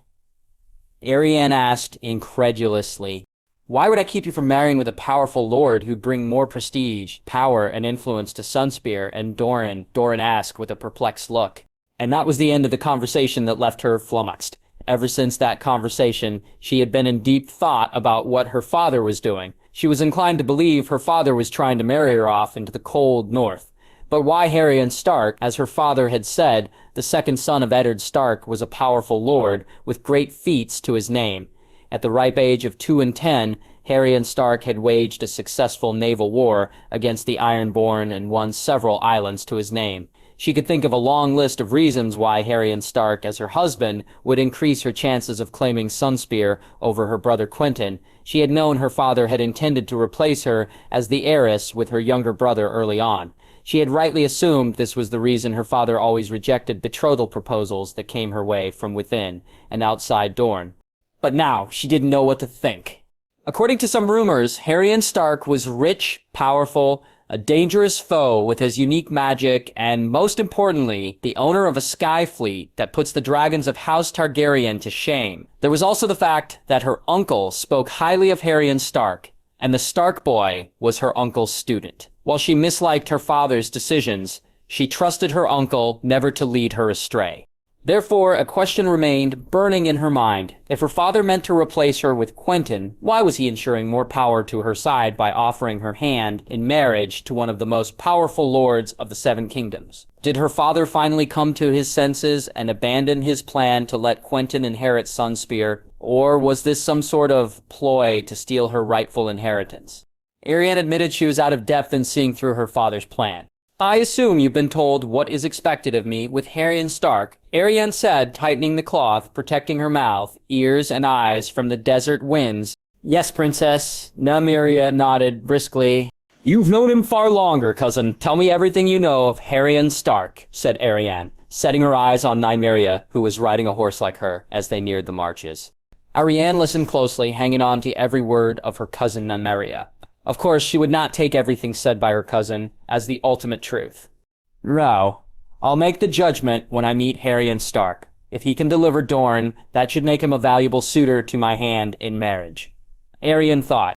[SPEAKER 1] Arianne asked incredulously. Why would I keep you from marrying with a powerful lord who'd bring more prestige, power, and influence to Sunspear and Doran? Doran asked with a perplexed look. And that was the end of the conversation that left her flummoxed. Ever since that conversation, she had been in deep thought about what her father was doing. She was inclined to believe her father was trying to marry her off into the cold north. But why Haryon Stark? As her father had said, the second son of Eddard Stark was a powerful lord with great feats to his name. At the ripe age of 2 and 10, Haryon Stark had waged a successful naval war against the Ironborn and won several islands to his name. She could think of a long list of reasons why Haryon Stark, as her husband, would increase her chances of claiming Sunspear over her brother Quentyn. She had known her father had intended to replace her as the heiress with her younger brother early on. She had rightly assumed this was the reason her father always rejected betrothal proposals that came her way from within and outside Dorne. But now, she didn't know what to think. According to some rumors, Haryon Stark was rich, powerful, a dangerous foe with his unique magic, and most importantly, the owner of a sky fleet that puts the dragons of House Targaryen to shame. There was also the fact that her uncle spoke highly of Haryon Stark, and the Stark boy was her uncle's student. While she misliked her father's decisions, she trusted her uncle never to lead her astray. Therefore, a question remained burning in her mind. If her father meant to replace her with Quentyn, why was he ensuring more power to her side by offering her hand in marriage to one of the most powerful lords of the Seven Kingdoms? Did her father finally come to his senses and abandon his plan to let Quentyn inherit Sunspear, or was this some sort of ploy to steal her rightful inheritance? Arianne admitted she was out of depth in seeing through her father's plan. I assume you've been told what is expected of me with Haryon Stark, Arianne said, tightening the cloth, protecting her mouth, ears, and eyes from the desert winds. Yes, Princess. Nymeria nodded briskly. You've known him far longer, cousin. Tell me everything you know of Haryon Stark, said Arianne, setting her eyes on Nymeria, who was riding a horse like her, as they neared the marches. Arianne listened closely, hanging on to every word of her cousin Nymeria. Of course, she would not take everything said by her cousin as the ultimate truth. No, I'll make the judgment when I meet Haryon Stark. If he can deliver Dorne, that should make him a valuable suitor to my hand in marriage. Arianne thought.